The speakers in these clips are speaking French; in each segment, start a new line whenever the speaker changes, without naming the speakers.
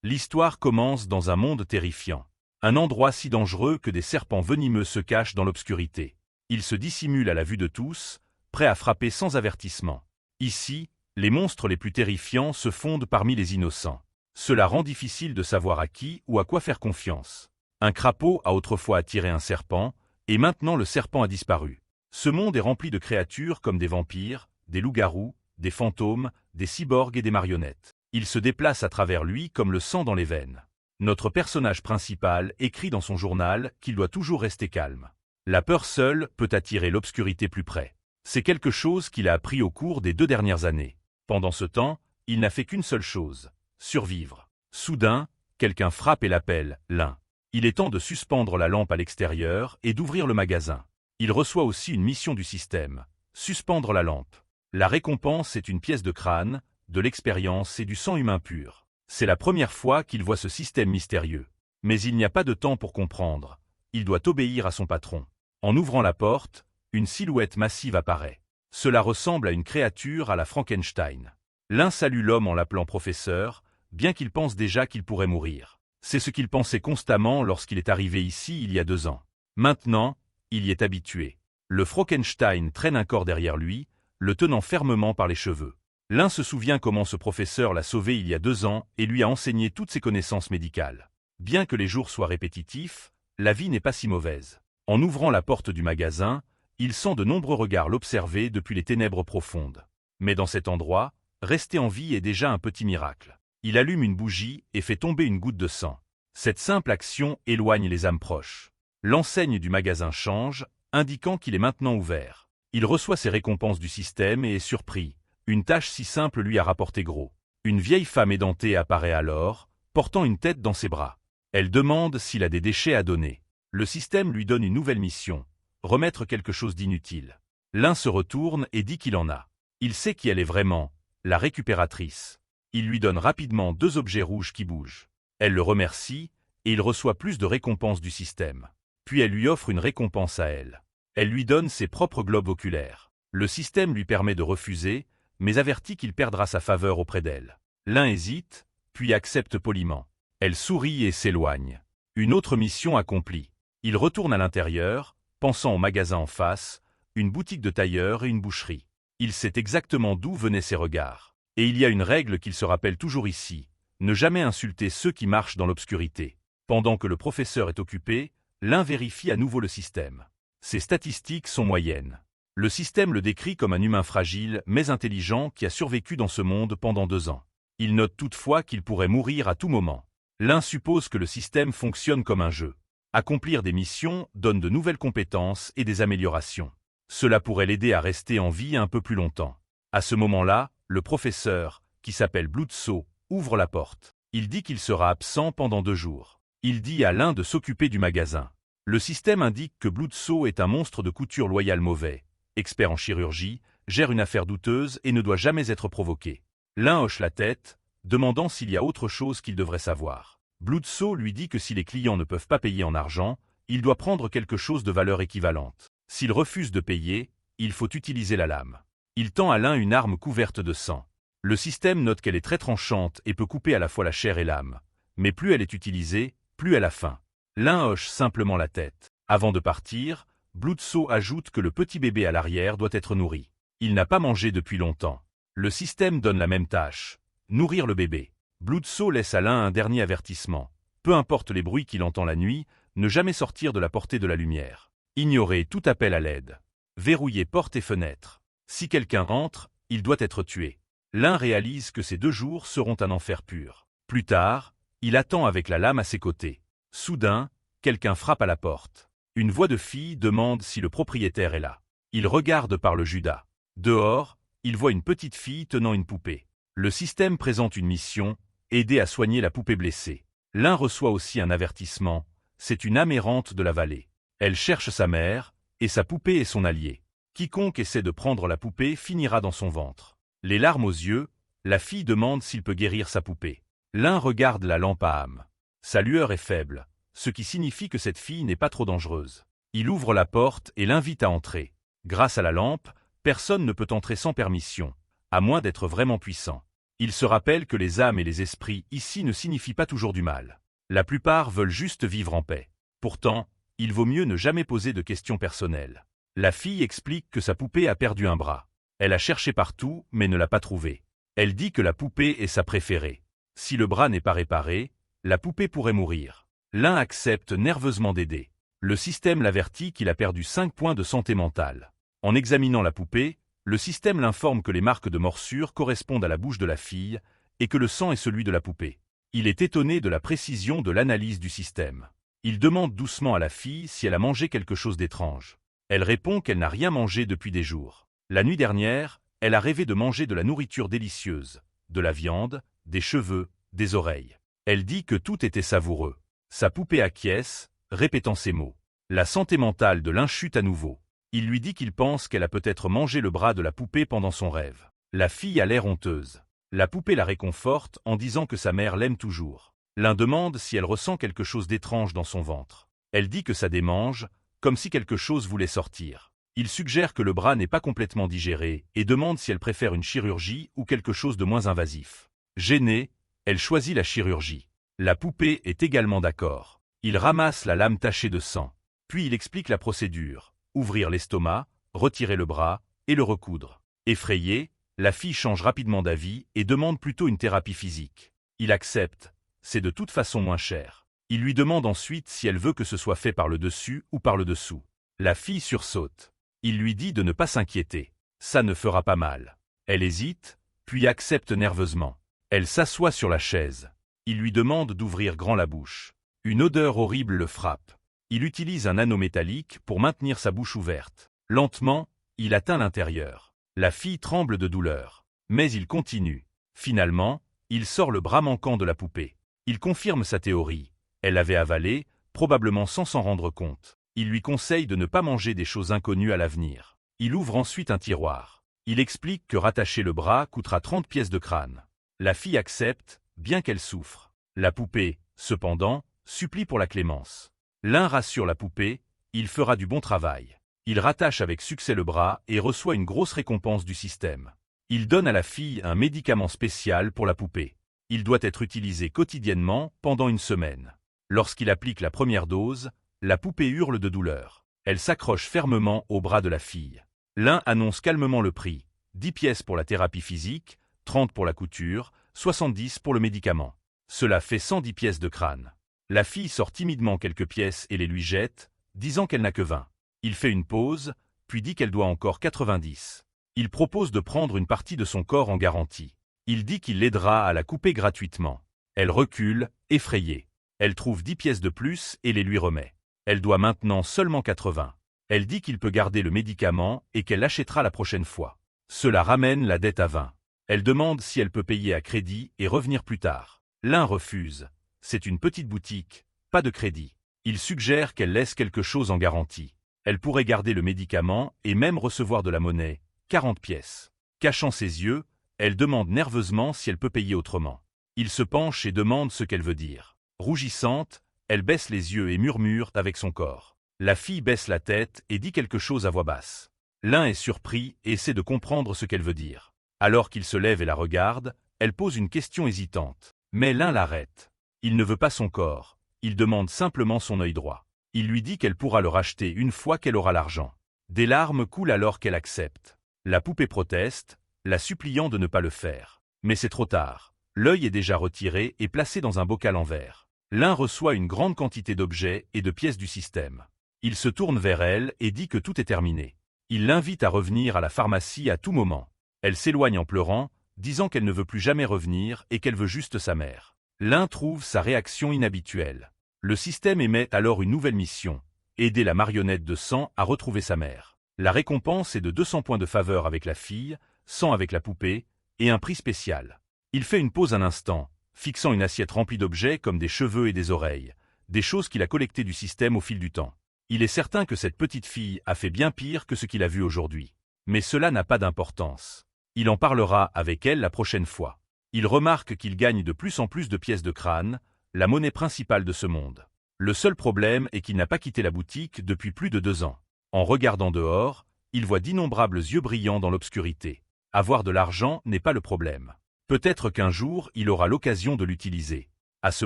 L'histoire commence dans un monde terrifiant. Un endroit si dangereux que des serpents venimeux se cachent dans l'obscurité. Ils se dissimulent à la vue de tous, prêts à frapper sans avertissement. Ici, les monstres les plus terrifiants se fondent parmi les innocents. Cela rend difficile de savoir à qui ou à quoi faire confiance. Un crapaud a autrefois attiré un serpent, et maintenant le serpent a disparu. Ce monde est rempli de créatures comme des vampires, des loups-garous, des fantômes, des cyborgs et des marionnettes. Ils se déplacent à travers lui comme le sang dans les veines. Notre personnage principal écrit dans son journal qu'il doit toujours rester calme. La peur seule peut attirer l'obscurité plus près. C'est quelque chose qu'il a appris au cours des 2 dernières années. Pendant ce temps, il n'a fait qu'une seule chose, survivre. Soudain, quelqu'un frappe et l'appelle, Lin. Il est temps de suspendre la lampe à l'extérieur et d'ouvrir le magasin. Il reçoit aussi une mission du système, suspendre la lampe. La récompense est une pièce de crâne, de l'expérience et du sang humain pur. C'est la première fois qu'il voit ce système mystérieux. Mais il n'y a pas de temps pour comprendre. Il doit obéir à son patron. En ouvrant la porte, une silhouette massive apparaît. Cela ressemble à une créature à la Frankenstein. L'un salue l'homme en l'appelant professeur, bien qu'il pense déjà qu'il pourrait mourir. C'est ce qu'il pensait constamment lorsqu'il est arrivé ici il y a 2 ans. Maintenant, il y est habitué. Le Frankenstein traîne un corps derrière lui, le tenant fermement par les cheveux. L'un se souvient comment ce professeur l'a sauvé il y a 2 ans et lui a enseigné toutes ses connaissances médicales. Bien que les jours soient répétitifs, la vie n'est pas si mauvaise. En ouvrant la porte du magasin, il sent de nombreux regards l'observer depuis les ténèbres profondes. Mais dans cet endroit, rester en vie est déjà un petit miracle. Il allume une bougie et fait tomber une goutte de sang. Cette simple action éloigne les âmes proches. L'enseigne du magasin change, indiquant qu'il est maintenant ouvert. Il reçoit ses récompenses du système et est surpris. Une tâche si simple lui a rapporté gros. Une vieille femme édentée apparaît alors, portant une tête dans ses bras. Elle demande s'il a des déchets à donner. Le système lui donne une nouvelle mission, remettre quelque chose d'inutile. L'un se retourne et dit qu'il en a. Il sait qui elle est vraiment, la récupératrice. Il lui donne rapidement 2 objets rouges qui bougent. Elle le remercie, et il reçoit plus de récompenses du système. Puis elle lui offre une récompense à elle. Elle lui donne ses propres globes oculaires. Le système lui permet de refuser, mais avertit qu'il perdra sa faveur auprès d'elle. L'un hésite, puis accepte poliment. Elle sourit et s'éloigne. Une autre mission accomplie. Il retourne à l'intérieur, pensant au magasin en face, une boutique de tailleur et une boucherie. Il sait exactement d'où venaient ses regards. Et il y a une règle qu'il se rappelle toujours ici, ne jamais insulter ceux qui marchent dans l'obscurité. Pendant que le professeur est occupé, l'un vérifie à nouveau le système. Ses statistiques sont moyennes. Le système le décrit comme un humain fragile mais intelligent qui a survécu dans ce monde pendant 2 ans. Il note toutefois qu'il pourrait mourir à tout moment. L'un suppose que le système fonctionne comme un jeu. Accomplir des missions donne de nouvelles compétences et des améliorations. Cela pourrait l'aider à rester en vie un peu plus longtemps. À ce moment-là, le professeur, qui s'appelle Bloodsaw, ouvre la porte. Il dit qu'il sera absent pendant 2 jours. Il dit à l'un de s'occuper du magasin. Le système indique que Bloodsaw est un monstre de couture loyal mauvais, expert en chirurgie, gère une affaire douteuse et ne doit jamais être provoqué. L'un hoche la tête, demandant s'il y a autre chose qu'il devrait savoir. Bloodsaw lui dit que si les clients ne peuvent pas payer en argent, il doit prendre quelque chose de valeur équivalente. S'il refuse de payer, il faut utiliser la lame. Il tend à l'un une arme couverte de sang. Le système note qu'elle est très tranchante et peut couper à la fois la chair et l'âme. Mais plus elle est utilisée, plus elle a faim. L'un hoche simplement la tête. Avant de partir, Bloodsaw ajoute que le petit bébé à l'arrière doit être nourri. Il n'a pas mangé depuis longtemps. Le système donne la même tâche. Nourrir le bébé. Bloodsaw laisse à l'un un dernier avertissement. Peu importe les bruits qu'il entend la nuit, ne jamais sortir de la portée de la lumière. Ignorer tout appel à l'aide. Verrouiller portes et fenêtres. Si quelqu'un rentre, il doit être tué. L'un réalise que ces 2 jours seront un enfer pur. Plus tard, il attend avec la lame à ses côtés. Soudain, quelqu'un frappe à la porte. Une voix de fille demande si le propriétaire est là. Il regarde par le Judas. Dehors, il voit une petite fille tenant une poupée. Le système présente une mission, aider à soigner la poupée blessée. L'un reçoit aussi un avertissement, c'est une âme errante de la vallée. Elle cherche sa mère, et sa poupée est son allié. Quiconque essaie de prendre la poupée finira dans son ventre. Les larmes aux yeux, la fille demande s'il peut guérir sa poupée. L'un regarde la lampe à âme. Sa lueur est faible, ce qui signifie que cette fille n'est pas trop dangereuse. Il ouvre la porte et l'invite à entrer. Grâce à la lampe, personne ne peut entrer sans permission, à moins d'être vraiment puissant. Il se rappelle que les âmes et les esprits ici ne signifient pas toujours du mal. La plupart veulent juste vivre en paix. Pourtant, il vaut mieux ne jamais poser de questions personnelles. La fille explique que sa poupée a perdu un bras. Elle a cherché partout, mais ne l'a pas trouvé. Elle dit que la poupée est sa préférée. Si le bras n'est pas réparé, la poupée pourrait mourir. L'un accepte nerveusement d'aider. Le système l'avertit qu'il a perdu 5 points de santé mentale. En examinant la poupée, le système l'informe que les marques de morsure correspondent à la bouche de la fille et que le sang est celui de la poupée. Il est étonné de la précision de l'analyse du système. Il demande doucement à la fille si elle a mangé quelque chose d'étrange. Elle répond qu'elle n'a rien mangé depuis des jours. La nuit dernière, elle a rêvé de manger de la nourriture délicieuse, de la viande, des cheveux, des oreilles. Elle dit que tout était savoureux. Sa poupée acquiesce, répétant ces mots. La santé mentale de l'un chute à nouveau. Il lui dit qu'il pense qu'elle a peut-être mangé le bras de la poupée pendant son rêve. La fille a l'air honteuse. La poupée la réconforte en disant que sa mère l'aime toujours. L'un demande si elle ressent quelque chose d'étrange dans son ventre. Elle dit que ça démange, comme si quelque chose voulait sortir. Il suggère que le bras n'est pas complètement digéré et demande si elle préfère une chirurgie ou quelque chose de moins invasif. Gênée, elle choisit la chirurgie. La poupée est également d'accord. Il ramasse la lame tachée de sang. Puis il explique la procédure. Ouvrir l'estomac, retirer le bras et le recoudre. Effrayée, la fille change rapidement d'avis et demande plutôt une thérapie physique. Il accepte, c'est de toute façon moins cher. Il lui demande ensuite si elle veut que ce soit fait par le dessus ou par le dessous. La fille sursaute. Il lui dit de ne pas s'inquiéter. Ça ne fera pas mal. Elle hésite, puis accepte nerveusement. Elle s'assoit sur la chaise. Il lui demande d'ouvrir grand la bouche. Une odeur horrible le frappe. Il utilise un anneau métallique pour maintenir sa bouche ouverte. Lentement, il atteint l'intérieur. La fille tremble de douleur. Mais il continue. Finalement, il sort le bras manquant de la poupée. Il confirme sa théorie. Elle l'avait avalé, probablement sans s'en rendre compte. Il lui conseille de ne pas manger des choses inconnues à l'avenir. Il ouvre ensuite un tiroir. Il explique que rattacher le bras coûtera 30 pièces de crâne. La fille accepte, bien qu'elle souffre. La poupée, cependant, supplie pour la clémence. L'un rassure la poupée, il fera du bon travail. Il rattache avec succès le bras et reçoit une grosse récompense du système. Il donne à la fille un médicament spécial pour la poupée. Il doit être utilisé quotidiennement pendant une semaine. Lorsqu'il applique la première dose, la poupée hurle de douleur. Elle s'accroche fermement au bras de la fille. L'un annonce calmement le prix. 10 pièces pour la thérapie physique, 30 pour la couture, 70 pour le médicament. Cela fait 110 pièces de crâne. La fille sort timidement quelques pièces et les lui jette, disant qu'elle n'a que 20. Il fait une pause, puis dit qu'elle doit encore 90. Il propose de prendre une partie de son corps en garantie. Il dit qu'il l'aidera à la couper gratuitement. Elle recule, effrayée. Elle trouve 10 pièces de plus et les lui remet. Elle doit maintenant seulement 80. Elle dit qu'il peut garder le médicament et qu'elle l'achètera la prochaine fois. Cela ramène la dette à 20. Elle demande si elle peut payer à crédit et revenir plus tard. L'un refuse. C'est une petite boutique, pas de crédit. Il suggère qu'elle laisse quelque chose en garantie. Elle pourrait garder le médicament et même recevoir de la monnaie, 40 pièces. Cachant ses yeux, elle demande nerveusement si elle peut payer autrement. Il se penche et demande ce qu'elle veut dire. Rougissante, elle baisse les yeux et murmure avec son corps. La fille baisse la tête et dit quelque chose à voix basse. L'un est surpris et essaie de comprendre ce qu'elle veut dire. Alors qu'il se lève et la regarde, elle pose une question hésitante. Mais l'un l'arrête. Il ne veut pas son corps, il demande simplement son œil droit. Il lui dit qu'elle pourra le racheter une fois qu'elle aura l'argent. Des larmes coulent alors qu'elle accepte. La poupée proteste, la suppliant de ne pas le faire. Mais c'est trop tard. L'œil est déjà retiré et placé dans un bocal en verre. L'un reçoit une grande quantité d'objets et de pièces du système. Il se tourne vers elle et dit que tout est terminé. Il l'invite à revenir à la pharmacie à tout moment. Elle s'éloigne en pleurant, disant qu'elle ne veut plus jamais revenir et qu'elle veut juste sa mère. L'un trouve sa réaction inhabituelle. Le système émet alors une nouvelle mission, aider la marionnette de sang à retrouver sa mère. La récompense est de 200 points de faveur avec la fille, 100 avec la poupée, et un prix spécial. Il fait une pause un instant, fixant une assiette remplie d'objets comme des cheveux et des oreilles, des choses qu'il a collectées du système au fil du temps. Il est certain que cette petite fille a fait bien pire que ce qu'il a vu aujourd'hui. Mais cela n'a pas d'importance. Il en parlera avec elle la prochaine fois. Il remarque qu'il gagne de plus en plus de pièces de crâne, la monnaie principale de ce monde. Le seul problème est qu'il n'a pas quitté la boutique depuis plus de 2 ans. En regardant dehors, il voit d'innombrables yeux brillants dans l'obscurité. Avoir de l'argent n'est pas le problème. Peut-être qu'un jour, il aura l'occasion de l'utiliser. À ce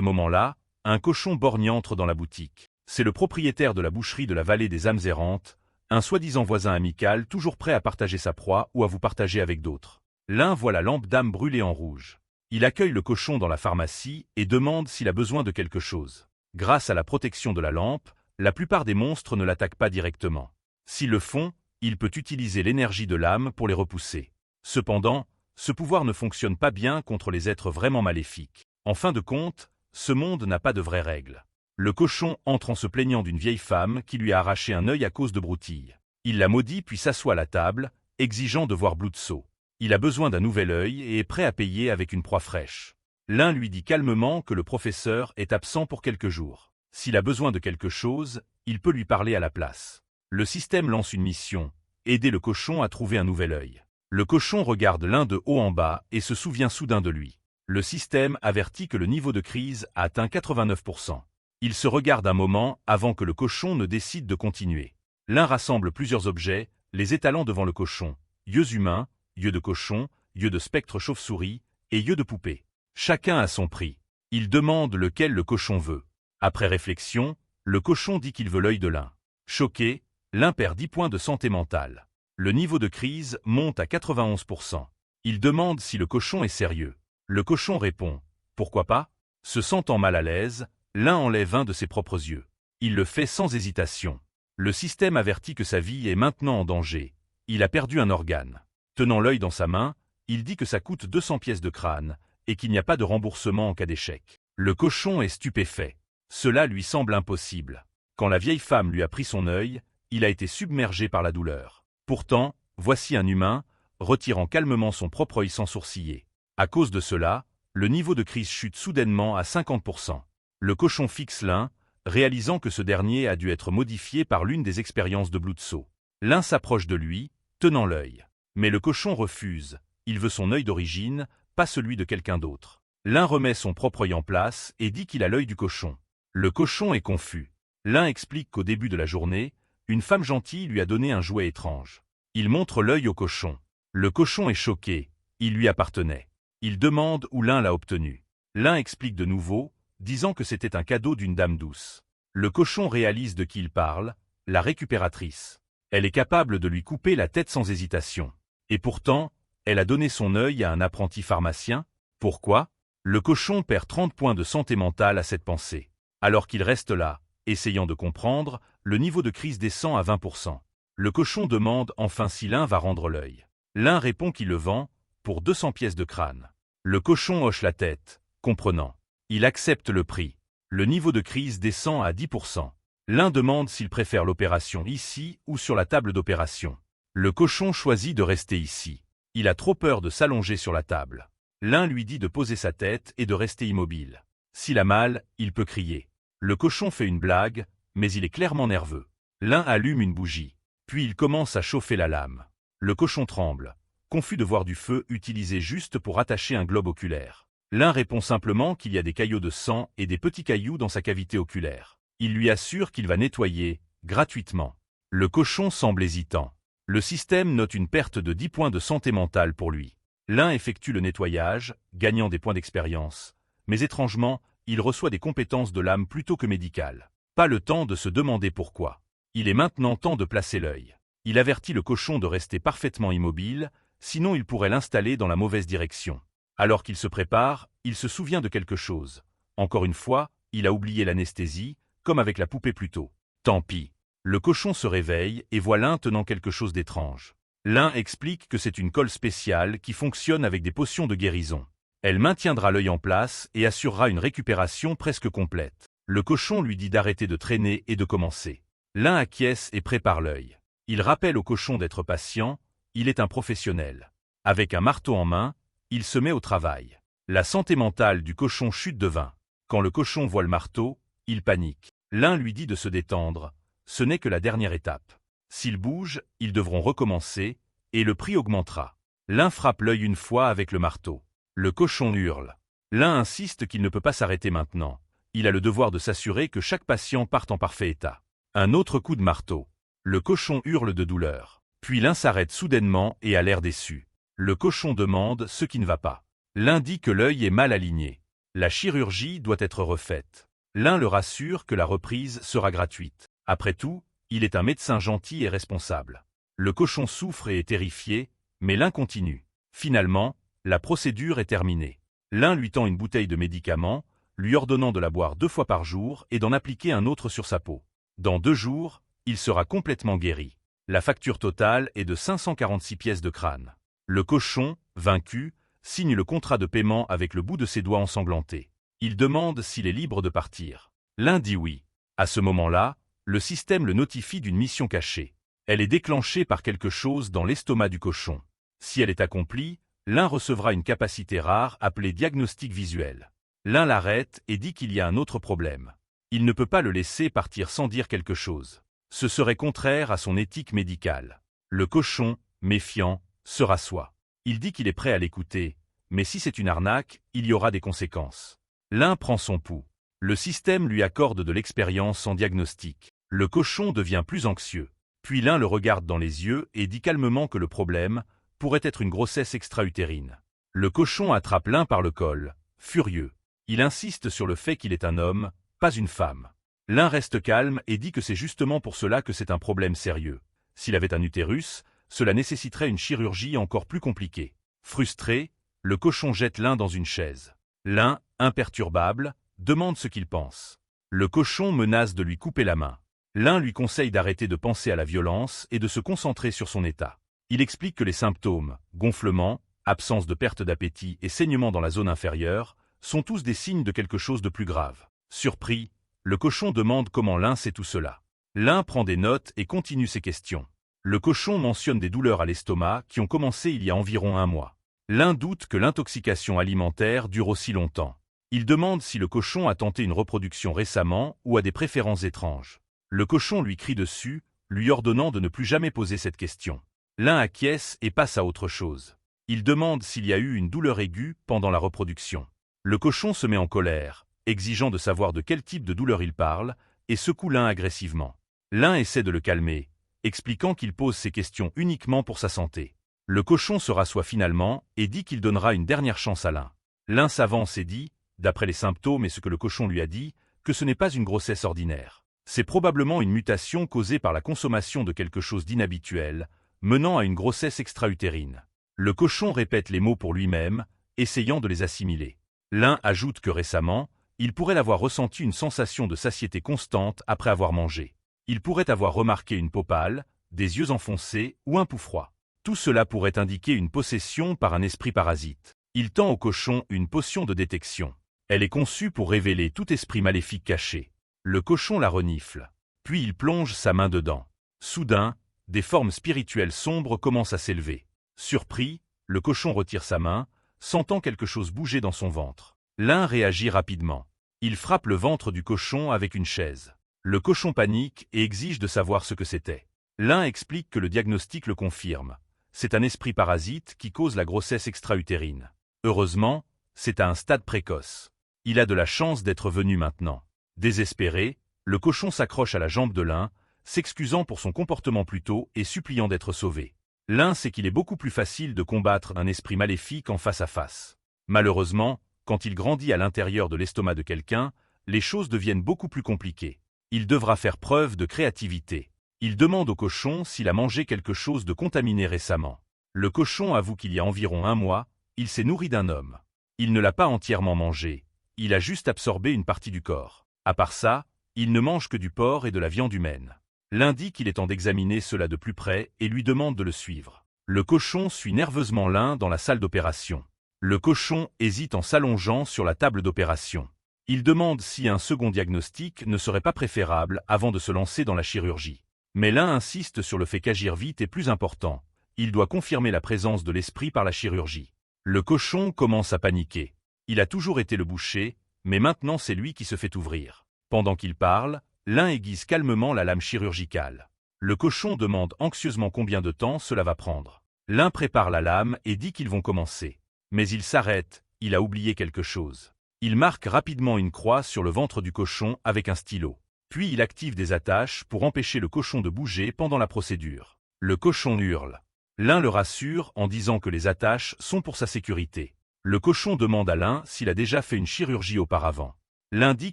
moment-là, un cochon borgne entre dans la boutique. C'est le propriétaire de la boucherie de la vallée des âmes errantes, un soi-disant voisin amical toujours prêt à partager sa proie ou à vous partager avec d'autres. L'un voit la lampe d'âme brûler en rouge. Il accueille le cochon dans la pharmacie et demande s'il a besoin de quelque chose. Grâce à la protection de la lampe, la plupart des monstres ne l'attaquent pas directement. S'ils le font, il peut utiliser l'énergie de l'âme pour les repousser. Cependant, ce pouvoir ne fonctionne pas bien contre les êtres vraiment maléfiques. En fin de compte, ce monde n'a pas de vraies règles. Le cochon entre en se plaignant d'une vieille femme qui lui a arraché un œil à cause de broutilles. Il la maudit puis s'assoit à la table, exigeant de voir Bloodseau. Il a besoin d'un nouvel œil et est prêt à payer avec une proie fraîche. L'un lui dit calmement que le professeur est absent pour quelques jours. S'il a besoin de quelque chose, il peut lui parler à la place. Le système lance une mission, aider le cochon à trouver un nouvel œil. Le cochon regarde l'un de haut en bas et se souvient soudain de lui. Le système avertit que le niveau de crise a atteint 89%. Il se regarde un moment avant que le cochon ne décide de continuer. L'un rassemble plusieurs objets, les étalant devant le cochon. Yeux humains, yeux de cochon, yeux de spectre chauve-souris et yeux de poupée. Chacun a son prix. Il demande lequel le cochon veut. Après réflexion, le cochon dit qu'il veut l'œil de l'un. Choqué, l'un perd 10 points de santé mentale. Le niveau de crise monte à 91%. Il demande si le cochon est sérieux. Le cochon répond « Pourquoi pas ?» Se sentant mal à l'aise, l'un enlève un de ses propres yeux. Il le fait sans hésitation. Le système avertit que sa vie est maintenant en danger. Il a perdu un organe. Tenant l'œil dans sa main, il dit que ça coûte 200 pièces de crâne et qu'il n'y a pas de remboursement en cas d'échec. Le cochon est stupéfait. Cela lui semble impossible. Quand la vieille femme lui a pris son œil, il a été submergé par la douleur. Pourtant, voici un humain, retirant calmement son propre œil sans sourciller. À cause de cela, le niveau de crise chute soudainement à 50%. Le cochon fixe l'un, réalisant que ce dernier a dû être modifié par l'une des expériences de Bloodseau. L'un s'approche de lui, tenant l'œil. Mais le cochon refuse, il veut son œil d'origine, pas celui de quelqu'un d'autre. L'un remet son propre œil en place et dit qu'il a l'œil du cochon. Le cochon est confus. L'un explique qu'au début de la journée, une femme gentille lui a donné un jouet étrange. Il montre l'œil au cochon. Le cochon est choqué, il lui appartenait. Il demande où l'un l'a obtenu. L'un explique de nouveau, disant que c'était un cadeau d'une dame douce. Le cochon réalise de qui il parle, la récupératrice. Elle est capable de lui couper la tête sans hésitation. Et pourtant, elle a donné son œil à un apprenti pharmacien. Pourquoi? Le cochon perd 30 points de santé mentale à cette pensée. Alors qu'il reste là, essayant de comprendre, le niveau de crise descend à 20%. Le cochon demande enfin si l'un va rendre l'œil. L'un répond qu'il le vend, pour 200 pièces de crâne. Le cochon hoche la tête, comprenant. Il accepte le prix. Le niveau de crise descend à 10%. L'un demande s'il préfère l'opération ici ou sur la table d'opération. Le cochon choisit de rester ici. Il a trop peur de s'allonger sur la table. L'un lui dit de poser sa tête et de rester immobile. S'il a mal, il peut crier. Le cochon fait une blague, mais il est clairement nerveux. L'un allume une bougie. Puis il commence à chauffer la lame. Le cochon tremble, confus de voir du feu utilisé juste pour attacher un globe oculaire. L'un répond simplement qu'il y a des caillots de sang et des petits cailloux dans sa cavité oculaire. Il lui assure qu'il va nettoyer, gratuitement. Le cochon semble hésitant. Le système note une perte de 10 points de santé mentale pour lui. L'un effectue le nettoyage, gagnant des points d'expérience. Mais étrangement, il reçoit des compétences de l'âme plutôt que médicales. Pas le temps de se demander pourquoi. Il est maintenant temps de placer l'œil. Il avertit le cochon de rester parfaitement immobile, sinon il pourrait l'installer dans la mauvaise direction. Alors qu'il se prépare, il se souvient de quelque chose. Encore une fois, il a oublié l'anesthésie, comme avec la poupée plus tôt. Tant pis. Le cochon se réveille et voit l'un tenant quelque chose d'étrange. L'un explique que c'est une colle spéciale qui fonctionne avec des potions de guérison. Elle maintiendra l'œil en place et assurera une récupération presque complète. Le cochon lui dit d'arrêter de traîner et de commencer. L'un acquiesce et prépare l'œil. Il rappelle au cochon d'être patient, il est un professionnel. Avec un marteau en main, il se met au travail. La santé mentale du cochon chute de 20. Quand le cochon voit le marteau, il panique. L'un lui dit de se détendre, ce n'est que la dernière étape. S'ils bougent, ils devront recommencer, et le prix augmentera. L'un frappe l'œil une fois avec le marteau. Le cochon hurle. L'un insiste qu'il ne peut pas s'arrêter maintenant. Il a le devoir de s'assurer que chaque patient parte en parfait état. Un autre coup de marteau. Le cochon hurle de douleur. Puis l'un s'arrête soudainement et a l'air déçu. Le cochon demande ce qui ne va pas. L'un dit que l'œil est mal aligné. La chirurgie doit être refaite. L'un le rassure que la reprise sera gratuite. Après tout, il est un médecin gentil et responsable. Le cochon souffre et est terrifié, mais l'un continue. Finalement, la procédure est terminée. L'un lui tend une bouteille de médicaments, lui ordonnant de la boire 2 fois par jour et d'en appliquer un autre sur sa peau. Dans 2 jours, il sera complètement guéri. La facture totale est de 546 pièces de crâne. Le cochon, vaincu, signe le contrat de paiement avec le bout de ses doigts ensanglantés. Il demande s'il est libre de partir. L'un dit oui. À ce moment-là, le système le notifie d'une mission cachée. Elle est déclenchée par quelque chose dans l'estomac du cochon. Si elle est accomplie, l'un recevra une capacité rare appelée diagnostic visuel. L'un l'arrête et dit qu'il y a un autre problème. Il ne peut pas le laisser partir sans dire quelque chose. Ce serait contraire à son éthique médicale. Le cochon, méfiant, se rassoit. Il dit qu'il est prêt à l'écouter, mais si c'est une arnaque, il y aura des conséquences. L'un prend son pouls. Le système lui accorde de l'expérience en diagnostic. Le cochon devient plus anxieux. Puis l'un le regarde dans les yeux et dit calmement que le problème pourrait être une grossesse extra-utérine. Le cochon attrape l'un par le col, furieux. Il insiste sur le fait qu'il est un homme, pas une femme. L'un reste calme et dit que c'est justement pour cela que c'est un problème sérieux. S'il avait un utérus, cela nécessiterait une chirurgie encore plus compliquée. Frustré, le cochon jette l'un dans une chaise. L'un, imperturbable, demande ce qu'il pense. Le cochon menace de lui couper la main. L'un lui conseille d'arrêter de penser à la violence et de se concentrer sur son état. Il explique que les symptômes, gonflement, absence de perte d'appétit et saignement dans la zone inférieure, sont tous des signes de quelque chose de plus grave. Surpris, le cochon demande comment l'un sait tout cela. L'un prend des notes et continue ses questions. Le cochon mentionne des douleurs à l'estomac qui ont commencé il y a environ 1 mois. L'un doute que l'intoxication alimentaire dure aussi longtemps. Il demande si le cochon a tenté une reproduction récemment ou a des préférences étranges. Le cochon lui crie dessus, lui ordonnant de ne plus jamais poser cette question. L'un acquiesce et passe à autre chose. Il demande s'il y a eu une douleur aiguë pendant la reproduction. Le cochon se met en colère, exigeant de savoir de quel type de douleur il parle, et secoue l'un agressivement. L'un essaie de le calmer, expliquant qu'il pose ces questions uniquement pour sa santé. Le cochon se rassoit finalement et dit qu'il donnera une dernière chance à l'un. L'un s'avance et dit, d'après les symptômes et ce que le cochon lui a dit, que ce n'est pas une grossesse ordinaire. C'est probablement une mutation causée par la consommation de quelque chose d'inhabituel, menant à une grossesse extra-utérine. Le cochon répète les mots pour lui-même, essayant de les assimiler. L'un ajoute que récemment, il pourrait avoir ressenti une sensation de satiété constante après avoir mangé. Il pourrait avoir remarqué une peau pâle, des yeux enfoncés ou un pouls froid. Tout cela pourrait indiquer une possession par un esprit parasite. Il tend au cochon une potion de détection. Elle est conçue pour révéler tout esprit maléfique caché. Le cochon la renifle. Puis il plonge sa main dedans. Soudain, des formes spirituelles sombres commencent à s'élever. Surpris, le cochon retire sa main, sentant quelque chose bouger dans son ventre. L'un réagit rapidement. Il frappe le ventre du cochon avec une chaise. Le cochon panique et exige de savoir ce que c'était. L'un explique que le diagnostic le confirme. C'est un esprit parasite qui cause la grossesse extra-utérine. Heureusement, c'est à un stade précoce. Il a de la chance d'être venu maintenant. Désespéré, le cochon s'accroche à la jambe de l'un, s'excusant pour son comportement plus tôt et suppliant d'être sauvé. L'un sait qu'il est beaucoup plus facile de combattre un esprit maléfique en face à face. Malheureusement, quand il grandit à l'intérieur de l'estomac de quelqu'un, les choses deviennent beaucoup plus compliquées. Il devra faire preuve de créativité. Il demande au cochon s'il a mangé quelque chose de contaminé récemment. Le cochon avoue qu'il y a environ 1 mois, il s'est nourri d'un homme. Il ne l'a pas entièrement mangé, il a juste absorbé une partie du corps. À part ça, il ne mange que du porc et de la viande humaine. L'un dit qu'il est temps d'examiner cela de plus près et lui demande de le suivre. Le cochon suit nerveusement l'un dans la salle d'opération. Le cochon hésite en s'allongeant sur la table d'opération. Il demande si un second diagnostic ne serait pas préférable avant de se lancer dans la chirurgie. Mais l'un insiste sur le fait qu'agir vite est plus important. Il doit confirmer la présence de l'esprit par la chirurgie. Le cochon commence à paniquer. Il a toujours été le boucher, mais maintenant c'est lui qui se fait ouvrir. Pendant qu'il parle, l'un aiguise calmement la lame chirurgicale. Le cochon demande anxieusement combien de temps cela va prendre. L'un prépare la lame et dit qu'ils vont commencer. Mais il s'arrête, il a oublié quelque chose. Il marque rapidement une croix sur le ventre du cochon avec un stylo. Puis il active des attaches pour empêcher le cochon de bouger pendant la procédure. Le cochon hurle. L'un le rassure en disant que les attaches sont pour sa sécurité. Le cochon demande à Lin s'il a déjà fait une chirurgie auparavant. Lin dit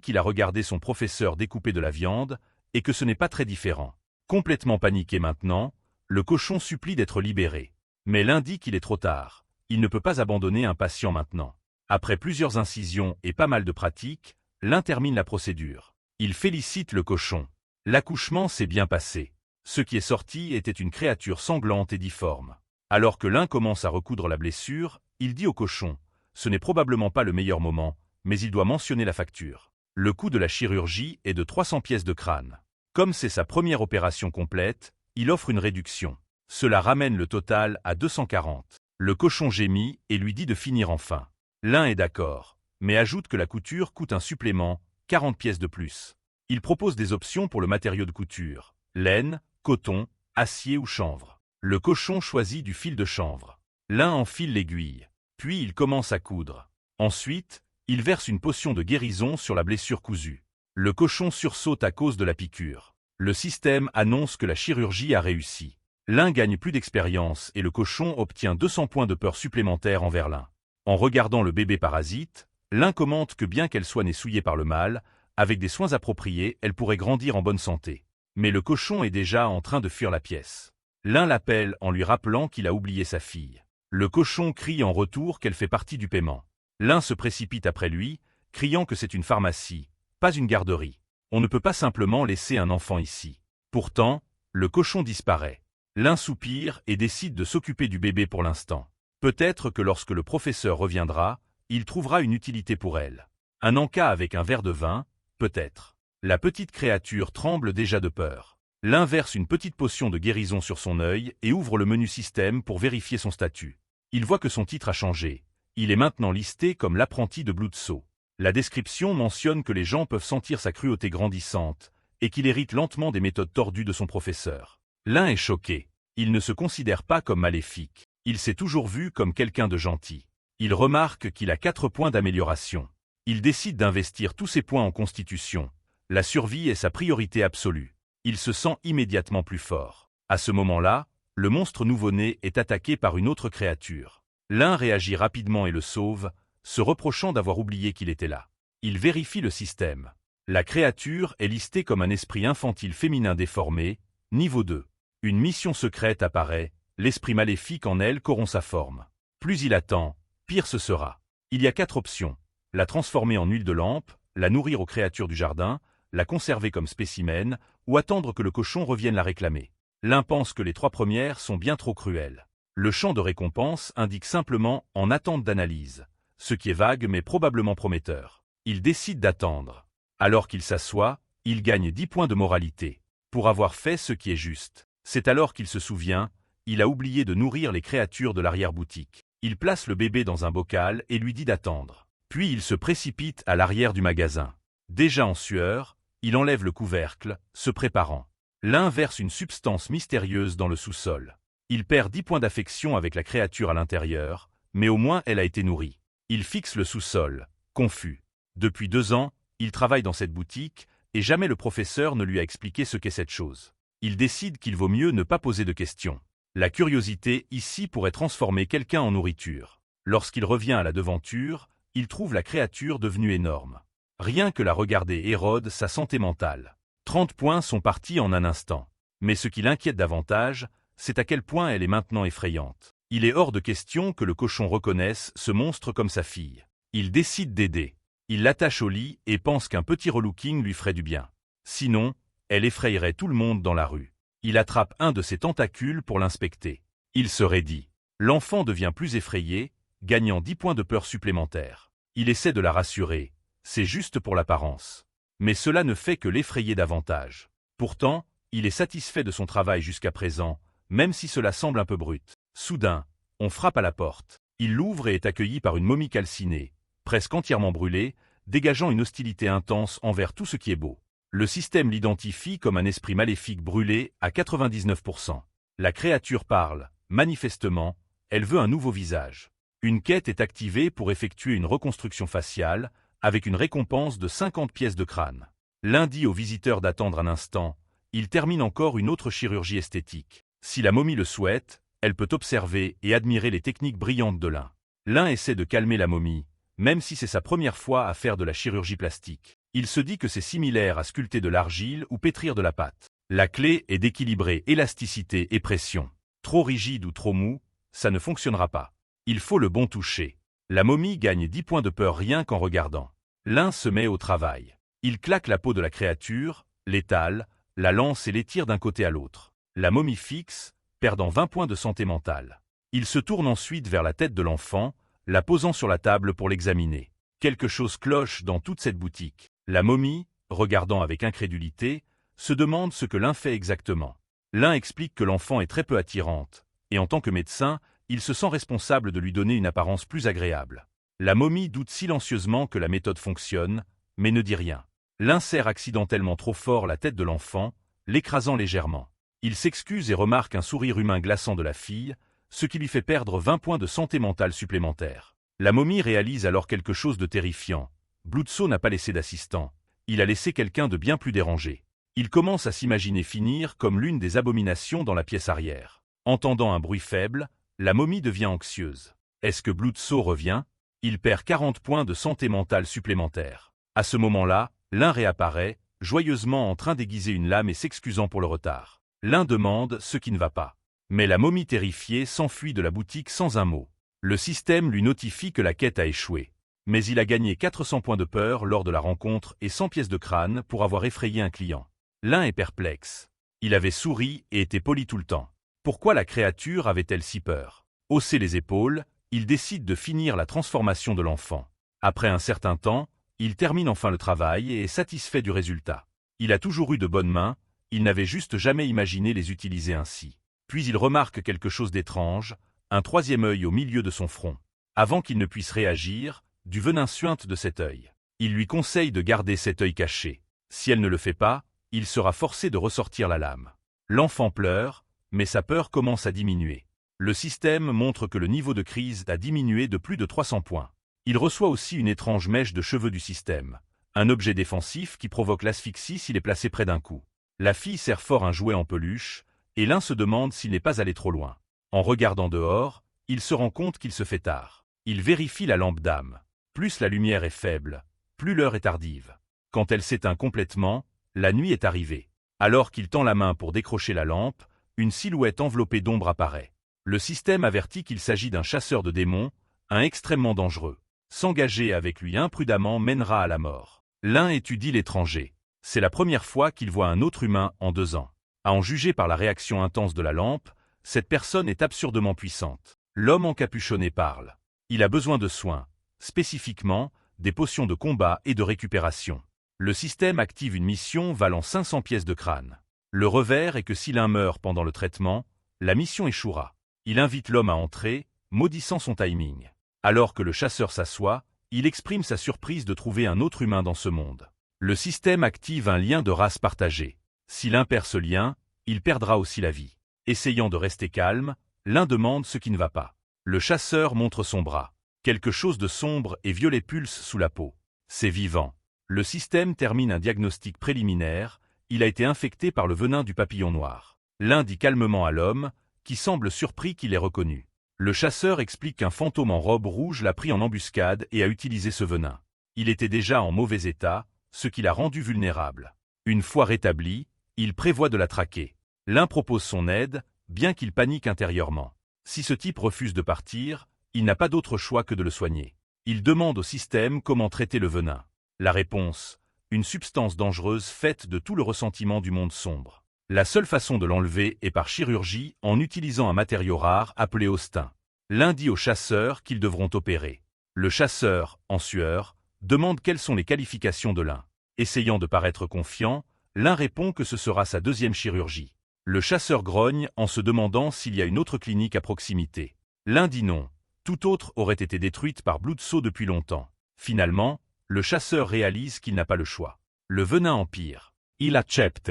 qu'il a regardé son professeur découper de la viande et que ce n'est pas très différent. Complètement paniqué maintenant, le cochon supplie d'être libéré. Mais Lin dit qu'il est trop tard. Il ne peut pas abandonner un patient maintenant. Après plusieurs incisions et pas mal de pratiques, Lin termine la procédure. Il félicite le cochon. L'accouchement s'est bien passé. Ce qui est sorti était une créature sanglante et difforme. Alors que Lin commence à recoudre la blessure, il dit au cochon « Ce n'est probablement pas le meilleur moment, mais il doit mentionner la facture. Le coût de la chirurgie est de 300 pièces de crâne. Comme c'est sa première opération complète, il offre une réduction. Cela ramène le total à 240. Le cochon gémit et lui dit de finir enfin. Lin est d'accord, mais ajoute que la couture coûte un supplément, 40 pièces de plus. Il propose des options pour le matériau de couture, laine, coton, acier ou chanvre. Le cochon choisit du fil de chanvre. Lin enfile l'aiguille, puis il commence à coudre. Ensuite, il verse une potion de guérison sur la blessure cousue. Le cochon sursaute à cause de la piqûre. Le système annonce que la chirurgie a réussi. Lin gagne plus d'expérience et le cochon obtient 200 points de peur supplémentaires envers Lin. En regardant le bébé parasite, Lin commente que bien qu'elle soit née souillée par le mal, avec des soins appropriés, elle pourrait grandir en bonne santé. Mais le cochon est déjà en train de fuir la pièce. Lin l'appelle en lui rappelant qu'il a oublié sa fille. Le cochon crie en retour qu'elle fait partie du paiement. Lin se précipite après lui, criant que c'est une pharmacie, pas une garderie. On ne peut pas simplement laisser un enfant ici. Pourtant, le cochon disparaît. Lin soupire et décide de s'occuper du bébé pour l'instant. Peut-être que lorsque le professeur reviendra, il trouvera une utilité pour elle. Un encas avec un verre de vin, peut-être. La petite créature tremble déjà de peur. Lin verse une petite potion de guérison sur son œil et ouvre le menu système pour vérifier son statut. Il voit que son titre a changé. Il est maintenant listé comme l'apprenti de Bloodsaw. La description mentionne que les gens peuvent sentir sa cruauté grandissante et qu'il hérite lentement des méthodes tordues de son professeur. Lin est choqué. Il ne se considère pas comme maléfique. Il s'est toujours vu comme quelqu'un de gentil. Il remarque qu'il a 4 points d'amélioration. Il décide d'investir tous ses points en constitution. La survie est sa priorité absolue. Il se sent immédiatement plus fort. À ce moment-là, le monstre nouveau-né est attaqué par une autre créature. Lin réagit rapidement et le sauve, se reprochant d'avoir oublié qu'il était là. Il vérifie le système. La créature est listée comme un esprit infantile féminin déformé, niveau 2. Une mission secrète apparaît, l'esprit maléfique en elle corrompt sa forme. Plus il attend, pire ce sera. Il y a 4 options. La transformer en huile de lampe, la nourrir aux créatures du jardin, la conserver comme spécimen, ou attendre que le cochon revienne la réclamer. Lin pense que les 3 premières sont bien trop cruelles. Le champ de récompense indique simplement « en attente d'analyse », ce qui est vague mais probablement prometteur. Il décide d'attendre. Alors qu'il s'assoit, il gagne 10 points de moralité, pour avoir fait ce qui est juste. C'est alors qu'il se souvient, il a oublié de nourrir les créatures de l'arrière-boutique. Il place le bébé dans un bocal et lui dit d'attendre. Puis il se précipite à l'arrière du magasin. Déjà en sueur, il enlève le couvercle, se préparant. Lin verse une substance mystérieuse dans le sous-sol. Il perd 10 points d'affection avec la créature à l'intérieur, mais au moins elle a été nourrie. Il fixe le sous-sol, confus. Depuis 2 ans, il travaille dans cette boutique, et jamais le professeur ne lui a expliqué ce qu'est cette chose. Il décide qu'il vaut mieux ne pas poser de questions. La curiosité ici pourrait transformer quelqu'un en nourriture. Lorsqu'il revient à la devanture, il trouve la créature devenue énorme. Rien que la regarder érode sa santé mentale. 30 points sont partis en un instant. Mais ce qui l'inquiète davantage, c'est à quel point elle est maintenant effrayante. Il est hors de question que le cochon reconnaisse ce monstre comme sa fille. Il décide d'aider. Il l'attache au lit et pense qu'un petit relooking lui ferait du bien. Sinon, elle effrayerait tout le monde dans la rue. Il attrape un de ses tentacules pour l'inspecter. Il se raidit. L'enfant devient plus effrayé, gagnant 10 points de peur supplémentaires. Il essaie de la rassurer. C'est juste pour l'apparence. Mais cela ne fait que l'effrayer davantage. Pourtant, il est satisfait de son travail jusqu'à présent, même si cela semble un peu brut. Soudain, on frappe à la porte. Il l'ouvre et est accueilli par une momie calcinée, presque entièrement brûlée, dégageant une hostilité intense envers tout ce qui est beau. Le système l'identifie comme un esprit maléfique brûlé à 99%. La créature parle, manifestement, elle veut un nouveau visage. Une quête est activée pour effectuer une reconstruction faciale, avec une récompense de 50 pièces de crâne. Lin dit aux visiteurs d'attendre un instant, il termine encore une autre chirurgie esthétique. Si la momie le souhaite, elle peut observer et admirer les techniques brillantes de Lin. L'un essaie de calmer la momie, même si c'est sa première fois à faire de la chirurgie plastique. Il se dit que c'est similaire à sculpter de l'argile ou pétrir de la pâte. La clé est d'équilibrer élasticité et pression. Trop rigide ou trop mou, ça ne fonctionnera pas. Il faut le bon toucher. La momie gagne 10 points de peur rien qu'en regardant. L'un se met au travail. Il claque la peau de la créature, l'étale, la lance et l'étire d'un côté à l'autre. La momie fixe, perdant 20 points de santé mentale. Il se tourne ensuite vers la tête de l'enfant, la posant sur la table pour l'examiner. Quelque chose cloche dans toute cette boutique. La momie, regardant avec incrédulité, se demande ce que l'un fait exactement. L'un explique que l'enfant est très peu attirante, et en tant que médecin, il se sent responsable de lui donner une apparence plus agréable. La momie doute silencieusement que la méthode fonctionne, mais ne dit rien. L'un serre accidentellement trop fort la tête de l'enfant, l'écrasant légèrement. Il s'excuse et remarque un sourire humain glaçant de la fille, ce qui lui fait perdre 20 points de santé mentale supplémentaires. La momie réalise alors quelque chose de terrifiant. Bloodsaw n'a pas laissé d'assistant. Il a laissé quelqu'un de bien plus dérangé. Il commence à s'imaginer finir comme l'une des abominations dans la pièce arrière. Entendant un bruit faible, la momie devient anxieuse. Est-ce que Bloodsaw revient? Il perd 40 points de santé mentale supplémentaires. À ce moment-là, l'un réapparaît, joyeusement en train d'aiguiser une lame et s'excusant pour le retard. L'un demande ce qui ne va pas. Mais la momie terrifiée s'enfuit de la boutique sans un mot. Le système lui notifie que la quête a échoué. Mais il a gagné 400 points de peur lors de la rencontre et 100 pièces de crâne pour avoir effrayé un client. L'un est perplexe. Il avait souri et été poli tout le temps. Pourquoi la créature avait-elle si peur? Haussé les épaules, il décide de finir la transformation de l'enfant. Après un certain temps, il termine enfin le travail et est satisfait du résultat. Il a toujours eu de bonnes mains, il n'avait juste jamais imaginé les utiliser ainsi. Puis il remarque quelque chose d'étrange, un troisième œil au milieu de son front. Avant qu'il ne puisse réagir, du venin suinte de cet œil. Il lui conseille de garder cet œil caché. Si elle ne le fait pas, il sera forcé de ressortir la lame. L'enfant pleure, mais sa peur commence à diminuer. Le système montre que le niveau de crise a diminué de plus de 300 points. Il reçoit aussi une étrange mèche de cheveux du système, un objet défensif qui provoque l'asphyxie s'il est placé près d'un coup. La fille serre fort un jouet en peluche, et l'un se demande s'il n'est pas allé trop loin. En regardant dehors, il se rend compte qu'il se fait tard. Il vérifie la lampe d'âme. Plus la lumière est faible, plus l'heure est tardive. Quand elle s'éteint complètement, la nuit est arrivée. Alors qu'il tend la main pour décrocher la lampe, une silhouette enveloppée d'ombre apparaît. Le système avertit qu'il s'agit d'un chasseur de démons, un extrêmement dangereux. S'engager avec lui imprudemment mènera à la mort. L'un étudie l'étranger. C'est la première fois qu'il voit un autre humain en 2 ans. À en juger par la réaction intense de la lampe, cette personne est absurdement puissante. L'homme encapuchonné parle. Il a besoin de soins, spécifiquement, des potions de combat et de récupération. Le système active une mission valant 500 pièces de crâne. Le revers est que si l'un meurt pendant le traitement, la mission échouera. Il invite l'homme à entrer, maudissant son timing. Alors que le chasseur s'assoit, il exprime sa surprise de trouver un autre humain dans ce monde. Le système active un lien de race partagé. Si l'un perd ce lien, il perdra aussi la vie. Essayant de rester calme, l'un demande ce qui ne va pas. Le chasseur montre son bras. Quelque chose de sombre et violet pulse sous la peau. C'est vivant. Le système termine un diagnostic préliminaire, il a été infecté par le venin du papillon noir. L'un dit calmement à l'homme, qui semble surpris qu'il ait reconnu. Le chasseur explique qu'un fantôme en robe rouge l'a pris en embuscade et a utilisé ce venin. Il était déjà en mauvais état, ce qui l'a rendu vulnérable. Une fois rétabli, il prévoit de la traquer. L'un propose son aide, bien qu'il panique intérieurement. Si ce type refuse de partir, il n'a pas d'autre choix que de le soigner. Il demande au système comment traiter le venin. La réponse, une substance dangereuse faite de tout le ressentiment du monde sombre. La seule façon de l'enlever est par chirurgie en utilisant un matériau rare appelé ostin. L'un dit aux chasseurs qu'ils devront opérer. Le chasseur, en sueur, demande quelles sont les qualifications de l'un. Essayant de paraître confiant, l'un répond que ce sera sa 2e chirurgie. Le chasseur grogne en se demandant s'il y a une autre clinique à proximité. L'un dit non, toute autre aurait été détruite par Bloodsaw depuis longtemps. Finalement, le chasseur réalise qu'il n'a pas le choix. Le venin empire. Il accepte.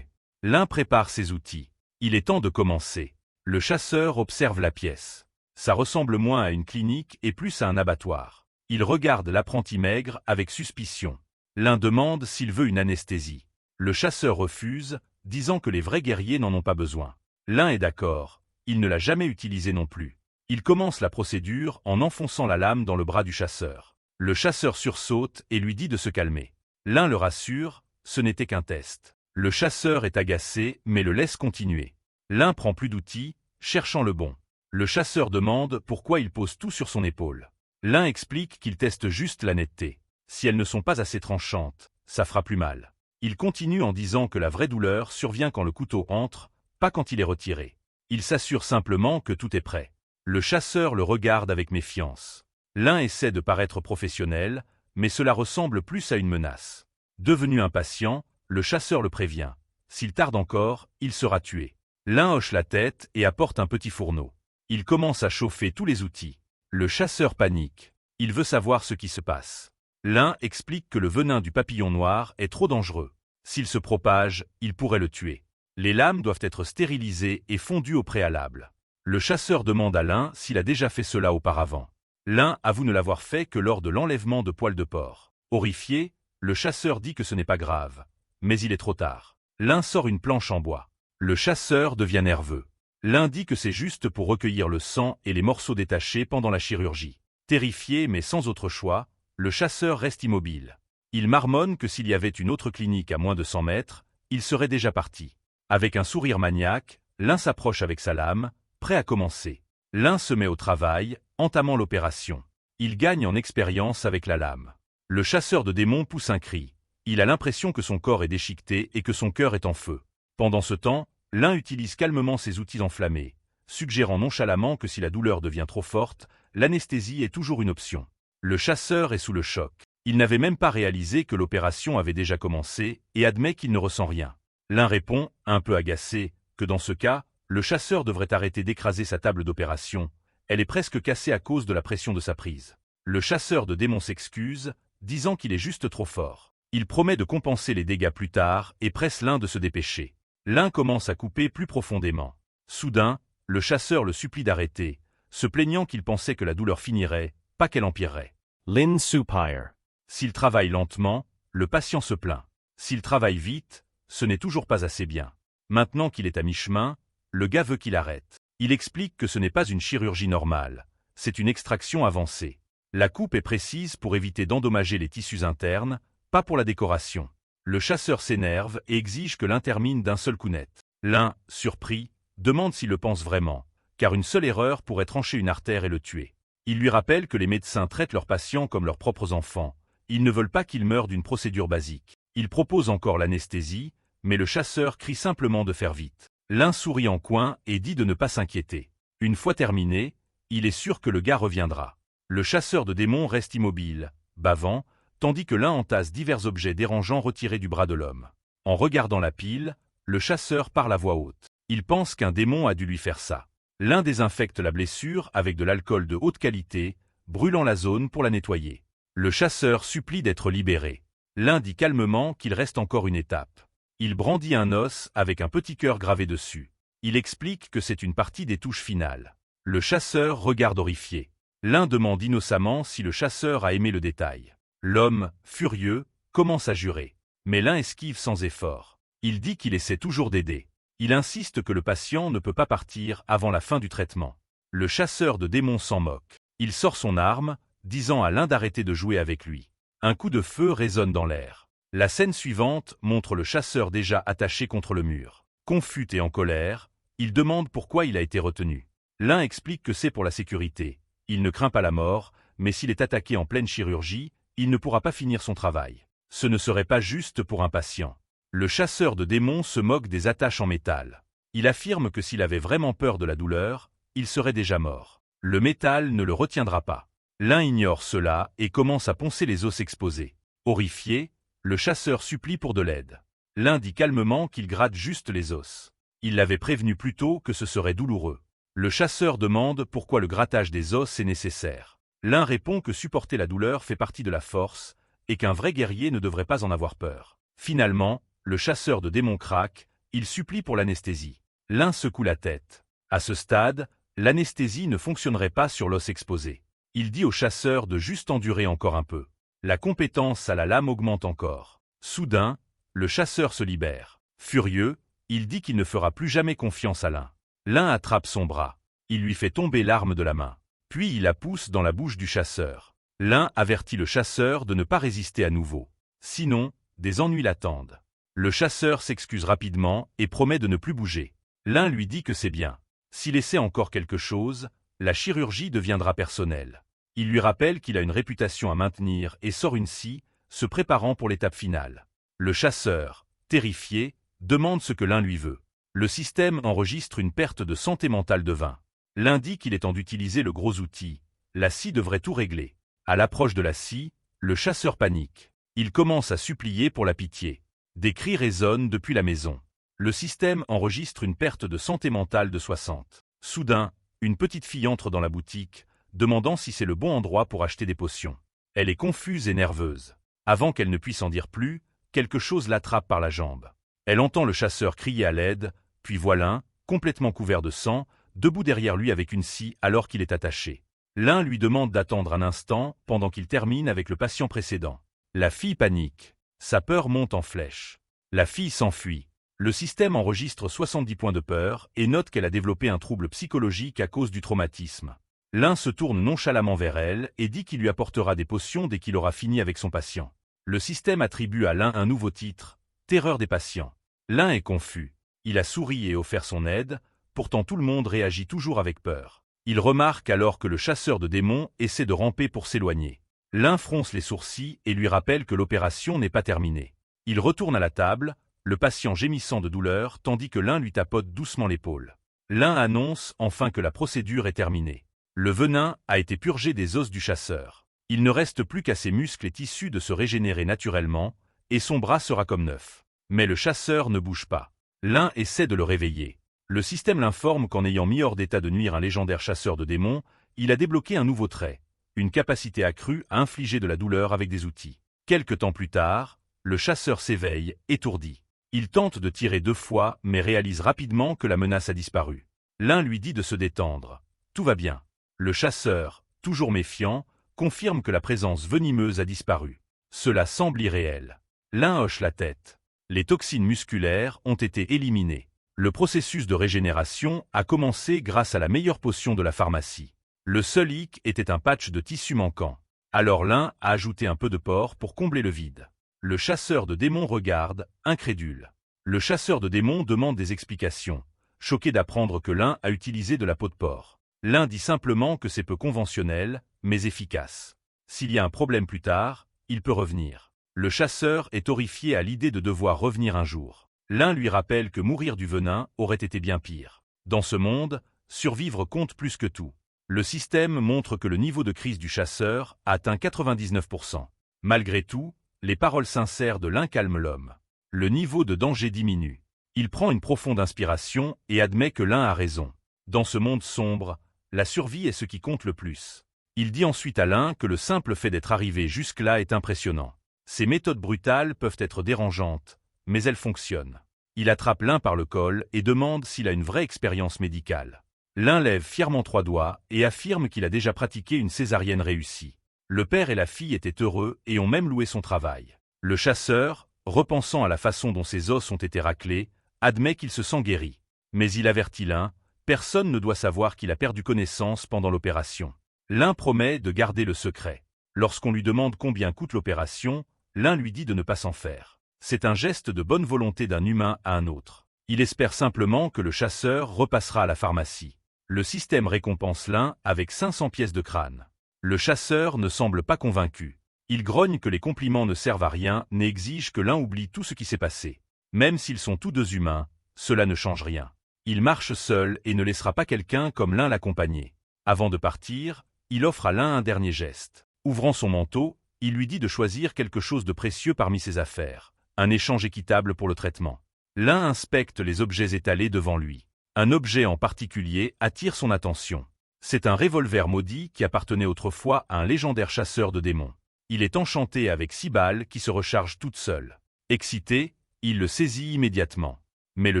L'un prépare ses outils. Il est temps de commencer. Le chasseur observe la pièce. Ça ressemble moins à une clinique et plus à un abattoir. Il regarde l'apprenti maigre avec suspicion. L'un demande s'il veut une anesthésie. Le chasseur refuse, disant que les vrais guerriers n'en ont pas besoin. L'un est d'accord, il ne l'a jamais utilisé non plus. Il commence la procédure en enfonçant la lame dans le bras du chasseur. Le chasseur sursaute et lui dit de se calmer. L'un le rassure, ce n'était qu'un test. Le chasseur est agacé mais le laisse continuer. L'un prend plus d'outils, cherchant le bon. Le chasseur demande pourquoi il pose tout sur son épaule. L'un explique qu'il teste juste la netteté. Si elles ne sont pas assez tranchantes, ça fera plus mal. Il continue en disant que la vraie douleur survient quand le couteau entre, pas quand il est retiré. Il s'assure simplement que tout est prêt. Le chasseur le regarde avec méfiance. L'un essaie de paraître professionnel, mais cela ressemble plus à une menace. Devenu impatient, le chasseur le prévient. S'il tarde encore, il sera tué. L'un hoche la tête et apporte un petit fourneau. Il commence à chauffer tous les outils. Le chasseur panique. Il veut savoir ce qui se passe. L'un explique que le venin du papillon noir est trop dangereux. S'il se propage, il pourrait le tuer. Les lames doivent être stérilisées et fondues au préalable. Le chasseur demande à l'un s'il a déjà fait cela auparavant. L'un avoue ne l'avoir fait que lors de l'enlèvement de poils de porc. Horrifié, le chasseur dit que ce n'est pas grave. Mais il est trop tard. L'un sort une planche en bois. Le chasseur devient nerveux. L'un dit que c'est juste pour recueillir le sang et les morceaux détachés pendant la chirurgie. Terrifié mais sans autre choix, le chasseur reste immobile. Il marmonne que s'il y avait une autre clinique à moins de 100 mètres, il serait déjà parti. Avec un sourire maniaque, l'un s'approche avec sa lame, prêt à commencer. L'un se met au travail, entamant l'opération. Il gagne en expérience avec la lame. Le chasseur de démons pousse un cri. Il a l'impression que son corps est déchiqueté et que son cœur est en feu. Pendant ce temps, l'un utilise calmement ses outils enflammés, suggérant nonchalamment que si la douleur devient trop forte, l'anesthésie est toujours une option. Le chasseur est sous le choc. Il n'avait même pas réalisé que l'opération avait déjà commencé et admet qu'il ne ressent rien. L'un répond, un peu agacé, que dans ce cas, le chasseur devrait arrêter d'écraser sa table d'opération. Elle est presque cassée à cause de la pression de sa prise. Le chasseur de démons s'excuse, disant qu'il est juste trop fort. Il promet de compenser les dégâts plus tard et presse l'un de se dépêcher. L'un commence à couper plus profondément. Soudain, le chasseur le supplie d'arrêter, se plaignant qu'il pensait que la douleur finirait, pas qu'elle empirerait.
Lin Supire.
S'il travaille lentement, le patient se plaint. S'il travaille vite, ce n'est toujours pas assez bien. Maintenant qu'il est à mi-chemin, le gars veut qu'il arrête. Il explique que ce n'est pas une chirurgie normale, c'est une extraction avancée. La coupe est précise pour éviter d'endommager les tissus internes, pas pour la décoration. Le chasseur s'énerve et exige que l'un termine d'un seul coup net. L'un, surpris, demande s'il le pense vraiment, car une seule erreur pourrait trancher une artère et le tuer. Il lui rappelle que les médecins traitent leurs patients comme leurs propres enfants. Ils ne veulent pas qu'ils meurent d'une procédure basique. Il propose encore l'anesthésie, mais le chasseur crie simplement de faire vite. L'un sourit en coin et dit de ne pas s'inquiéter. Une fois terminé, il est sûr que le gars reviendra. Le chasseur de démons reste immobile, bavant, tandis que l'un entasse divers objets dérangeants retirés du bras de l'homme. En regardant la pile, le chasseur parle à voix haute. Il pense qu'un démon a dû lui faire ça. L'un désinfecte la blessure avec de l'alcool de haute qualité, brûlant la zone pour la nettoyer. Le chasseur supplie d'être libéré. L'un dit calmement qu'il reste encore une étape. Il brandit un os avec un petit cœur gravé dessus. Il explique que c'est une partie des touches finales. Le chasseur regarde horrifié. L'un demande innocemment si le chasseur a aimé le détail. L'homme, furieux, commence à jurer. Mais l'un esquive sans effort. Il dit qu'il essaie toujours d'aider. Il insiste que le patient ne peut pas partir avant la fin du traitement. Le chasseur de démons s'en moque. Il sort son arme, disant à l'un d'arrêter de jouer avec lui. Un coup de feu résonne dans l'air. La scène suivante montre le chasseur déjà attaché contre le mur. Confus et en colère, il demande pourquoi il a été retenu. L'un explique que c'est pour la sécurité. Il ne craint pas la mort, mais s'il est attaqué en pleine chirurgie, il ne pourra pas finir son travail. Ce ne serait pas juste pour un patient. Le chasseur de démons se moque des attaches en métal. Il affirme que s'il avait vraiment peur de la douleur, il serait déjà mort. Le métal ne le retiendra pas. L'un ignore cela et commence à poncer les os exposés. Horrifié, le chasseur supplie pour de l'aide. L'un dit calmement qu'il gratte juste les os. Il l'avait prévenu plus tôt que ce serait douloureux. Le chasseur demande pourquoi le grattage des os est nécessaire. L'un répond que supporter la douleur fait partie de la force et qu'un vrai guerrier ne devrait pas en avoir peur. Finalement, le chasseur de démons craque, il supplie pour l'anesthésie. L'un secoue la tête. À ce stade, l'anesthésie ne fonctionnerait pas sur l'os exposé. Il dit au chasseur de juste endurer encore un peu. La compétence à la lame augmente encore. Soudain, le chasseur se libère. Furieux, il dit qu'il ne fera plus jamais confiance à l'un. L'un attrape son bras. Il lui fait tomber l'arme de la main. Puis il la pousse dans la bouche du chasseur. L'un avertit le chasseur de ne pas résister à nouveau. Sinon, des ennuis l'attendent. Le chasseur s'excuse rapidement et promet de ne plus bouger. L'un lui dit que c'est bien. S'il essaie encore quelque chose, la chirurgie deviendra personnelle. Il lui rappelle qu'il a une réputation à maintenir et sort une scie, se préparant pour l'étape finale. Le chasseur, terrifié, demande ce que l'un lui veut. Le système enregistre une perte de santé mentale de 20. L'un dit qu'il est temps d'utiliser le gros outil. La scie devrait tout régler. À l'approche de la scie, le chasseur panique. Il commence à supplier pour la pitié. Des cris résonnent depuis la maison. Le système enregistre une perte de santé mentale de 60. Soudain, une petite fille entre dans la boutique, demandant si c'est le bon endroit pour acheter des potions. Elle est confuse et nerveuse. Avant qu'elle ne puisse en dire plus, quelque chose l'attrape par la jambe. Elle entend le chasseur crier à l'aide, puis voit l'un, complètement couvert de sang, debout derrière lui avec une scie alors qu'il est attaché. L'un lui demande d'attendre un instant pendant qu'il termine avec le patient précédent. La fille panique. Sa peur monte en flèche. La fille s'enfuit. Le système enregistre 70 points de peur et note qu'elle a développé un trouble psychologique à cause du traumatisme. L'un se tourne nonchalamment vers elle et dit qu'il lui apportera des potions dès qu'il aura fini avec son patient. Le système attribue à l'un un nouveau titre, Terreur des patients. L'un est confus. Il a souri et offert son aide, pourtant tout le monde réagit toujours avec peur. Il remarque alors que le chasseur de démons essaie de ramper pour s'éloigner. L'un fronce les sourcils et lui rappelle que l'opération n'est pas terminée. Il retourne à la table, le patient gémissant de douleur tandis que l'un lui tapote doucement l'épaule. L'un annonce enfin que la procédure est terminée. Le venin a été purgé des os du chasseur. Il ne reste plus qu'à ses muscles et tissus de se régénérer naturellement, et son bras sera comme neuf. Mais le chasseur ne bouge pas. L'un essaie de le réveiller. Le système l'informe qu'en ayant mis hors d'état de nuire un légendaire chasseur de démons, il a débloqué un nouveau trait, une capacité accrue à infliger de la douleur avec des outils. Quelque temps plus tard, le chasseur s'éveille, étourdi. Il tente de tirer 2 fois mais réalise rapidement que la menace a disparu. L'un lui dit de se détendre. Tout va bien. Le chasseur, toujours méfiant, confirme que la présence venimeuse a disparu. Cela semble irréel. L'un hoche la tête. Les toxines musculaires ont été éliminées. Le processus de régénération a commencé grâce à la meilleure potion de la pharmacie. Le seul hic était un patch de tissu manquant. Alors l'un a ajouté un peu de porc pour combler le vide. Le chasseur de démons regarde, incrédule. Le chasseur de démons demande des explications, choqué d'apprendre que l'un a utilisé de la peau de porc. L'un dit simplement que c'est peu conventionnel, mais efficace. S'il y a un problème plus tard, il peut revenir. Le chasseur est horrifié à l'idée de devoir revenir un jour. L'un lui rappelle que mourir du venin aurait été bien pire. Dans ce monde, survivre compte plus que tout. Le système montre que le niveau de crise du chasseur a atteint 99%. Malgré tout, les paroles sincères de l'un calment l'homme. Le niveau de danger diminue. Il prend une profonde inspiration et admet que l'un a raison. Dans ce monde sombre, la survie est ce qui compte le plus. Il dit ensuite à l'un que le simple fait d'être arrivé jusque-là est impressionnant. Ces méthodes brutales peuvent être dérangeantes, mais elles fonctionnent. Il attrape l'un par le col et demande s'il a une vraie expérience médicale. L'un lève fièrement 3 doigts et affirme qu'il a déjà pratiqué une césarienne réussie. Le père et la fille étaient heureux et ont même loué son travail. Le chasseur, repensant à la façon dont ses os ont été raclés, admet qu'il se sent guéri. Mais il avertit l'un, personne ne doit savoir qu'il a perdu connaissance pendant l'opération. L'un promet de garder le secret. Lorsqu'on lui demande combien coûte l'opération, l'un lui dit de ne pas s'en faire. C'est un geste de bonne volonté d'un humain à un autre. Il espère simplement que le chasseur repassera à la pharmacie. Le système récompense l'un avec 500 pièces de crâne. Le chasseur ne semble pas convaincu. Il grogne que les compliments ne servent à rien et exige que l'un oublie tout ce qui s'est passé. Même s'ils sont tous deux humains, cela ne change rien. Il marche seul et ne laissera pas quelqu'un comme l'un l'accompagner. Avant de partir, il offre à l'un un dernier geste. Ouvrant son manteau, il lui dit de choisir quelque chose de précieux parmi ses affaires. Un échange équitable pour le traitement. L'un inspecte les objets étalés devant lui. Un objet en particulier attire son attention. C'est un revolver maudit qui appartenait autrefois à un légendaire chasseur de démons. Il est enchanté avec 6 balles qui se rechargent toutes seules. Excité, il le saisit immédiatement. Mais le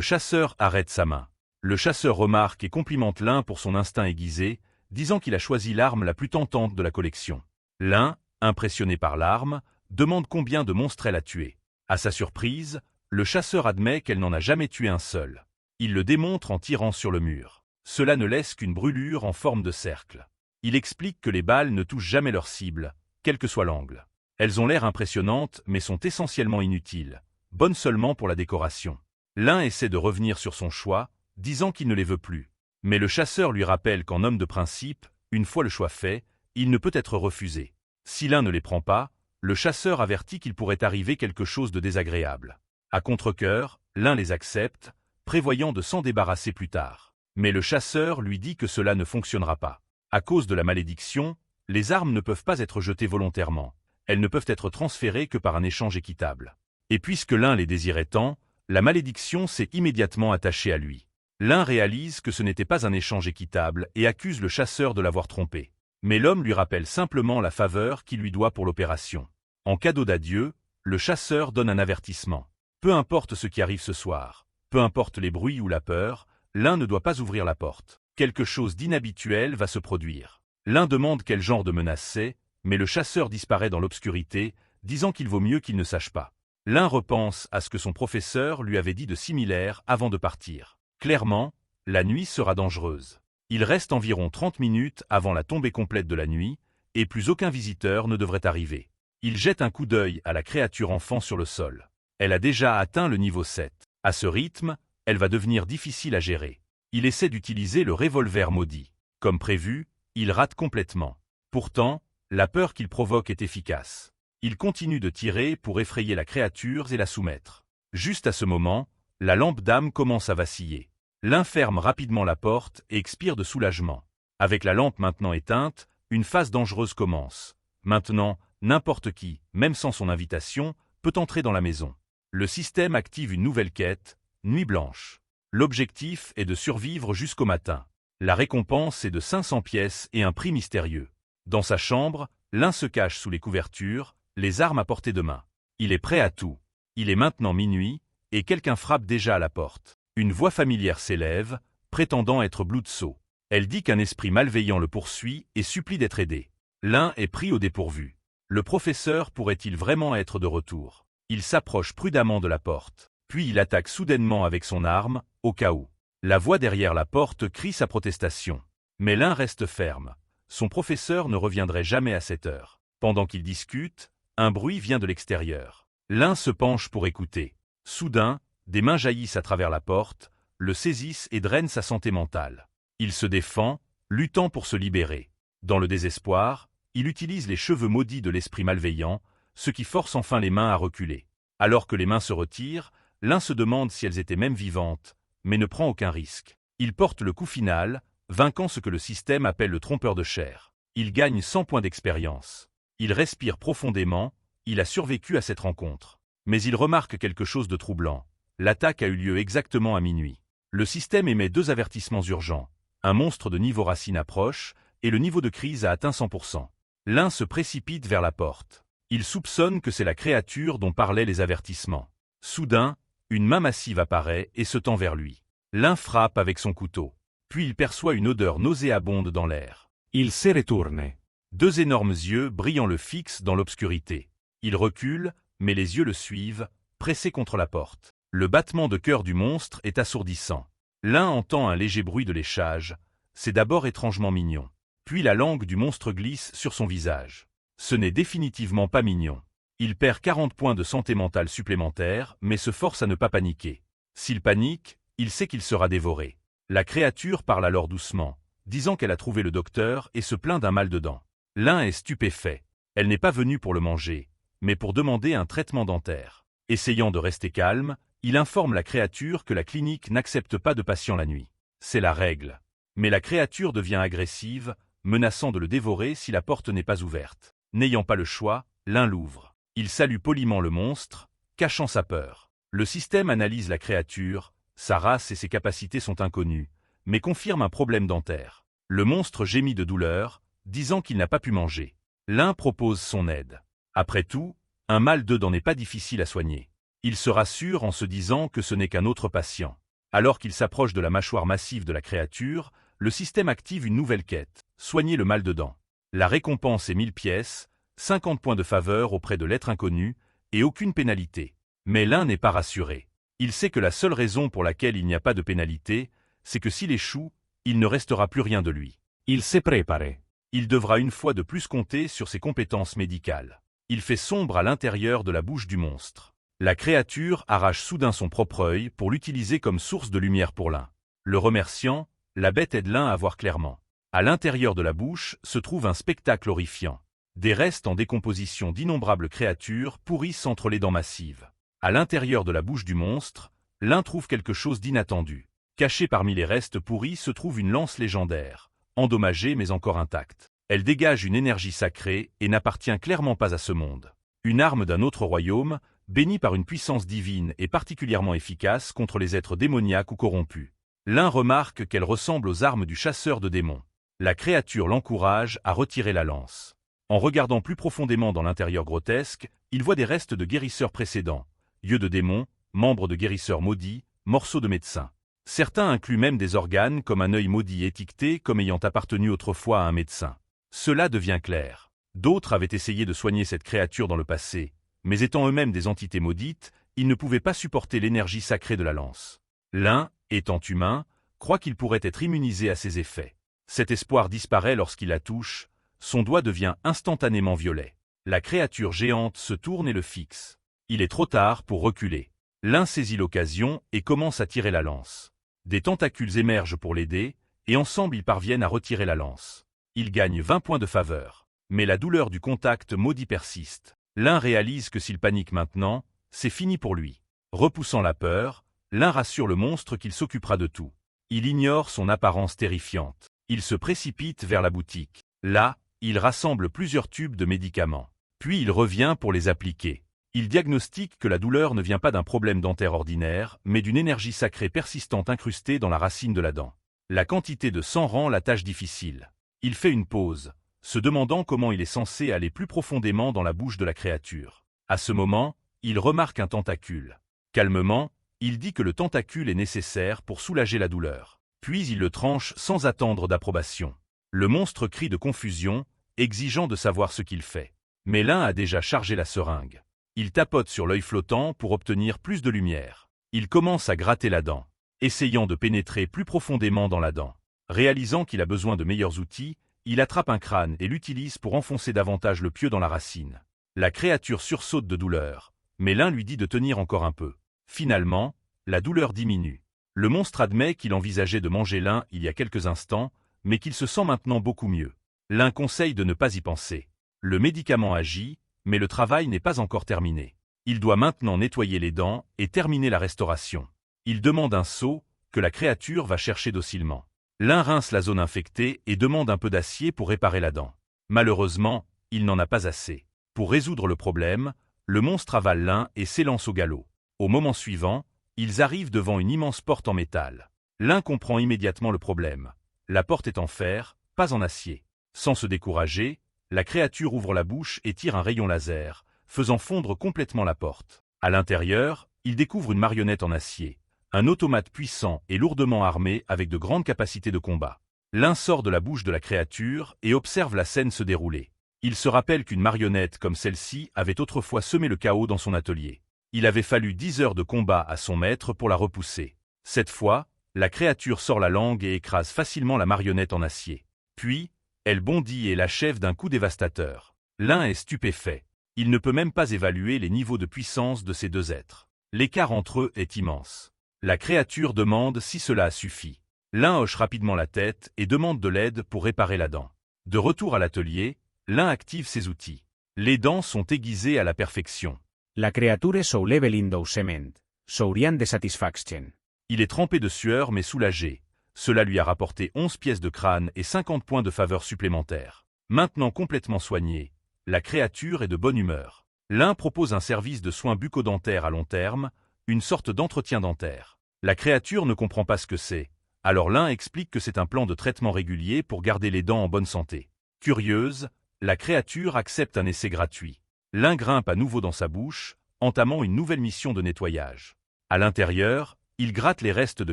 chasseur arrête sa main. Le chasseur remarque et complimente l'un pour son instinct aiguisé, disant qu'il a choisi l'arme la plus tentante de la collection. L'un, impressionné par l'arme, demande combien de monstres elle a tué. À sa surprise, le chasseur admet qu'elle n'en a jamais tué un seul. Il le démontre en tirant sur le mur. Cela ne laisse qu'une brûlure en forme de cercle. Il explique que les balles ne touchent jamais leur cible, quel que soit l'angle. Elles ont l'air impressionnantes mais sont essentiellement inutiles, bonnes seulement pour la décoration. L'un essaie de revenir sur son choix, disant qu'il ne les veut plus. Mais le chasseur lui rappelle qu'en homme de principe, une fois le choix fait, il ne peut être refusé. Si l'un ne les prend pas, le chasseur avertit qu'il pourrait arriver quelque chose de désagréable. À contre-cœur, l'un les accepte, prévoyant de s'en débarrasser plus tard. Mais le chasseur lui dit que cela ne fonctionnera pas. À cause de la malédiction, les armes ne peuvent pas être jetées volontairement. Elles ne peuvent être transférées que par un échange équitable. Et puisque l'un les désirait tant, la malédiction s'est immédiatement attachée à lui. L'un réalise que ce n'était pas un échange équitable et accuse le chasseur de l'avoir trompé. Mais l'homme lui rappelle simplement la faveur qu'il lui doit pour l'opération. En cadeau d'adieu, le chasseur donne un avertissement. Peu importe ce qui arrive ce soir, peu importe les bruits ou la peur, l'un ne doit pas ouvrir la porte. Quelque chose d'inhabituel va se produire. L'un demande quel genre de menace c'est, mais le chasseur disparaît dans l'obscurité, disant qu'il vaut mieux qu'il ne sache pas. L'un repense à ce que son professeur lui avait dit de similaire avant de partir. Clairement, la nuit sera dangereuse. Il reste environ 30 minutes avant la tombée complète de la nuit, et plus aucun visiteur ne devrait arriver. Il jette un coup d'œil à la créature enfant sur le sol. Elle a déjà atteint le niveau 7. À ce rythme, elle va devenir difficile à gérer. Il essaie d'utiliser le revolver maudit. Comme prévu, il rate complètement. Pourtant, la peur qu'il provoque est efficace. Il continue de tirer pour effrayer la créature et la soumettre. Juste à ce moment, la lampe d'âme commence à vaciller. L'un ferme rapidement la porte et expire de soulagement. Avec la lampe maintenant éteinte, une phase dangereuse commence. Maintenant, n'importe qui, même sans son invitation, peut entrer dans la maison. Le système active une nouvelle quête, Nuit blanche. L'objectif est de survivre jusqu'au matin. La récompense est de 500 pièces et un prix mystérieux. Dans sa chambre, l'un se cache sous les couvertures, les armes à portée de main. Il est prêt à tout. Il est maintenant minuit, et quelqu'un frappe déjà à la porte. Une voix familière s'élève, prétendant être Bloodsaw. Elle dit qu'un esprit malveillant le poursuit et supplie d'être aidé. L'un est pris au dépourvu. Le professeur pourrait-il vraiment être de retour? Il s'approche prudemment de la porte. Puis il attaque soudainement avec son arme, au cas où. La voix derrière la porte crie sa protestation. Mais l'un reste ferme. Son professeur ne reviendrait jamais à cette heure. Pendant qu'ils discutent, un bruit vient de l'extérieur. L'un se penche pour écouter. Soudain, des mains jaillissent à travers la porte, le saisissent et drainent sa santé mentale. Il se défend, luttant pour se libérer. Dans le désespoir, il utilise les cheveux maudits de l'esprit malveillant, ce qui force enfin les mains à reculer. Alors que les mains se retirent, l'un se demande si elles étaient même vivantes, mais ne prend aucun risque. Il porte le coup final, vainquant ce que le système appelle le trompeur de chair. Il gagne 100 points d'expérience. Il respire profondément, il a survécu à cette rencontre. Mais il remarque quelque chose de troublant. L'attaque a eu lieu exactement à minuit. Le système émet 2 avertissements urgents. Un monstre de niveau racine approche, et le niveau de crise a atteint 100%. L'un se précipite vers la porte. Il soupçonne que c'est la créature dont parlaient les avertissements. Soudain, une main massive apparaît et se tend vers lui. L'un frappe avec son couteau. Puis il perçoit une odeur nauséabonde dans l'air.
Il se retourne.
2 énormes yeux brillant le fixent dans l'obscurité. Il recule, mais les yeux le suivent, pressés contre la porte. Le battement de cœur du monstre est assourdissant. L'un entend un léger bruit de léchage. C'est d'abord étrangement mignon. Puis la langue du monstre glisse sur son visage. Ce n'est définitivement pas mignon. Il perd 40 points de santé mentale supplémentaires, mais se force à ne pas paniquer. S'il panique, il sait qu'il sera dévoré. La créature parle alors doucement, disant qu'elle a trouvé le docteur et se plaint d'un mal de dents. L'un est stupéfait. Elle n'est pas venue pour le manger, mais pour demander un traitement dentaire. Essayant de rester calme, il informe la créature que la clinique n'accepte pas de patients la nuit. C'est la règle. Mais la créature devient agressive, menaçant de le dévorer si la porte n'est pas ouverte. N'ayant pas le choix, l'un l'ouvre. Il salue poliment le monstre, cachant sa peur. Le système analyse la créature, sa race et ses capacités sont inconnues, mais confirme un problème dentaire. Le monstre gémit de douleur, disant qu'il n'a pas pu manger. L'un propose son aide. Après tout, un mal de dents n'est pas difficile à soigner. Il se rassure en se disant que ce n'est qu'un autre patient. Alors qu'il s'approche de la mâchoire massive de la créature, le système active une nouvelle quête, soigner le mal de dents. La récompense est 1000 pièces, 50 points de faveur auprès de l'être inconnu, et aucune pénalité. Mais l'un n'est pas rassuré. Il sait que la seule raison pour laquelle il n'y a pas de pénalité, c'est que s'il échoue, il ne restera plus rien de lui.
Il se prepare.
Il devra une fois de plus compter sur ses compétences médicales. Il fait sombre à l'intérieur de la bouche du monstre. La créature arrache soudain son propre œil pour l'utiliser comme source de lumière pour Lin. Le remerciant, la bête aide Lin à voir clairement. À l'intérieur de la bouche se trouve un spectacle horrifiant. Des restes en décomposition d'innombrables créatures pourrissent entre les dents massives. À l'intérieur de la bouche du monstre, Lin trouve quelque chose d'inattendu. Caché parmi les restes pourris se trouve une lance légendaire, endommagée mais encore intacte. Elle dégage une énergie sacrée et n'appartient clairement pas à ce monde. Une arme d'un autre royaume, bénie par une puissance divine et particulièrement efficace contre les êtres démoniaques ou corrompus. Lin remarque qu'elle ressemble aux armes du chasseur de démons. La créature l'encourage à retirer la lance. En regardant plus profondément dans l'intérieur grotesque, il voit des restes de guérisseurs précédents, yeux de démons, membres de guérisseurs maudits, morceaux de médecins. Certains incluent même des organes comme un œil maudit étiqueté comme ayant appartenu autrefois à un médecin. Cela devient clair. D'autres avaient essayé de soigner cette créature dans le passé, mais étant eux-mêmes des entités maudites, ils ne pouvaient pas supporter l'énergie sacrée de la lance. L'un, étant humain, croit qu'il pourrait être immunisé à ses effets. Cet espoir disparaît lorsqu'il la touche, son doigt devient instantanément violet. La créature géante se tourne et le fixe. Il est trop tard pour reculer. L'un saisit l'occasion et commence à tirer la lance. Des tentacules émergent pour l'aider, et ensemble ils parviennent à retirer la lance. Il gagne 20 points de faveur. Mais la douleur du contact maudit persiste. L'un réalise que s'il panique maintenant, c'est fini pour lui. Repoussant la peur, l'un rassure le monstre qu'il s'occupera de tout. Il ignore son apparence terrifiante. Il se précipite vers la boutique. Là, il rassemble plusieurs tubes de médicaments. Puis il revient pour les appliquer. Il diagnostique que la douleur ne vient pas d'un problème dentaire ordinaire, mais d'une énergie sacrée persistante incrustée dans la racine de la dent. La quantité de sang rend la tâche difficile. Il fait une pause, se demandant comment il est censé aller plus profondément dans la bouche de la créature. À ce moment, il remarque un tentacule. Calmement, il dit que le tentacule est nécessaire pour soulager la douleur. Puis il le tranche sans attendre d'approbation. Le monstre crie de confusion, exigeant de savoir ce qu'il fait. Mais l'un a déjà chargé la seringue. Il tapote sur l'œil flottant pour obtenir plus de lumière. Il commence à gratter la dent, essayant de pénétrer plus profondément dans la dent. Réalisant qu'il a besoin de meilleurs outils, il attrape un crâne et l'utilise pour enfoncer davantage le pieu dans la racine. La créature sursaute de douleur, mais l'un lui dit de tenir encore un peu. Finalement, la douleur diminue. Le monstre admet qu'il envisageait de manger l'un il y a quelques instants, mais qu'il se sent maintenant beaucoup mieux. L'un conseille de ne pas y penser. Le médicament agit, mais le travail n'est pas encore terminé. Il doit maintenant nettoyer les dents et terminer la restauration. Il demande un seau, que la créature va chercher docilement. L'un rince la zone infectée et demande un peu d'acier pour réparer la dent. Malheureusement, il n'en a pas assez. Pour résoudre le problème, le monstre avale l'un et s'élance au galop. Au moment suivant, ils arrivent devant une immense porte en métal. L'un comprend immédiatement le problème. La porte est en fer, pas en acier. Sans se décourager, la créature ouvre la bouche et tire un rayon laser, faisant fondre complètement la porte. À l'intérieur, il découvre une marionnette en acier, un automate puissant et lourdement armé avec de grandes capacités de combat. L'un sort de la bouche de la créature et observe la scène se dérouler. Il se rappelle qu'une marionnette comme celle-ci avait autrefois semé le chaos dans son atelier. Il avait fallu 10 heures de combat à son maître pour la repousser. Cette fois, la créature sort la langue et écrase facilement la marionnette en acier. Puis, elle bondit et l'achève d'un coup dévastateur. L'un est stupéfait. Il ne peut même pas évaluer les niveaux de puissance de ces deux êtres. L'écart entre eux est immense. La créature demande si cela suffit. L'un hoche rapidement la tête et demande de l'aide pour réparer la dent. De retour à l'atelier, l'un active ses outils. Les dents sont aiguisées à la perfection.
La creature soulève l'indossement, souriant de satisfaction.
Il est trempé de sueur mais soulagé. Cela lui a rapporté 11 pièces de crâne et 50 points de faveur supplémentaires. Maintenant complètement soigné, la créature est de bonne humeur. L'un propose un service de soins bucco-dentaires à long terme, une sorte d'entretien dentaire. La créature ne comprend pas ce que c'est, alors l'un explique que c'est un plan de traitement régulier pour garder les dents en bonne santé. Curieuse, la créature accepte un essai gratuit. L'un grimpe à nouveau dans sa bouche, entamant une nouvelle mission de nettoyage. À l'intérieur, il gratte les restes de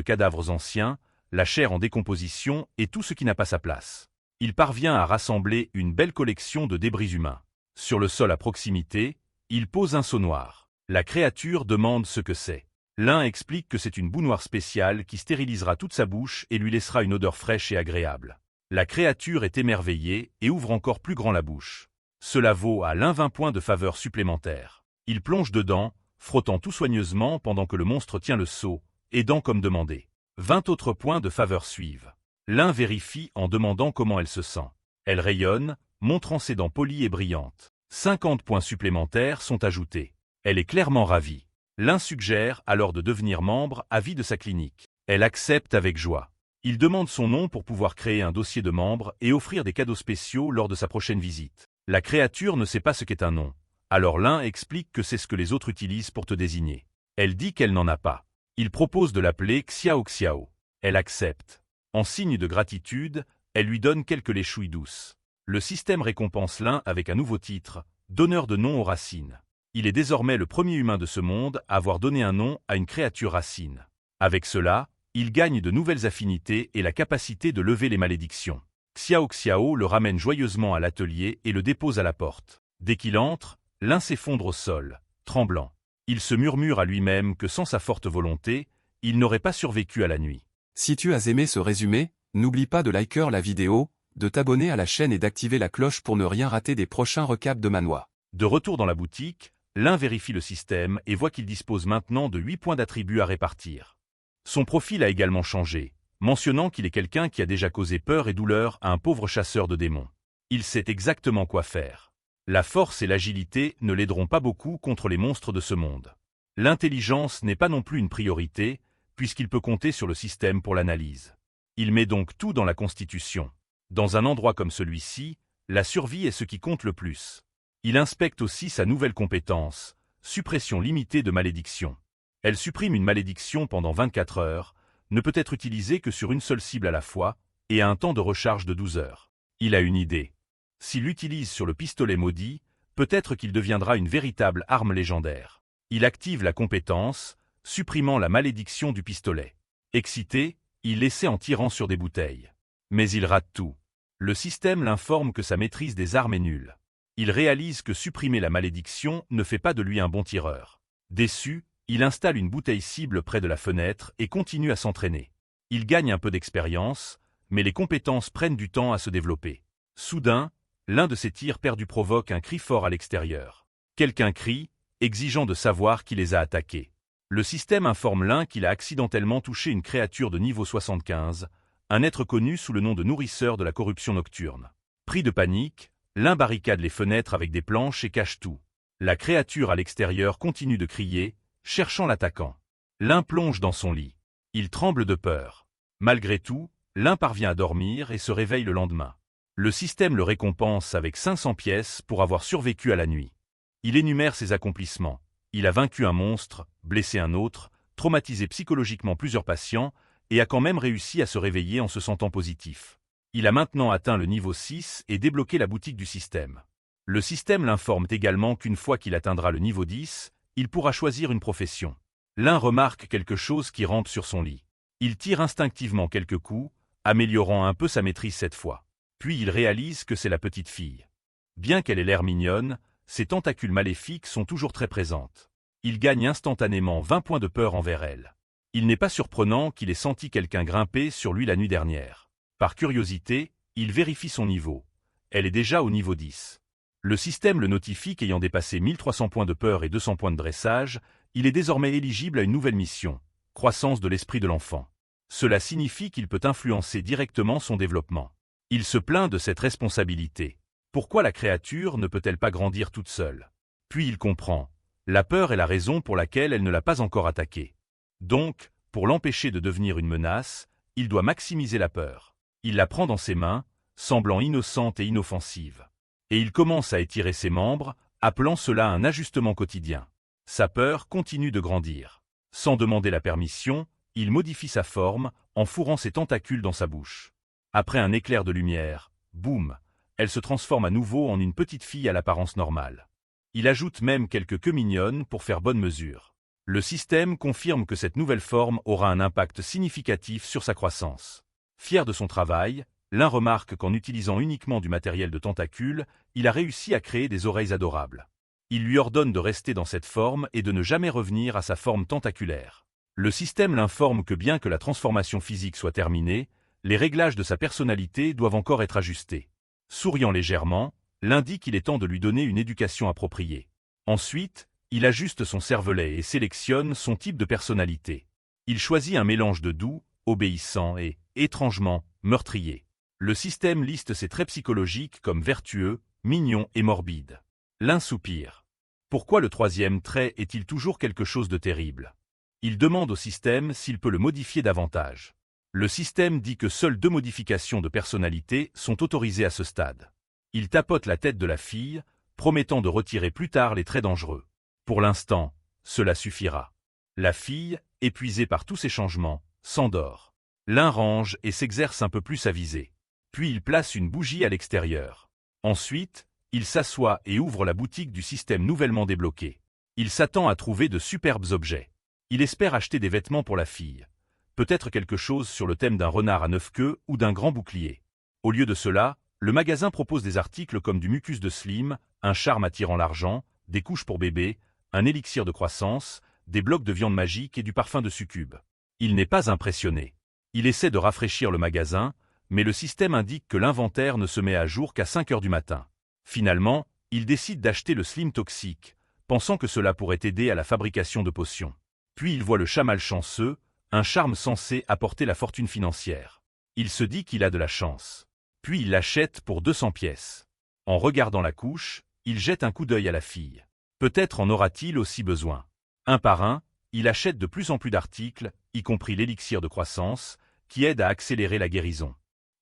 cadavres anciens, la chair en décomposition et tout ce qui n'a pas sa place. Il parvient à rassembler une belle collection de débris humains. Sur le sol à proximité, il pose un seau noir. La créature demande ce que c'est. L'un explique que c'est une boue noire spéciale qui stérilisera toute sa bouche et lui laissera une odeur fraîche et agréable. La créature est émerveillée et ouvre encore plus grand la bouche. Cela vaut à l'un 20 points de faveur supplémentaires. Il plonge dedans, frottant tout soigneusement pendant que le monstre tient le seau, aidant comme demandé. 20 autres points de faveur suivent. L'un vérifie en demandant comment elle se sent. Elle rayonne, montrant ses dents polies et brillantes. 50 points supplémentaires sont ajoutés. Elle est clairement ravie. L'un suggère alors de devenir membre à vie de sa clinique. Elle accepte avec joie. Il demande son nom pour pouvoir créer un dossier de membre et offrir des cadeaux spéciaux lors de sa prochaine visite. La créature ne sait pas ce qu'est un nom. Alors l'un explique que c'est ce que les autres utilisent pour te désigner. Elle dit qu'elle n'en a pas. Il propose de l'appeler Xiao Xiao. Elle accepte. En signe de gratitude, elle lui donne quelques léchouilles douces. Le système récompense l'un avec un nouveau titre, donneur de nom aux racines. Il est désormais le premier humain de ce monde à avoir donné un nom à une créature racine. Avec cela, il gagne de nouvelles affinités et la capacité de lever les malédictions. Xiao Xiao le ramène joyeusement à l'atelier et le dépose à la porte. Dès qu'il entre, l'un s'effondre au sol, tremblant. Il se murmure à lui-même que sans sa forte volonté, il n'aurait pas survécu à la nuit.
Si tu as aimé ce résumé, n'oublie pas de liker la vidéo, de t'abonner à la chaîne et d'activer la cloche pour ne rien rater des prochains recaps de Manhwa.
De retour dans la boutique, l'un vérifie le système et voit qu'il dispose maintenant de 8 points d'attributs à répartir. Son profil a également changé, mentionnant qu'il est quelqu'un qui a déjà causé peur et douleur à un pauvre chasseur de démons. Il sait exactement quoi faire. La force et l'agilité ne l'aideront pas beaucoup contre les monstres de ce monde. L'intelligence n'est pas non plus une priorité, puisqu'il peut compter sur le système pour l'analyse. Il met donc tout dans la constitution. Dans un endroit comme celui-ci, la survie est ce qui compte le plus. Il inspecte aussi sa nouvelle compétence, suppression limitée de malédiction. Elle supprime une malédiction pendant 24 heures, ne peut être utilisée que sur une seule cible à la fois, et a un temps de recharge de 12 heures. Il a une idée. S'il l'utilise sur le pistolet maudit, peut-être qu'il deviendra une véritable arme légendaire. Il active la compétence, supprimant la malédiction du pistolet. Excité, il l'essaie en tirant sur des bouteilles. Mais il rate tout. Le système l'informe que sa maîtrise des armes est nulle. Il réalise que supprimer la malédiction ne fait pas de lui un bon tireur. Déçu, il installe une bouteille cible près de la fenêtre et continue à s'entraîner. Il gagne un peu d'expérience, mais les compétences prennent du temps à se développer. Soudain, l'un de ses tirs perdus provoque un cri fort à l'extérieur. Quelqu'un crie, exigeant de savoir qui les a attaqués. Le système informe l'un qu'il a accidentellement touché une créature de niveau 75, un être connu sous le nom de nourrisseur de la corruption nocturne. Pris de panique, l'un barricade les fenêtres avec des planches et cache tout. La créature à l'extérieur continue de crier, cherchant l'attaquant. L'un plonge dans son lit. Il tremble de peur. Malgré tout, l'un parvient à dormir et se réveille le lendemain. Le système le récompense avec 500 pièces pour avoir survécu à la nuit. Il énumère ses accomplissements. Il a vaincu un monstre, blessé un autre, traumatisé psychologiquement plusieurs patients, et a quand même réussi à se réveiller en se sentant positif. Il a maintenant atteint le niveau 6 et débloqué la boutique du système. Le système l'informe également qu'une fois qu'il atteindra le niveau 10, il pourra choisir une profession. L'un remarque quelque chose qui rampe sur son lit. Il tire instinctivement quelques coups, améliorant un peu sa maîtrise cette fois. Puis il réalise que c'est la petite fille. Bien qu'elle ait l'air mignonne, ses tentacules maléfiques sont toujours très présentes. Il gagne instantanément 20 points de peur envers elle. Il n'est pas surprenant qu'il ait senti quelqu'un grimper sur lui la nuit dernière. Par curiosité, il vérifie son niveau. Elle est déjà au niveau 10. Le système le notifie qu'ayant dépassé 1300 points de peur et 200 points de dressage, il est désormais éligible à une nouvelle mission, croissance de l'esprit de l'enfant. Cela signifie qu'il peut influencer directement son développement. Il se plaint de cette responsabilité. Pourquoi la créature ne peut-elle pas grandir toute seule? Puis il comprend. La peur est la raison pour laquelle elle ne l'a pas encore attaqué. Donc, pour l'empêcher de devenir une menace, il doit maximiser la peur. Il la prend dans ses mains, semblant innocente et inoffensive. Et il commence à étirer ses membres, appelant cela un ajustement quotidien. Sa peur continue de grandir. Sans demander la permission, il modifie sa forme, en fourrant ses tentacules dans sa bouche. Après un éclair de lumière, boum, elle se transforme à nouveau en une petite fille à l'apparence normale. Il ajoute même quelques queues mignonnes pour faire bonne mesure. Le système confirme que cette nouvelle forme aura un impact significatif sur sa croissance. Fier de son travail, l'un remarque qu'en utilisant uniquement du matériel de tentacules, il a réussi à créer des oreilles adorables. Il lui ordonne de rester dans cette forme et de ne jamais revenir à sa forme tentaculaire. Le système l'informe que bien que la transformation physique soit terminée, les réglages de sa personnalité doivent encore être ajustés. Souriant légèrement, Lin dit qu'il est temps de lui donner une éducation appropriée. Ensuite, il ajuste son cervelet et sélectionne son type de personnalité. Il choisit un mélange de doux, obéissant et, étrangement, meurtrier. Le système liste ses traits psychologiques comme vertueux, mignon et morbide. Lin soupire. Pourquoi le troisième trait est-il toujours quelque chose de terrible? Il demande au système s'il peut le modifier davantage. Le système dit que seules 2 modifications de personnalité sont autorisées à ce stade. Il tapote la tête de la fille, promettant de retirer plus tard les traits dangereux. Pour l'instant, cela suffira. La fille, épuisée par tous ces changements, s'endort. Lin range et s'exerce un peu plus à viser. Puis il place une bougie à l'extérieur. Ensuite, il s'assoit et ouvre la boutique du système nouvellement débloqué. Il s'attend à trouver de superbes objets. Il espère acheter des vêtements pour la fille. Peut-être quelque chose sur le thème d'un renard à 9 queues ou d'un grand bouclier. Au lieu de cela, le magasin propose des articles comme du mucus de Slim, un charme attirant l'argent, des couches pour bébé, un élixir de croissance, des blocs de viande magique et du parfum de succube. Il n'est pas impressionné. Il essaie de rafraîchir le magasin, mais le système indique que l'inventaire ne se met à jour qu'à 5 heures du matin. Finalement, il décide d'acheter le Slim toxique, pensant que cela pourrait aider à la fabrication de potions. Puis il voit le chat malchanceux, un charme censé apporter la fortune financière. Il se dit qu'il a de la chance. Puis il l'achète pour 200 pièces. En regardant la couche, il jette un coup d'œil à la fille. Peut-être en aura-t-il aussi besoin. Un par un, il achète de plus en plus d'articles, y compris l'élixir de croissance, qui aide à accélérer la guérison.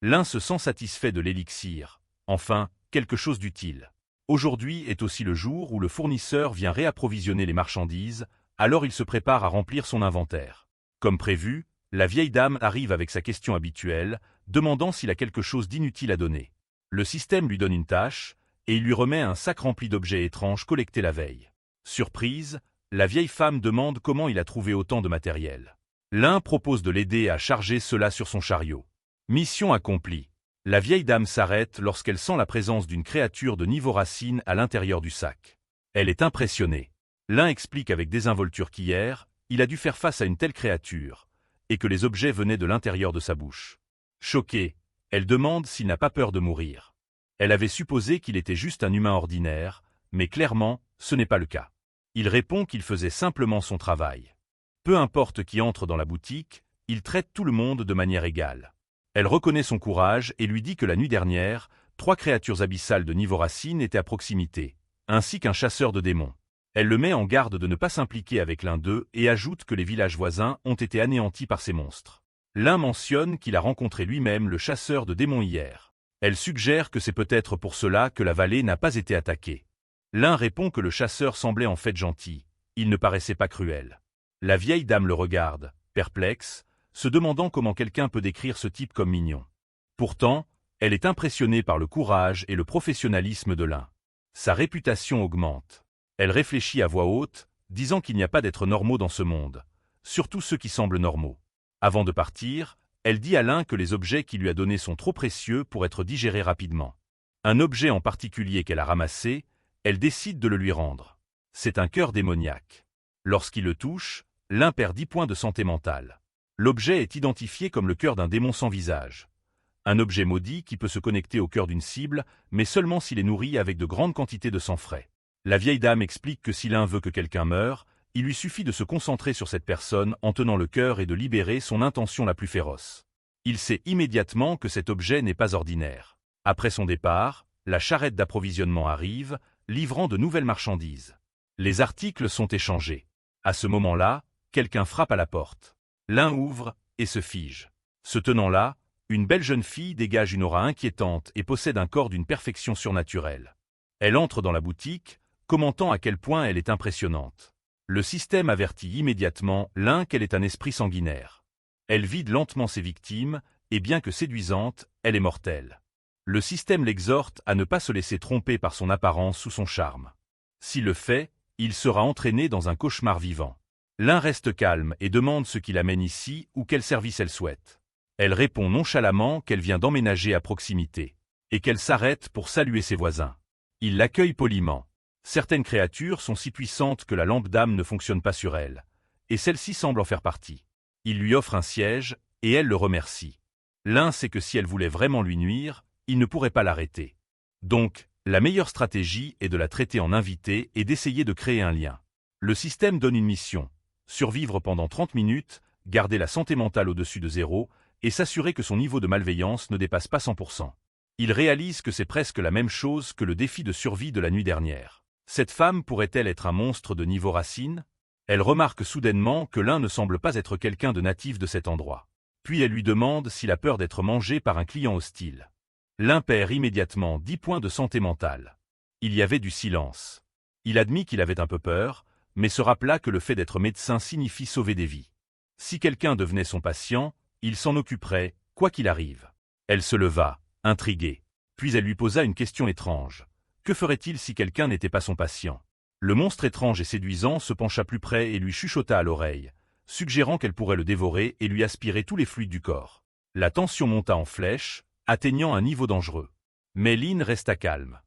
L'un se sent satisfait de l'élixir. Enfin, quelque chose d'utile. Aujourd'hui est aussi le jour où le fournisseur vient réapprovisionner les marchandises, alors il se prépare à remplir son inventaire. Comme prévu, la vieille dame arrive avec sa question habituelle, demandant s'il a quelque chose d'inutile à donner. Le système lui donne une tâche, et il lui remet un sac rempli d'objets étranges collectés la veille. Surprise, la vieille femme demande comment il a trouvé autant de matériel. L'un propose de l'aider à charger cela sur son chariot. Mission accomplie. La vieille dame s'arrête lorsqu'elle sent la présence d'une créature de niveau racine à l'intérieur du sac. Elle est impressionnée. L'un explique avec désinvolture qu'hier, il a dû faire face à une telle créature, et que les objets venaient de l'intérieur de sa bouche. Choquée, elle demande s'il n'a pas peur de mourir. Elle avait supposé qu'il était juste un humain ordinaire, mais clairement, ce n'est pas le cas. Il répond qu'il faisait simplement son travail. Peu importe qui entre dans la boutique, il traite tout le monde de manière égale. Elle reconnaît son courage et lui dit que la nuit dernière, 3 créatures abyssales de niveau racine étaient à proximité, ainsi qu'un chasseur de démons. Elle le met en garde de ne pas s'impliquer avec l'un d'eux et ajoute que les villages voisins ont été anéantis par ces monstres. L'un mentionne qu'il a rencontré lui-même le chasseur de démons hier. Elle suggère que c'est peut-être pour cela que la vallée n'a pas été attaquée. L'un répond que le chasseur semblait en fait gentil, il ne paraissait pas cruel. La vieille dame le regarde, perplexe, se demandant comment quelqu'un peut décrire ce type comme mignon. Pourtant, elle est impressionnée par le courage et le professionnalisme de l'un. Sa réputation augmente. Elle réfléchit à voix haute, disant qu'il n'y a pas d'êtres normaux dans ce monde, surtout ceux qui semblent normaux. Avant de partir, elle dit à l'un que les objets qu'il lui a donnés sont trop précieux pour être digérés rapidement. Un objet en particulier qu'elle a ramassé, elle décide de le lui rendre. C'est un cœur démoniaque. Lorsqu'il le touche, l'un perd 10 points de santé mentale. L'objet est identifié comme le cœur d'un démon sans visage. Un objet maudit qui peut se connecter au cœur d'une cible, mais seulement s'il est nourri avec de grandes quantités de sang frais. La vieille dame explique que si l'un veut que quelqu'un meure, il lui suffit de se concentrer sur cette personne en tenant le cœur et de libérer son intention la plus féroce. Il sait immédiatement que cet objet n'est pas ordinaire. Après son départ, la charrette d'approvisionnement arrive, livrant de nouvelles marchandises. Les articles sont échangés. À ce moment-là, quelqu'un frappe à la porte. L'un ouvre et se fige. Se tenant là, une belle jeune fille dégage une aura inquiétante et possède un corps d'une perfection surnaturelle. Elle entre dans la boutique, commentant à quel point elle est impressionnante. Le système avertit immédiatement l'un qu'elle est un esprit sanguinaire. Elle vide lentement ses victimes, et bien que séduisante, elle est mortelle. Le système l'exhorte à ne pas se laisser tromper par son apparence ou son charme. S'il le fait, il sera entraîné dans un cauchemar vivant. L'un reste calme et demande ce qui l'amène ici ou quel service elle souhaite. Elle répond nonchalamment qu'elle vient d'emménager à proximité, et qu'elle s'arrête pour saluer ses voisins. Il l'accueille poliment. Certaines créatures sont si puissantes que la lampe d'âme ne fonctionne pas sur elles, et celle-ci semble en faire partie. Il lui offre un siège, et elle le remercie. L'un sait que si elle voulait vraiment lui nuire, il ne pourrait pas l'arrêter. Donc, la meilleure stratégie est de la traiter en invitée et d'essayer de créer un lien. Le système donne une mission: survivre pendant 30 minutes, garder la santé mentale au-dessus de 0, et s'assurer que son niveau de malveillance ne dépasse pas 100%. Il réalise que c'est presque la même chose que le défi de survie de la nuit dernière. Cette femme pourrait-elle être un monstre de niveau Racine? Elle remarque soudainement que l'un ne semble pas être quelqu'un de natif de cet endroit. Puis elle lui demande s'il a peur d'être mangé par un client hostile. L'un perd immédiatement 10 points de santé mentale. Il y avait du silence. Il admit qu'il avait un peu peur, mais se rappela que le fait d'être médecin signifie sauver des vies. Si quelqu'un devenait son patient, il s'en occuperait, quoi qu'il arrive. Elle se leva, intriguée. Puis elle lui posa une question étrange. Que ferait-il si quelqu'un n'était pas son patient? Le monstre étrange et séduisant se pencha plus près et lui chuchota à l'oreille, suggérant qu'elle pourrait le dévorer et lui aspirer tous les fluides du corps. La tension monta en flèche, atteignant un niveau dangereux. Mais Lynn resta calme.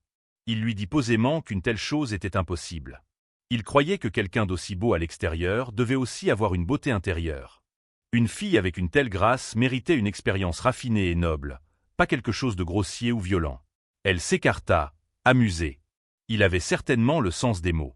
Il lui dit posément qu'une telle chose était impossible. Il croyait que quelqu'un d'aussi beau à l'extérieur devait aussi avoir une beauté intérieure. Une fille avec une telle grâce méritait une expérience raffinée et noble, pas quelque chose de grossier ou violent. Elle s'écarta, amusée. Il avait certainement le sens des mots.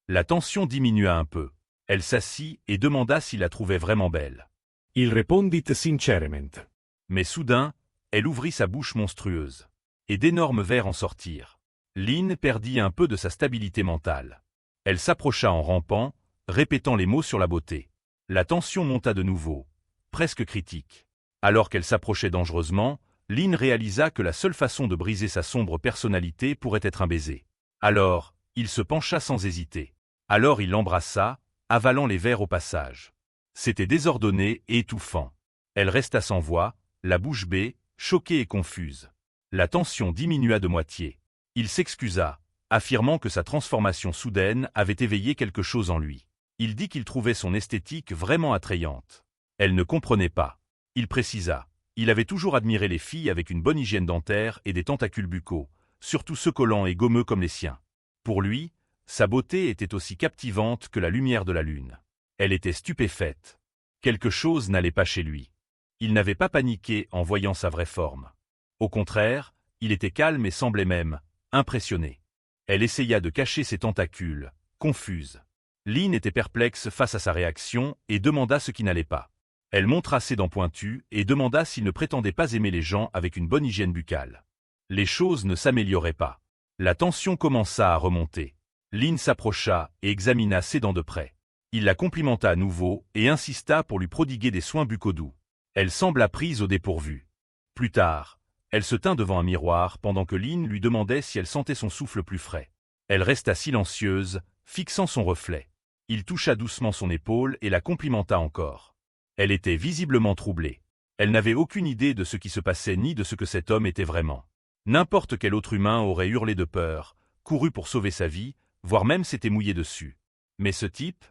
La tension diminua un peu. Elle s'assit et demanda s'il la trouvait vraiment belle.
Il répondit sincerament.
Mais soudain, elle ouvrit sa bouche monstrueuse. Et d'énormes vers en sortirent. Lynn perdit un peu de sa stabilité mentale. Elle s'approcha en rampant, répétant les mots sur la beauté. La tension monta de nouveau, presque critique. Alors qu'elle s'approchait dangereusement, Lynn réalisa que la seule façon de briser sa sombre personnalité pourrait être un baiser. Alors, il se pencha sans hésiter. Alors il l'embrassa, avalant les vers au passage. C'était désordonné et étouffant. Elle resta sans voix, la bouche bée, choquée et confuse. La tension diminua de moitié. Il s'excusa, affirmant que sa transformation soudaine avait éveillé quelque chose en lui. Il dit qu'il trouvait son esthétique vraiment attrayante. Elle ne comprenait pas. Il précisa. Il avait toujours admiré les filles avec une bonne hygiène dentaire et des tentacules buccaux, surtout ceux collants et gommeux comme les siens. Pour lui, sa beauté était aussi captivante que la lumière de la lune. Elle était stupéfaite. Quelque chose n'allait pas chez lui. Il n'avait pas paniqué en voyant sa vraie forme. Au contraire, il était calme et semblait même impressionné. Elle essaya de cacher ses tentacules, confuse. Lynn était perplexe face à sa réaction et demanda ce qui n'allait pas. Elle montra ses dents pointues et demanda s'il ne prétendait pas aimer les gens avec une bonne hygiène buccale. Les choses ne s'amélioraient pas. La tension commença à remonter. Lynn s'approcha et examina ses dents de près. Il la complimenta à nouveau et insista pour lui prodiguer des soins buccaux doux. Elle sembla prise au dépourvu. Plus tard, elle se tint devant un miroir pendant que Lynn lui demandait si elle sentait son souffle plus frais. Elle resta silencieuse, fixant son reflet. Il toucha doucement son épaule et la complimenta encore. Elle était visiblement troublée. Elle n'avait aucune idée de ce qui se passait ni de ce que cet homme était vraiment. N'importe quel autre humain aurait hurlé de peur, couru pour sauver sa vie, voire même s'était mouillé dessus. Mais ce type,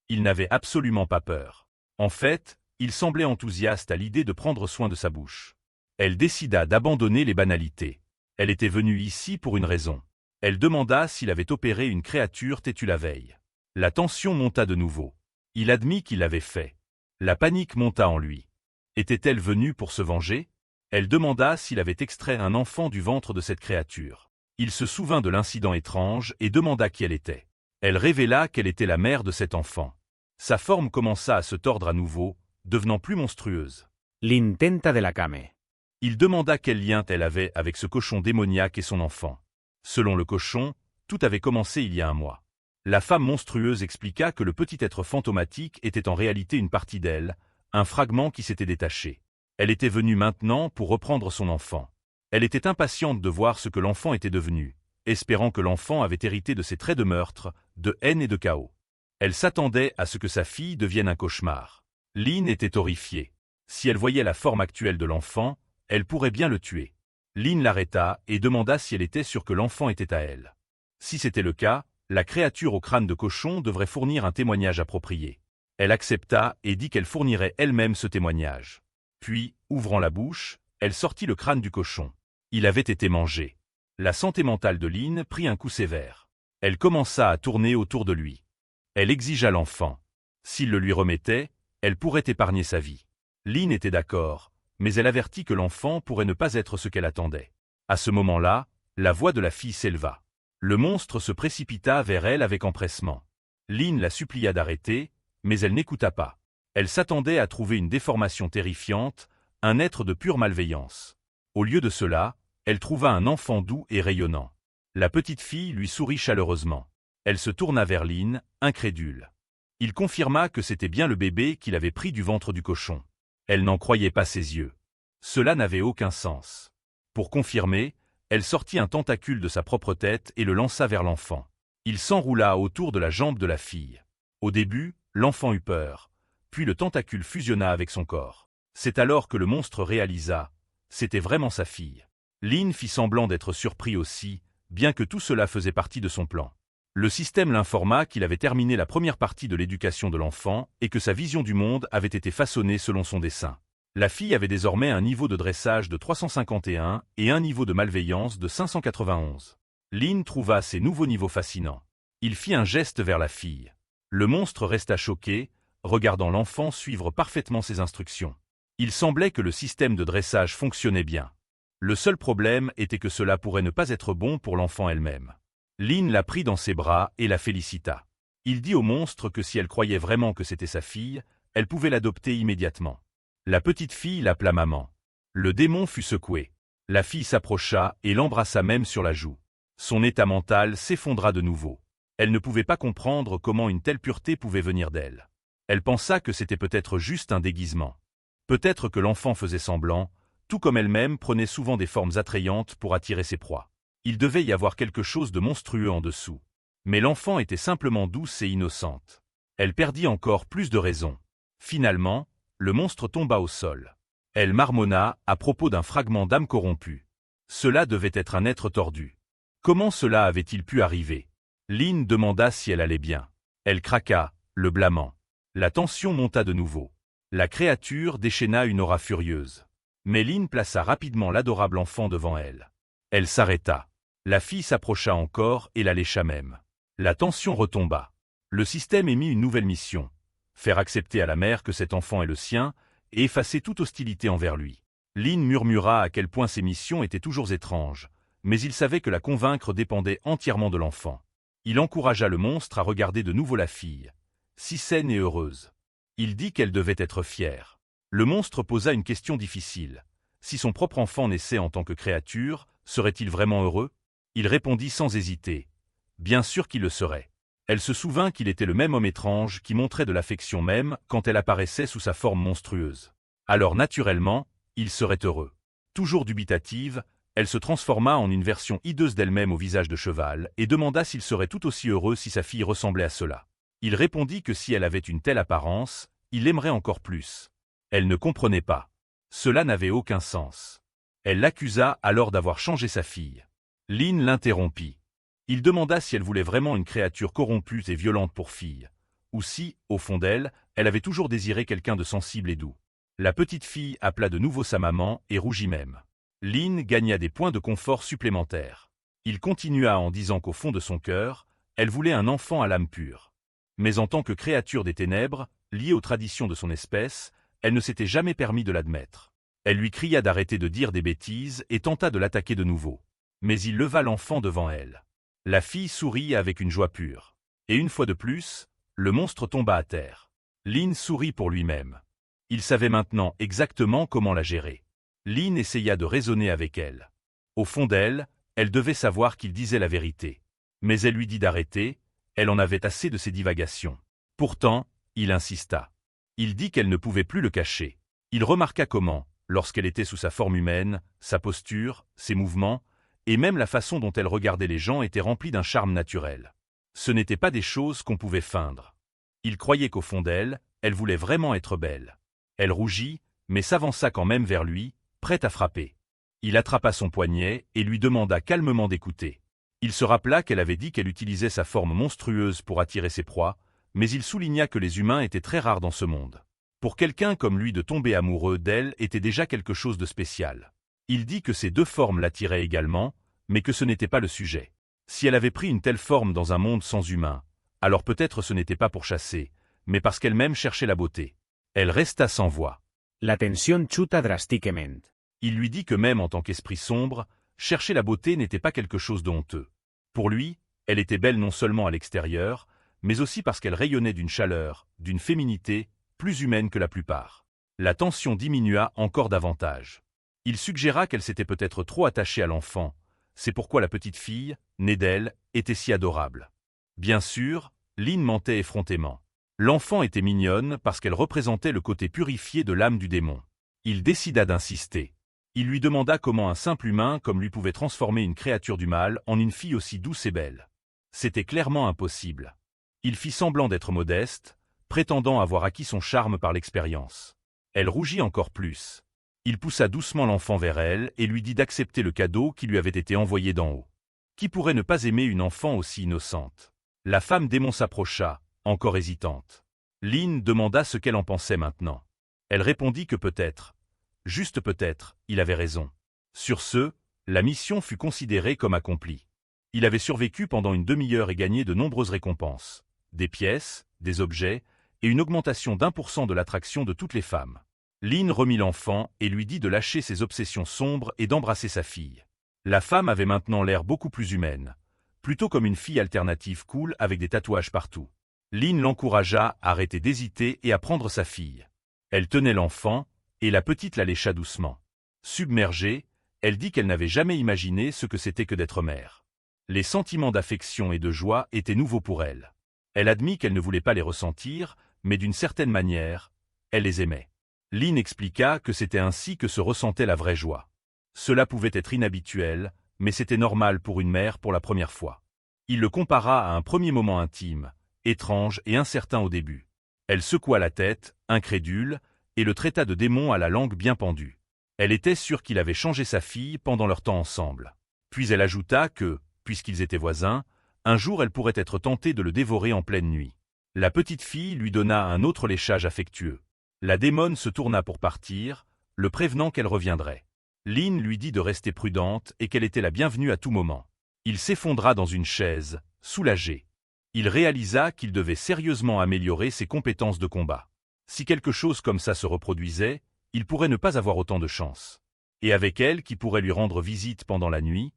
il n'avait absolument pas peur. En fait, il semblait enthousiaste à l'idée de prendre soin de sa bouche. Elle décida d'abandonner les banalités. Elle était venue ici pour une raison. Elle demanda s'il avait opéré une créature têtue la veille. La tension monta de nouveau. Il admit qu'il l'avait fait. La panique monta en lui. Était-elle venue pour se venger? Elle demanda s'il avait extrait un enfant du ventre de cette créature. Il se souvint de l'incident étrange et demanda qui elle était. Elle révéla qu'elle était la mère de cet enfant. Sa forme commença à se tordre à nouveau, devenant plus monstrueuse.
L'intenta de la came.
Il demanda quel lien elle avait avec ce cochon démoniaque et son enfant. Selon le cochon, tout avait commencé il y a un mois. La femme monstrueuse expliqua que le petit être fantomatique était en réalité une partie d'elle, un fragment qui s'était détaché. Elle était venue maintenant pour reprendre son enfant. Elle était impatiente de voir ce que l'enfant était devenu, espérant que l'enfant avait hérité de ses traits de meurtre, de haine et de chaos. Elle s'attendait à ce que sa fille devienne un cauchemar. Lynn était horrifiée. Si elle voyait la forme actuelle de l'enfant, elle pourrait bien le tuer. Lynn l'arrêta et demanda si elle était sûre que l'enfant était à elle. Si c'était le cas, la créature au crâne de cochon devrait fournir un témoignage approprié. Elle accepta et dit qu'elle fournirait elle-même ce témoignage. Puis, ouvrant la bouche, elle sortit le crâne du cochon. Il avait été mangé. La santé mentale de Lynn prit un coup sévère. Elle commença à tourner autour de lui. Elle exigea l'enfant. S'il le lui remettait, elle pourrait épargner sa vie. Lynn était d'accord, mais elle avertit que l'enfant pourrait ne pas être ce qu'elle attendait. À ce moment-là, la voix de la fille s'éleva. Le monstre se précipita vers elle avec empressement. Lynn la supplia d'arrêter, mais elle n'écouta pas. Elle s'attendait à trouver une déformation terrifiante, un être de pure malveillance. Au lieu de cela, elle trouva un enfant doux et rayonnant. La petite fille lui sourit chaleureusement. Elle se tourna vers Lynn, incrédule. Il confirma que c'était bien le bébé qu'il avait pris du ventre du cochon. Elle n'en croyait pas ses yeux. Cela n'avait aucun sens. Pour confirmer, elle sortit un tentacule de sa propre tête et le lança vers l'enfant. Il s'enroula autour de la jambe de la fille. Au début, l'enfant eut peur, puis le tentacule fusionna avec son corps. C'est alors que le monstre réalisa, c'était vraiment sa fille. Lynn fit semblant d'être surpris aussi, bien que tout cela faisait partie de son plan. Le système l'informa qu'il avait terminé la première partie de l'éducation de l'enfant et que sa vision du monde avait été façonnée selon son dessein. La fille avait désormais un niveau de dressage de 351 et un niveau de malveillance de 591. Lynn trouva ces nouveaux niveaux fascinants. Il fit un geste vers la fille. Le monstre resta choqué, regardant l'enfant suivre parfaitement ses instructions. Il semblait que le système de dressage fonctionnait bien. Le seul problème était que cela pourrait ne pas être bon pour l'enfant elle-même. Lynn la prit dans ses bras et la félicita. Il dit au monstre que si elle croyait vraiment que c'était sa fille, elle pouvait l'adopter immédiatement. La petite fille l'appela maman. Le démon fut secoué. La fille s'approcha et l'embrassa même sur la joue. Son état mental s'effondra de nouveau. Elle ne pouvait pas comprendre comment une telle pureté pouvait venir d'elle. Elle pensa que c'était peut-être juste un déguisement. Peut-être que l'enfant faisait semblant, tout comme elle-même prenait souvent des formes attrayantes pour attirer ses proies. Il devait y avoir quelque chose de monstrueux en dessous. Mais l'enfant était simplement douce et innocente. Elle perdit encore plus de raison. Finalement, le monstre tomba au sol. Elle marmonna à propos d'un fragment d'âme corrompue. Cela devait être un être tordu. Comment cela avait-il pu arriver? Lynn demanda si elle allait bien. Elle craqua, le blâmant. La tension monta de nouveau. La créature déchaîna une aura furieuse. Mais Lynn plaça rapidement l'adorable enfant devant elle. Elle s'arrêta. La fille s'approcha encore et la lécha même. La tension retomba. Le système émit une nouvelle mission. Faire accepter à la mère que cet enfant est le sien, et effacer toute hostilité envers lui. Lynn murmura à quel point ces missions étaient toujours étranges, mais il savait que la convaincre dépendait entièrement de l'enfant. Il encouragea le monstre à regarder de nouveau la fille, si saine et heureuse. Il dit qu'elle devait être fière. Le monstre posa une question difficile. Si son propre enfant naissait en tant que créature, serait-il vraiment heureux? Il répondit sans hésiter. Bien sûr qu'il le serait. Elle se souvint qu'il était le même homme étrange qui montrait de l'affection même quand elle apparaissait sous sa forme monstrueuse. Alors naturellement, il serait heureux. Toujours dubitative, elle se transforma en une version hideuse d'elle-même au visage de cheval et demanda s'il serait tout aussi heureux si sa fille ressemblait à cela. Il répondit que si elle avait une telle apparence, il l'aimerait encore plus. Elle ne comprenait pas. Cela n'avait aucun sens. Elle l'accusa alors d'avoir changé sa fille. Lynn l'interrompit. Il demanda si elle voulait vraiment une créature corrompue et violente pour fille, ou si, au fond d'elle, elle avait toujours désiré quelqu'un de sensible et doux. La petite fille appela de nouveau sa maman et rougit même. Lynn gagna des points de confort supplémentaires. Il continua en disant qu'au fond de son cœur, elle voulait un enfant à l'âme pure. Mais en tant que créature des ténèbres, liée aux traditions de son espèce, elle ne s'était jamais permis de l'admettre. Elle lui cria d'arrêter de dire des bêtises et tenta de l'attaquer de nouveau. Mais il leva l'enfant devant elle. La fille sourit avec une joie pure. Et une fois de plus, le monstre tomba à terre. Lynn sourit pour lui-même. Il savait maintenant exactement comment la gérer. Lynn essaya de raisonner avec elle. Au fond d'elle, elle devait savoir qu'il disait la vérité. Mais elle lui dit d'arrêter, elle en avait assez de ses divagations. Pourtant, il insista. Il dit qu'elle ne pouvait plus le cacher. Il remarqua comment, lorsqu'elle était sous sa forme humaine, sa posture, ses mouvements, et même la façon dont elle regardait les gens était remplie d'un charme naturel. Ce n'étaient pas des choses qu'on pouvait feindre. Il croyait qu'au fond d'elle, elle voulait vraiment être belle. Elle rougit, mais s'avança quand même vers lui, prête à frapper. Il attrapa son poignet et lui demanda calmement d'écouter. Il se rappela qu'elle avait dit qu'elle utilisait sa forme monstrueuse pour attirer ses proies, mais il souligna que les humains étaient très rares dans ce monde. Pour quelqu'un comme lui de tomber amoureux d'elle était déjà quelque chose de spécial. Il dit que ces deux formes l'attiraient également, mais que ce n'était pas le sujet. Si elle avait pris une telle forme dans un monde sans humains, alors peut-être ce n'était pas pour chasser, mais parce qu'elle-même cherchait la beauté. Elle resta sans voix.
La tensión chuta dràsticament.
Il lui dit que même en tant qu'esprit sombre, chercher la beauté n'était pas quelque chose de honteux. Pour lui, elle était belle non seulement à l'extérieur, mais aussi parce qu'elle rayonnait d'une chaleur, d'une féminité, plus humaine que la plupart. La tension diminua encore davantage. Il suggéra qu'elle s'était peut-être trop attachée à l'enfant, c'est pourquoi la petite fille, née d'elle, était si adorable. Bien sûr, Lynn mentait effrontément. L'enfant était mignonne parce qu'elle représentait le côté purifié de l'âme du démon. Il décida d'insister. Il lui demanda comment un simple humain comme lui pouvait transformer une créature du mal en une fille aussi douce et belle. C'était clairement impossible. Il fit semblant d'être modeste, prétendant avoir acquis son charme par l'expérience. Elle rougit encore plus. Il poussa doucement l'enfant vers elle et lui dit d'accepter le cadeau qui lui avait été envoyé d'en haut. Qui pourrait ne pas aimer une enfant aussi innocente? La femme démon s'approcha, encore hésitante. Lynn demanda ce qu'elle en pensait maintenant. Elle répondit que peut-être, juste peut-être, il avait raison. Sur ce, la mission fut considérée comme accomplie. Il avait survécu pendant une demi-heure et gagné de nombreuses récompenses, des pièces, des objets, et une augmentation d'1% de l'attraction de toutes les femmes. Lynn remit l'enfant et lui dit de lâcher ses obsessions sombres et d'embrasser sa fille. La femme avait maintenant l'air beaucoup plus humaine, plutôt comme une fille alternative cool avec des tatouages partout. Lynn l'encouragea à arrêter d'hésiter et à prendre sa fille. Elle tenait l'enfant, et la petite la lécha doucement. Submergée, elle dit qu'elle n'avait jamais imaginé ce que c'était que d'être mère. Les sentiments d'affection et de joie étaient nouveaux pour elle. Elle admit qu'elle ne voulait pas les ressentir, mais d'une certaine manière, elle les aimait. Lynn expliqua que c'était ainsi que se ressentait la vraie joie. Cela pouvait être inhabituel, mais c'était normal pour une mère pour la première fois. Il le compara à un premier moment intime, étrange et incertain au début. Elle secoua la tête, incrédule, et le traita de démon à la langue bien pendue. Elle était sûre qu'il avait changé sa fille pendant leur temps ensemble. Puis elle ajouta que, puisqu'ils étaient voisins, un jour elle pourrait être tentée de le dévorer en pleine nuit. La petite fille lui donna un autre léchage affectueux. La démone se tourna pour partir, le prévenant qu'elle reviendrait. Lynn lui dit de rester prudente et qu'elle était la bienvenue à tout moment. Il s'effondra dans une chaise, soulagé. Il réalisa qu'il devait sérieusement améliorer ses compétences de combat. Si quelque chose comme ça se reproduisait, il pourrait ne pas avoir autant de chance. Et avec elle qui pourrait lui rendre visite pendant la nuit,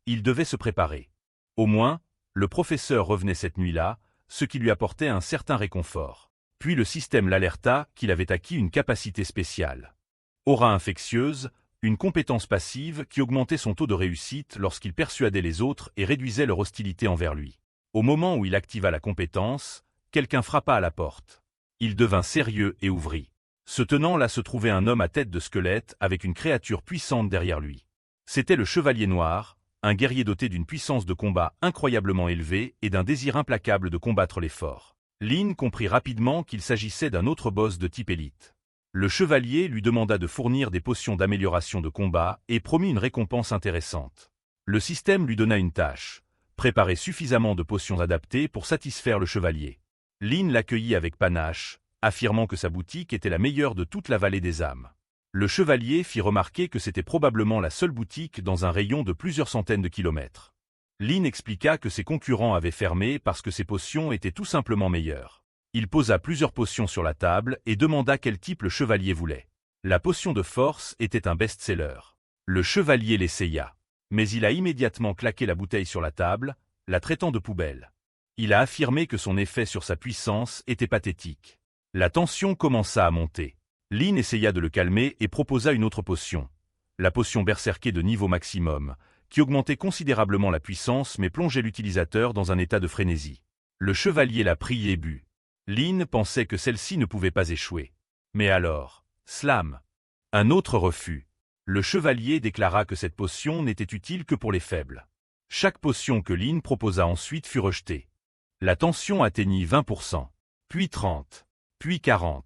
il devait se préparer. Au moins, le professeur revenait cette nuit-là, ce qui lui apportait un certain réconfort. Puis le système l'alerta qu'il avait acquis une capacité spéciale. Aura infectieuse, une compétence passive qui augmentait son taux de réussite lorsqu'il persuadait les autres et réduisait leur hostilité envers lui. Au moment où il activa la compétence, quelqu'un frappa à la porte. Il devint sérieux et ouvrit. Se tenant là se trouvait un homme à tête de squelette avec une créature puissante derrière lui. C'était le Chevalier Noir, un guerrier doté d'une puissance de combat incroyablement élevée et d'un désir implacable de combattre les forts. Lynn comprit rapidement qu'il s'agissait d'un autre boss de type élite. Le chevalier lui demanda de fournir des potions d'amélioration de combat et promit une récompense intéressante. Le système lui donna une tâche, préparer suffisamment de potions adaptées pour satisfaire le chevalier. Lynn l'accueillit avec panache, affirmant que sa boutique était la meilleure de toute la vallée des âmes. Le chevalier fit remarquer que c'était probablement la seule boutique dans un rayon de plusieurs centaines de kilomètres. Lynn expliqua que ses concurrents avaient fermé parce que ses potions étaient tout simplement meilleures. Il posa plusieurs potions sur la table et demanda quel type le chevalier voulait. La potion de force était un best-seller. Le chevalier l'essaya. Mais il a immédiatement claqué la bouteille sur la table, la traitant de poubelle. Il a affirmé que son effet sur sa puissance était pathétique. La tension commença à monter. Lynn essaya de le calmer et proposa une autre potion. La potion berserkée de niveau maximum, qui augmentait considérablement la puissance mais plongeait l'utilisateur dans un état de frénésie. Le chevalier la prit et but. Lynn pensait que celle-ci ne pouvait pas échouer. Mais alors, slam! Un autre refus. Le chevalier déclara que cette potion n'était utile que pour les faibles. Chaque potion que Lynn proposa ensuite fut rejetée. La tension atteignit 20%, puis 30%, puis 40%.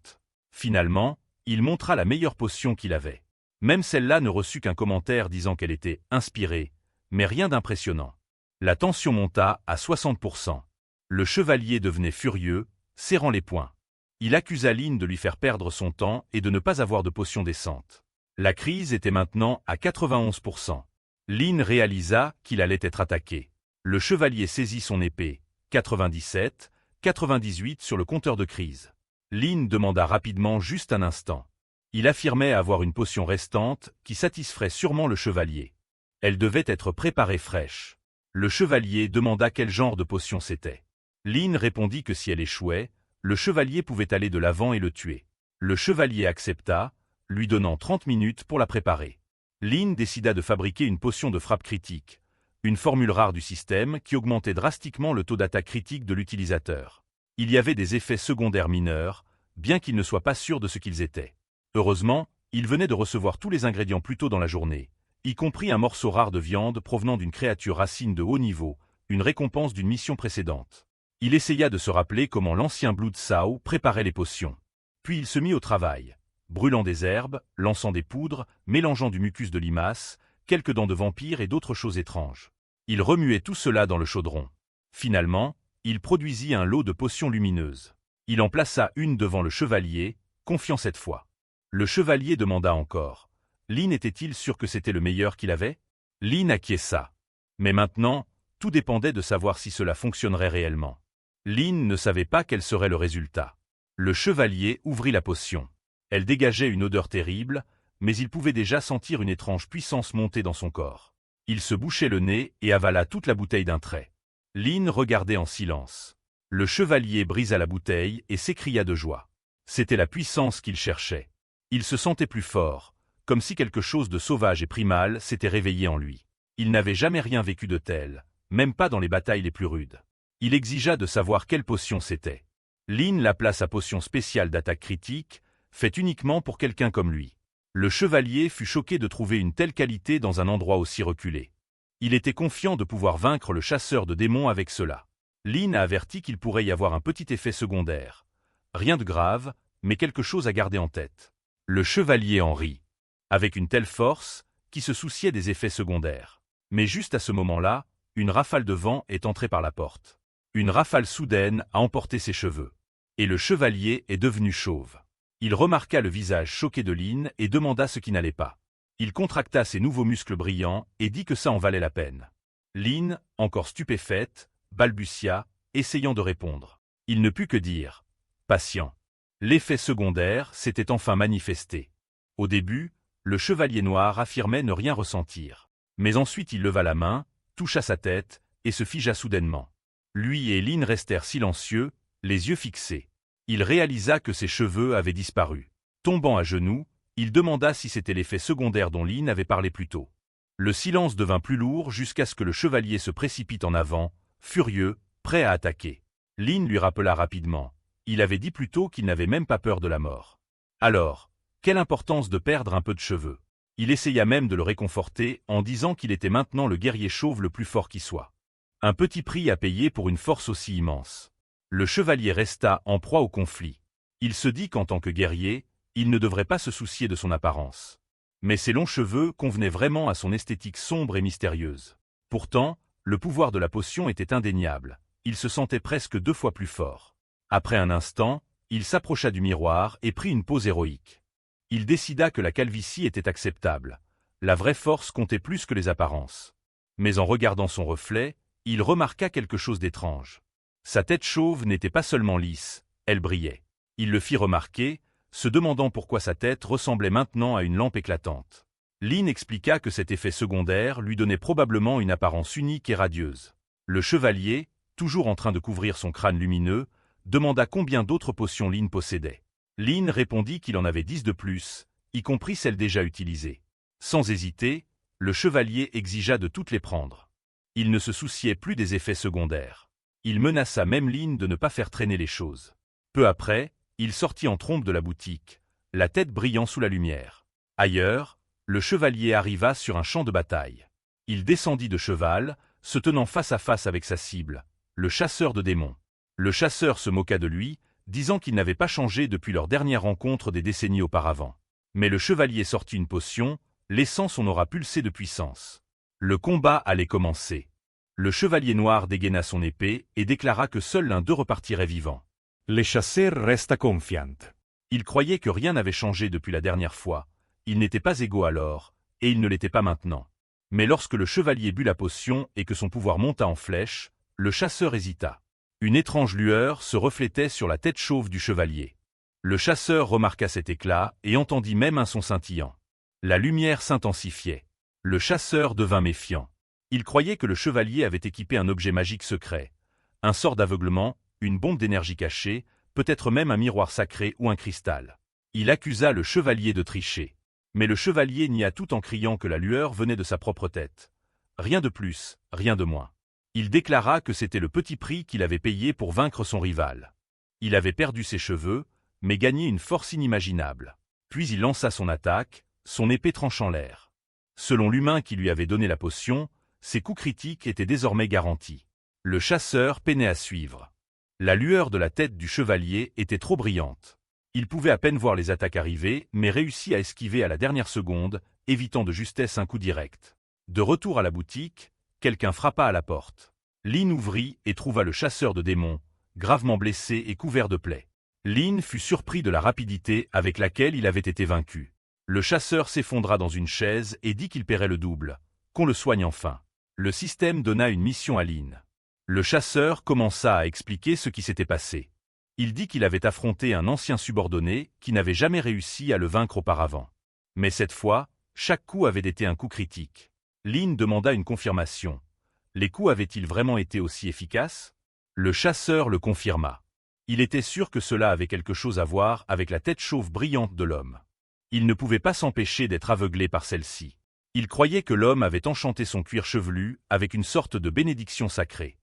Finalement, il montra la meilleure potion qu'il avait. Même celle-là ne reçut qu'un commentaire disant qu'elle était inspirée, mais rien d'impressionnant. La tension monta à 60%. Le chevalier devenait furieux, serrant les poings. Il accusa Lynn de lui faire perdre son temps et de ne pas avoir de potion décente. La crise était maintenant à 91%. Lynn réalisa qu'il allait être attaqué. Le chevalier saisit son épée, 97, 98 sur le compteur de crise. Lin demanda rapidement juste un instant. Il affirmait avoir une potion restante qui satisferait sûrement le chevalier. Elle devait être préparée fraîche. Le chevalier demanda quel genre de potion c'était. Lin répondit que si elle échouait, le chevalier pouvait aller de l'avant et le tuer. Le chevalier accepta, lui donnant 30 minutes pour la préparer. Lin décida de fabriquer une potion de frappe critique, une formule rare du système qui augmentait drastiquement le taux d'attaque critique de l'utilisateur. Il y avait des effets secondaires mineurs, bien qu'il ne soit pas sûr de ce qu'ils étaient. Heureusement, il venait de recevoir tous les ingrédients plus tôt dans la journée, y compris un morceau rare de viande provenant d'une créature racine de haut niveau, une récompense d'une mission précédente. Il essaya de se rappeler comment l'ancien Blood Sao préparait les potions. Puis il se mit au travail, brûlant des herbes, lançant des poudres, mélangeant du mucus de limace, quelques dents de vampire et d'autres choses étranges. Il remuait tout cela dans le chaudron. Finalement, il produisit un lot de potions lumineuses. Il en plaça une devant le chevalier, confiant cette fois. Le chevalier demanda encore. Lin était-il sûr que c'était le meilleur qu'il avait? Lin acquiesça. Mais maintenant, tout dépendait de savoir si cela fonctionnerait réellement. Lin ne savait pas quel serait le résultat. Le chevalier ouvrit la potion. Elle dégageait une odeur terrible, mais il pouvait déjà sentir une étrange puissance monter dans son corps. Il se bouchait le nez et avala toute la bouteille d'un trait. Lin regardait en silence. Le chevalier brisa la bouteille et s'écria de joie. C'était la puissance qu'il cherchait. Il se sentait plus fort, comme si quelque chose de sauvage et primal s'était réveillé en lui. Il n'avait jamais rien vécu de tel, même pas dans les batailles les plus rudes. Il exigea de savoir quelle potion c'était. Lin l'appela sa potion spéciale d'attaque critique, faite uniquement pour quelqu'un comme lui. Le chevalier fut choqué de trouver une telle qualité dans un endroit aussi reculé. Il était confiant de pouvoir vaincre le chasseur de démons avec cela. Lin a averti qu'il pourrait y avoir un petit effet secondaire. Rien de grave, mais quelque chose à garder en tête. Le chevalier en rit. Avec une telle force, qui se souciait des effets secondaires. Mais juste à ce moment-là, une rafale de vent est entrée par la porte. Une rafale soudaine a emporté ses cheveux. Et le chevalier est devenu chauve. Il remarqua le visage choqué de Lin et demanda ce qui n'allait pas. Il contracta ses nouveaux muscles brillants et dit que ça en valait la peine. Lin, encore stupéfaite, balbutia, essayant de répondre. Il ne put que dire « patient ». L'effet secondaire s'était enfin manifesté. Au début, le chevalier noir affirmait ne rien ressentir. Mais ensuite il leva la main, toucha sa tête et se figea soudainement. Lui et Lin restèrent silencieux, les yeux fixés. Il réalisa que ses cheveux avaient disparu. Tombant à genoux, il demanda si c'était l'effet secondaire dont Lin avait parlé plus tôt. Le silence devint plus lourd jusqu'à ce que le chevalier se précipite en avant, furieux, prêt à attaquer. Lin lui rappela rapidement. Il avait dit plus tôt qu'il n'avait même pas peur de la mort. Alors, quelle importance de perdre un peu de cheveux. Il essaya même de le réconforter en disant qu'il était maintenant le guerrier chauve le plus fort qui soit. Un petit prix à payer pour une force aussi immense. Le chevalier resta en proie au conflit. Il se dit qu'en tant que guerrier, il ne devrait pas se soucier de son apparence. Mais ses longs cheveux convenaient vraiment à son esthétique sombre et mystérieuse. Pourtant, le pouvoir de la potion était indéniable. Il se sentait presque 2 fois plus fort. Après un instant, il s'approcha du miroir et prit une pose héroïque. Il décida que la calvitie était acceptable. La vraie force comptait plus que les apparences. Mais en regardant son reflet, il remarqua quelque chose d'étrange. Sa tête chauve n'était pas seulement lisse, elle brillait. Il le fit remarquer, se demandant pourquoi sa tête ressemblait maintenant à une lampe éclatante. Lin expliqua que cet effet secondaire lui donnait probablement une apparence unique et radieuse. Le chevalier, toujours en train de couvrir son crâne lumineux, demanda combien d'autres potions Lin possédait. Lin répondit qu'il en avait 10 de plus, y compris celles déjà utilisées. Sans hésiter, le chevalier exigea de toutes les prendre. Il ne se souciait plus des effets secondaires. Il menaça même Lin de ne pas faire traîner les choses. Peu après, il sortit en trombe de la boutique, la tête brillant sous la lumière. Ailleurs, le chevalier arriva sur un champ de bataille. Il descendit de cheval, se tenant face à face avec sa cible, le chasseur de démons. Le chasseur se moqua de lui, disant qu'il n'avait pas changé depuis leur dernière rencontre des décennies auparavant. Mais le chevalier sortit une potion, laissant son aura pulser de puissance. Le combat allait commencer. Le chevalier noir dégaina son épée et déclara que seul l'un d'eux repartirait vivant.
Le chasseur resta confiant.
Il croyait que rien n'avait changé depuis la dernière fois. Ils n'étaient pas égaux alors, et ils ne l'étaient pas maintenant. Mais lorsque le chevalier but la potion et que son pouvoir monta en flèche, le chasseur hésita. Une étrange lueur se reflétait sur la tête chauve du chevalier. Le chasseur remarqua cet éclat et entendit même un son scintillant. La lumière s'intensifiait. Le chasseur devint méfiant. Il croyait que le chevalier avait équipé un objet magique secret. Un sort d'aveuglement, une bombe d'énergie cachée, peut-être même un miroir sacré ou un cristal. Il accusa le chevalier de tricher. Mais le chevalier nia tout en criant que la lueur venait de sa propre tête. Rien de plus, rien de moins. Il déclara que c'était le petit prix qu'il avait payé pour vaincre son rival. Il avait perdu ses cheveux, mais gagné une force inimaginable. Puis il lança son attaque, son épée tranchant l'air. Selon l'humain qui lui avait donné la potion, ses coups critiques étaient désormais garantis. Le chasseur peinait à suivre. La lueur de la tête du chevalier était trop brillante. Il pouvait à peine voir les attaques arriver, mais réussit à esquiver à la dernière seconde, évitant de justesse un coup direct. De retour à la boutique, quelqu'un frappa à la porte. Lin ouvrit et trouva le chasseur de démons, gravement blessé et couvert de plaies. Lin fut surpris de la rapidité avec laquelle il avait été vaincu. Le chasseur s'effondra dans une chaise et dit qu'il paierait le double, qu'on le soigne enfin. Le système donna une mission à Lin. Le chasseur commença à expliquer ce qui s'était passé. Il dit qu'il avait affronté un ancien subordonné qui n'avait jamais réussi à le vaincre auparavant. Mais cette fois, chaque coup avait été un coup critique. Lin demanda une confirmation. Les coups avaient-ils vraiment été aussi efficaces? Le chasseur le confirma. Il était sûr que cela avait quelque chose à voir avec la tête chauve brillante de l'homme. Il ne pouvait pas s'empêcher d'être aveuglé par celle-ci. Il croyait que l'homme avait enchanté son cuir chevelu avec une sorte de bénédiction sacrée.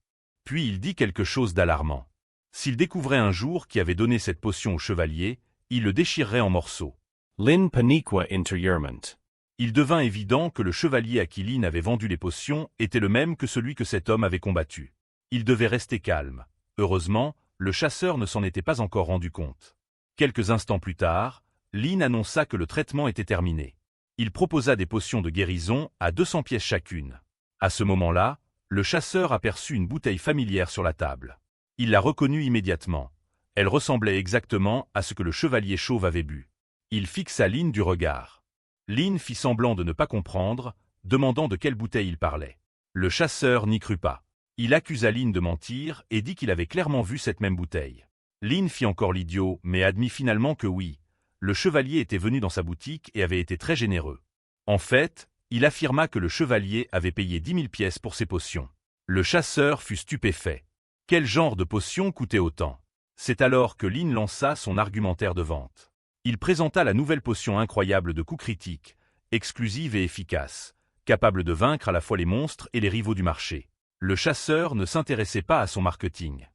Puis il dit quelque chose d'alarmant. S'il découvrait un jour qui avait donné cette potion au chevalier, il le déchirerait en morceaux.
Lin paniqua interierment.
Il devint évident que le chevalier à qui Lin avait vendu les potions était le même que celui que cet homme avait combattu. Il devait rester calme. Heureusement, le chasseur ne s'en était pas encore rendu compte. Quelques instants plus tard, Lin annonça que le traitement était terminé. Il proposa des potions de guérison à 200 pièces chacune. À ce moment-là, le chasseur aperçut une bouteille familière sur la table. Il la reconnut immédiatement. Elle ressemblait exactement à ce que le chevalier chauve avait bu. Il fixa Lin du regard. Lin fit semblant de ne pas comprendre, demandant de quelle bouteille il parlait. Le chasseur n'y crut pas. Il accusa Lin de mentir et dit qu'il avait clairement vu cette même bouteille. Lin fit encore l'idiot, mais admit finalement que oui, le chevalier était venu dans sa boutique et avait été très généreux. En fait, il affirma que le chevalier avait payé 10 000 pièces pour ses potions. Le chasseur fut stupéfait. Quel genre de potion coûtait autant? C'est alors que Lin lança son argumentaire de vente. Il présenta la nouvelle potion incroyable de coups critiques, exclusive et efficace, capable de vaincre à la fois les monstres et les rivaux du marché. Le chasseur ne s'intéressait pas à son marketing.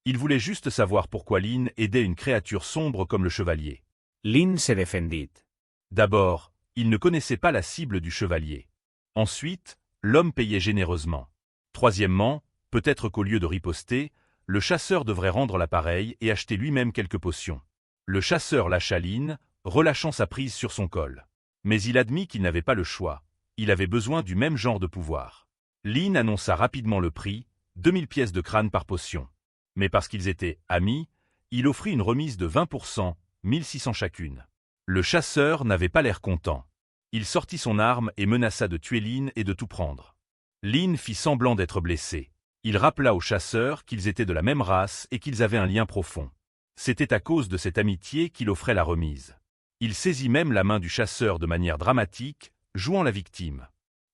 Il voulait juste savoir pourquoi Lin aidait une créature sombre comme le chevalier.
Lin se defendit.
D'abord, il ne connaissait pas la cible du chevalier. Ensuite, l'homme payait généreusement. Troisièmement, peut-être qu'au lieu de riposter, le chasseur devrait rendre l'appareil et acheter lui-même quelques potions. Le chasseur lâcha Lin, relâchant sa prise sur son col. Mais il admit qu'il n'avait pas le choix. Il avait besoin du même genre de pouvoir. Lin annonça rapidement le prix, 2000 pièces de crâne par potion. Mais parce qu'ils étaient amis, il offrit une remise de 20%, 1600 chacune. Le chasseur n'avait pas l'air content. Il sortit son arme et menaça de tuer Lin et de tout prendre. Lin fit semblant d'être blessé. Il rappela au chasseur qu'ils étaient de la même race et qu'ils avaient un lien profond. C'était à cause de cette amitié qu'il offrait la remise. Il saisit même la main du chasseur de manière dramatique, jouant la victime.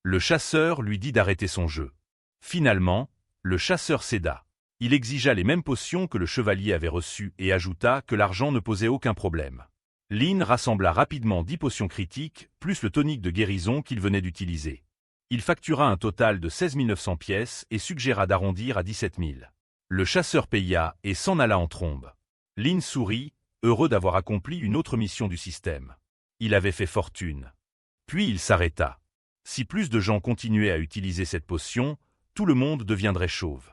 Le chasseur lui dit d'arrêter son jeu. Finalement, le chasseur céda. Il exigea les mêmes potions que le chevalier avait reçues et ajouta que l'argent ne posait aucun problème. Lin rassembla rapidement 10 potions critiques, plus le tonique de guérison qu'il venait d'utiliser. Il factura un total de 16 900 pièces et suggéra d'arrondir à 17 000. Le chasseur paya et s'en alla en trombe. Lin sourit, heureux d'avoir accompli une autre mission du système. Il avait fait fortune. Puis il s'arrêta. Si plus de gens continuaient à utiliser cette potion, tout le monde deviendrait chauve.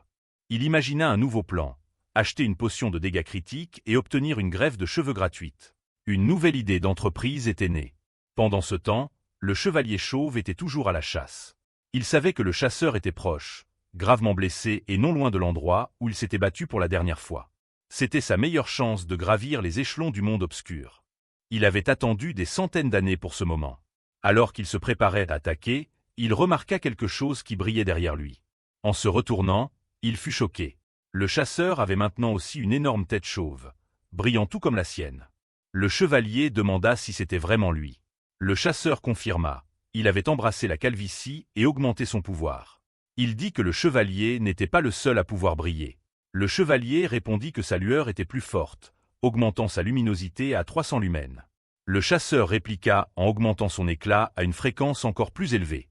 Il imagina un nouveau plan, acheter une potion de dégâts critiques et obtenir une greffe de cheveux gratuite. Une nouvelle idée d'entreprise était née. Pendant ce temps, le chevalier chauve était toujours à la chasse. Il savait que le chasseur était proche, gravement blessé et non loin de l'endroit où il s'était battu pour la dernière fois. C'était sa meilleure chance de gravir les échelons du monde obscur. Il avait attendu des centaines d'années pour ce moment. Alors qu'il se préparait à attaquer, il remarqua quelque chose qui brillait derrière lui. En se retournant, il fut choqué. Le chasseur avait maintenant aussi une énorme tête chauve, brillant tout comme la sienne. Le chevalier demanda si c'était vraiment lui. Le chasseur confirma. Il avait embrassé la calvitie et augmenté son pouvoir. Il dit que le chevalier n'était pas le seul à pouvoir briller. Le chevalier répondit que sa lueur était plus forte, augmentant sa luminosité à 300 lumens. Le chasseur répliqua en augmentant son éclat à une fréquence encore plus élevée.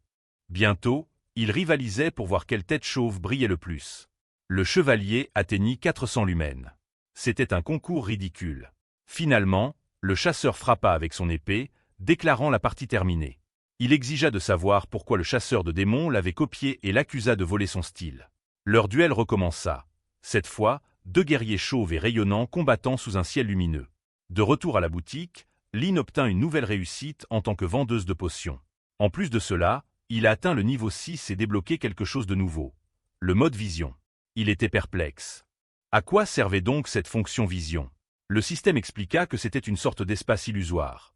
Bientôt, ils rivalisaient pour voir quelle tête chauve brillait le plus. Le chevalier atteignit 400 lumens. C'était un concours ridicule. Finalement, le chasseur frappa avec son épée, déclarant la partie terminée. Il exigea de savoir pourquoi le chasseur de démons l'avait copié et l'accusa de voler son style. Leur duel recommença. Cette fois, deux guerriers chauves et rayonnants combattant sous un ciel lumineux. De retour à la boutique, Lynn obtint une nouvelle réussite en tant que vendeuse de potions. En plus de cela, il a atteint le niveau 6 et débloqué quelque chose de nouveau. Le mode vision. Il était perplexe. À quoi servait donc cette fonction vision? Le système expliqua que c'était une sorte d'espace illusoire.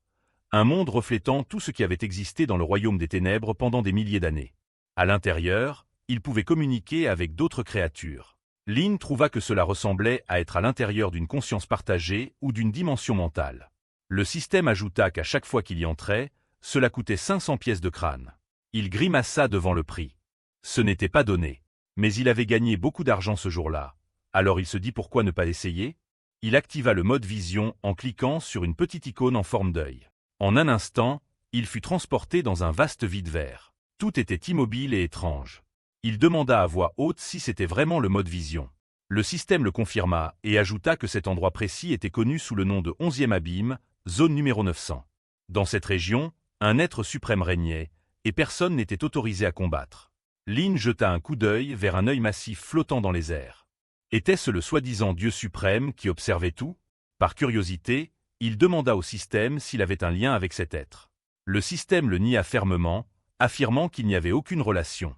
Un monde reflétant tout ce qui avait existé dans le royaume des ténèbres pendant des milliers d'années. À l'intérieur, il pouvait communiquer avec d'autres créatures. Lynn trouva que cela ressemblait à être à l'intérieur d'une conscience partagée ou d'une dimension mentale. Le système ajouta qu'à chaque fois qu'il y entrait, cela coûtait 500 pièces de crâne. Il grimaça devant le prix. Ce n'était pas donné. Mais il avait gagné beaucoup d'argent ce jour-là. Alors il se dit pourquoi ne pas essayer? Il activa le mode vision en cliquant sur une petite icône en forme d'œil. En un instant, il fut transporté dans un vaste vide vert. Tout était immobile et étrange. Il demanda à voix haute si c'était vraiment le mode vision. Le système le confirma et ajouta que cet endroit précis était connu sous le nom de 11e abîme, zone numéro 900. Dans cette région, un être suprême régnait, et personne n'était autorisé à combattre. Lynn jeta un coup d'œil vers un œil massif flottant dans les airs. Était-ce le soi-disant Dieu suprême qui observait tout? Par curiosité, il demanda au système s'il avait un lien avec cet être. Le système le nia fermement, affirmant qu'il n'y avait aucune relation.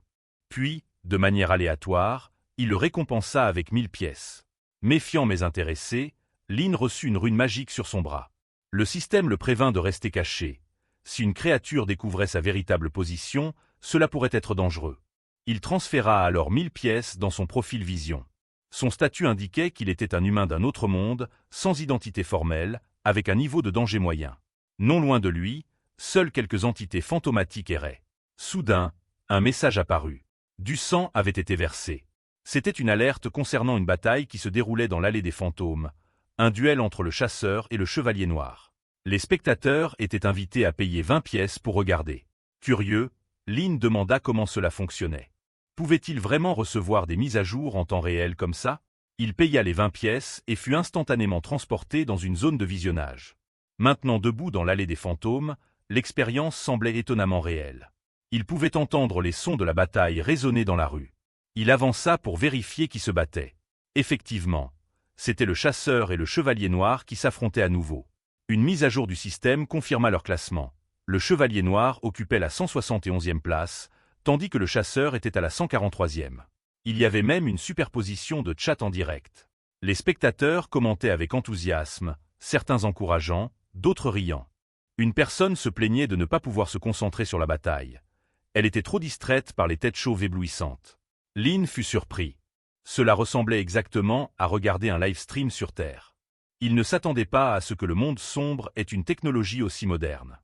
Puis, de manière aléatoire, il le récompensa avec 1000 pièces. Méfiant mais intéressé, Lynn reçut une rune magique sur son bras. Le système le prévint de rester caché. Si une créature découvrait sa véritable position, cela pourrait être dangereux. Il transféra alors 1000 pièces dans son profil vision. Son statut indiquait qu'il était un humain d'un autre monde, sans identité formelle, avec un niveau de danger moyen. Non loin de lui, seules quelques entités fantomatiques erraient. Soudain, un message apparut. Du sang avait été versé. C'était une alerte concernant une bataille qui se déroulait dans l'allée des fantômes, un duel entre le chasseur et le chevalier noir. Les spectateurs étaient invités à payer 20 pièces pour regarder. Curieux, Lynn demanda comment cela fonctionnait. Pouvait-il vraiment recevoir des mises à jour en temps réel comme ça? Il paya les 20 pièces et fut instantanément transporté dans une zone de visionnage. Maintenant debout dans l'allée des fantômes, l'expérience semblait étonnamment réelle. Il pouvait entendre les sons de la bataille résonner dans la rue. Il avança pour vérifier qui se battait. Effectivement, c'était le chasseur et le chevalier noir qui s'affrontaient à nouveau. Une mise à jour du système confirma leur classement. Le chevalier noir occupait la 171e place, tandis que le chasseur était à la 143e. Il y avait même une superposition de chat en direct. Les spectateurs commentaient avec enthousiasme, certains encourageants, d'autres riant. Une personne se plaignait de ne pas pouvoir se concentrer sur la bataille. Elle était trop distraite par les têtes chauves éblouissantes. Lynn fut surpris. Cela ressemblait exactement à regarder un live stream sur Terre. Il ne s'attendait pas à ce que le monde sombre ait une technologie aussi moderne.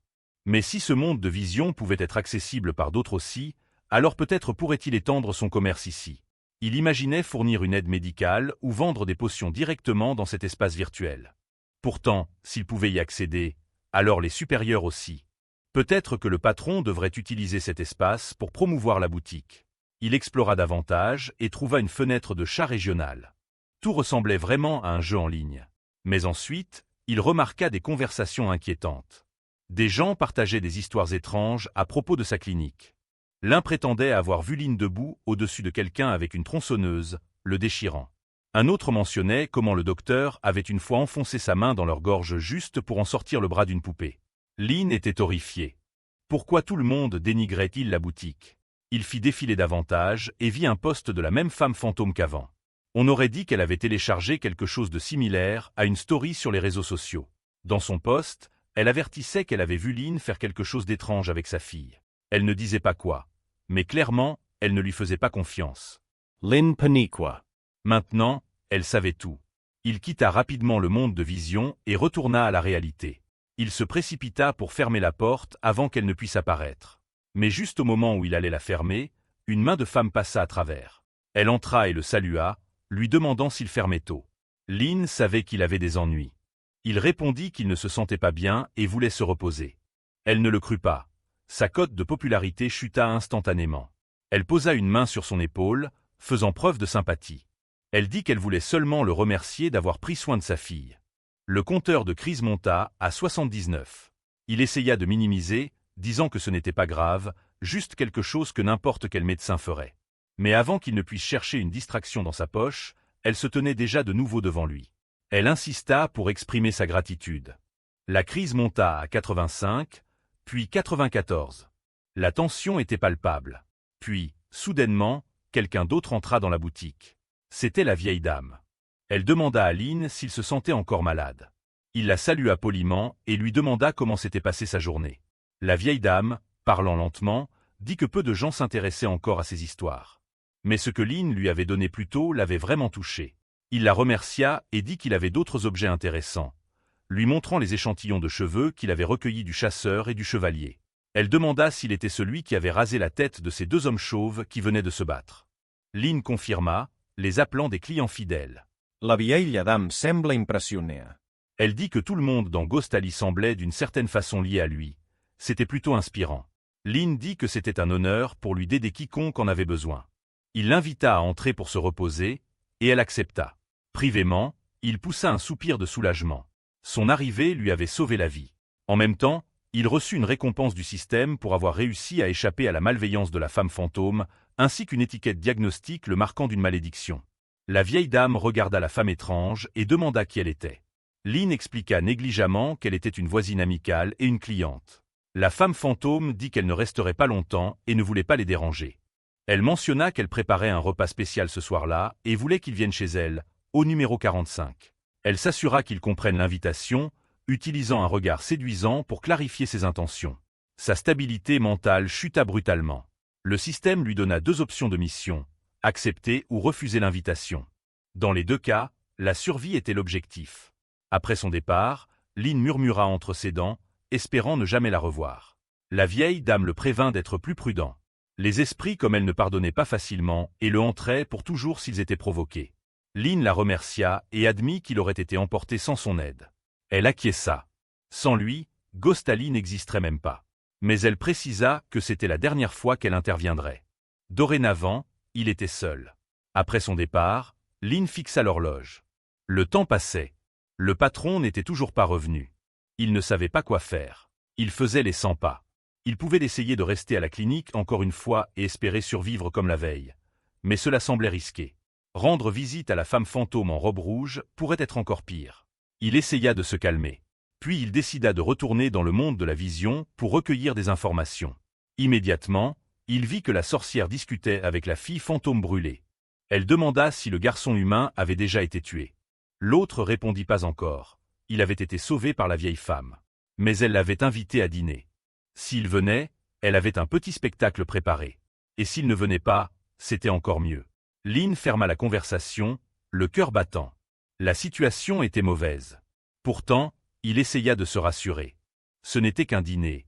Mais si ce monde de vision pouvait être accessible par d'autres aussi, alors peut-être pourrait-il étendre son commerce ici. Il imaginait fournir une aide médicale ou vendre des potions directement dans cet espace virtuel. Pourtant, s'il pouvait y accéder, alors les supérieurs aussi. Peut-être que le patron devrait utiliser cet espace pour promouvoir la boutique. Il explora davantage et trouva une fenêtre de chat régional. Tout ressemblait vraiment à un jeu en ligne. Mais ensuite, il remarqua des conversations inquiétantes. Des gens partageaient des histoires étranges à propos de sa clinique. L'un prétendait avoir vu Lynn debout au-dessus de quelqu'un avec une tronçonneuse, le déchirant. Un autre mentionnait comment le docteur avait une fois enfoncé sa main dans leur gorge juste pour en sortir le bras d'une poupée. Lynn était horrifié. Pourquoi tout le monde dénigrait-il la boutique? Il fit défiler davantage et vit un post de la même femme fantôme qu'avant. On aurait dit qu'elle avait téléchargé quelque chose de similaire à une story sur les réseaux sociaux. Dans son post, elle avertissait qu'elle avait vu Lynn faire quelque chose d'étrange avec sa fille. Elle ne disait pas quoi. Mais clairement, elle ne lui faisait pas confiance.
Lynn Paniqua.
Maintenant, elle savait tout. Il quitta rapidement le monde de vision et retourna à la réalité. Il se précipita pour fermer la porte avant qu'elle ne puisse apparaître. Mais juste au moment où il allait la fermer, une main de femme passa à travers. Elle entra et le salua, lui demandant s'il fermait tôt. Lynn savait qu'il avait des ennuis. Il répondit qu'il ne se sentait pas bien et voulait se reposer. Elle ne le crut pas. Sa cote de popularité chuta instantanément. Elle posa une main sur son épaule, faisant preuve de sympathie. Elle dit qu'elle voulait seulement le remercier d'avoir pris soin de sa fille. Le compteur de crise monta à 79. Il essaya de minimiser, disant que ce n'était pas grave, juste quelque chose que n'importe quel médecin ferait. Mais avant qu'il ne puisse chercher une distraction dans sa poche, elle se tenait déjà de nouveau devant lui. Elle insista pour exprimer sa gratitude. La crise monta à 85, puis 94. La tension était palpable. Puis, soudainement, quelqu'un d'autre entra dans la boutique. C'était la vieille dame. Elle demanda à Lynn s'il se sentait encore malade. Il la salua poliment et lui demanda comment s'était passée sa journée. La vieille dame, parlant lentement, dit que peu de gens s'intéressaient encore à ces histoires. Mais ce que Lynn lui avait donné plus tôt l'avait vraiment touché. Il la remercia et dit qu'il avait d'autres objets intéressants, lui montrant les échantillons de cheveux qu'il avait recueillis du chasseur et du chevalier. Elle demanda s'il était celui qui avait rasé la tête de ces deux hommes chauves qui venaient de se battre. Lynn confirma, les appelant des clients fidèles.
La vieilla dame sembla impressionner.
Elle dit que tout le monde dans Ghost Alley semblait d'une certaine façon lié à lui. C'était plutôt inspirant. Lynn dit que c'était un honneur pour lui d'aider quiconque en avait besoin. Il l'invita à entrer pour se reposer, et elle accepta. Privément, il poussa un soupir de soulagement. Son arrivée lui avait sauvé la vie. En même temps, il reçut une récompense du système pour avoir réussi à échapper à la malveillance de la femme fantôme, ainsi qu'une étiquette diagnostique le marquant d'une malédiction. La vieille dame regarda la femme étrange et demanda qui elle était. Lynn expliqua négligemment qu'elle était une voisine amicale et une cliente. La femme fantôme dit qu'elle ne resterait pas longtemps et ne voulait pas les déranger. Elle mentionna qu'elle préparait un repas spécial ce soir-là et voulait qu'ils viennent chez elle, au numéro 45. Elle s'assura qu'ils comprennent l'invitation, utilisant un regard séduisant pour clarifier ses intentions. Sa stabilité mentale chuta brutalement. Le système lui donna deux options de mission, accepter ou refuser l'invitation. Dans les deux cas, la survie était l'objectif. Après son départ, Lynn murmura entre ses dents, espérant ne jamais la revoir. La vieille dame le prévint d'être plus prudent. Les esprits comme elle ne pardonnaient pas facilement et le hantraient pour toujours s'ils étaient provoqués. Lynn la remercia et admit qu'il aurait été emporté sans son aide. Elle acquiesça. Sans lui, Ghost Alley n'existerait même pas. Mais elle précisa que c'était la dernière fois qu'elle interviendrait. Dorénavant, il était seul. Après son départ, Lynn fixa l'horloge. Le temps passait. Le patron n'était toujours pas revenu. Il ne savait pas quoi faire. Il faisait les 100 pas. Il pouvait essayer de rester à la clinique encore une fois et espérer survivre comme la veille. Mais cela semblait risqué. Rendre visite à la femme fantôme en robe rouge pourrait être encore pire. Il essaya de se calmer. Puis il décida de retourner dans le monde de la vision pour recueillir des informations. Immédiatement, il vit que la sorcière discutait avec la fille fantôme brûlée. Elle demanda si le garçon humain avait déjà été tué. L'autre répondit pas encore. Il avait été sauvé par la vieille femme. Mais elle l'avait invité à dîner. S'il venait, elle avait un petit spectacle préparé. Et s'il ne venait pas, c'était encore mieux. Lynn ferma la conversation, le cœur battant. La situation était mauvaise. Pourtant, il essaya de se rassurer. Ce n'était qu'un dîner.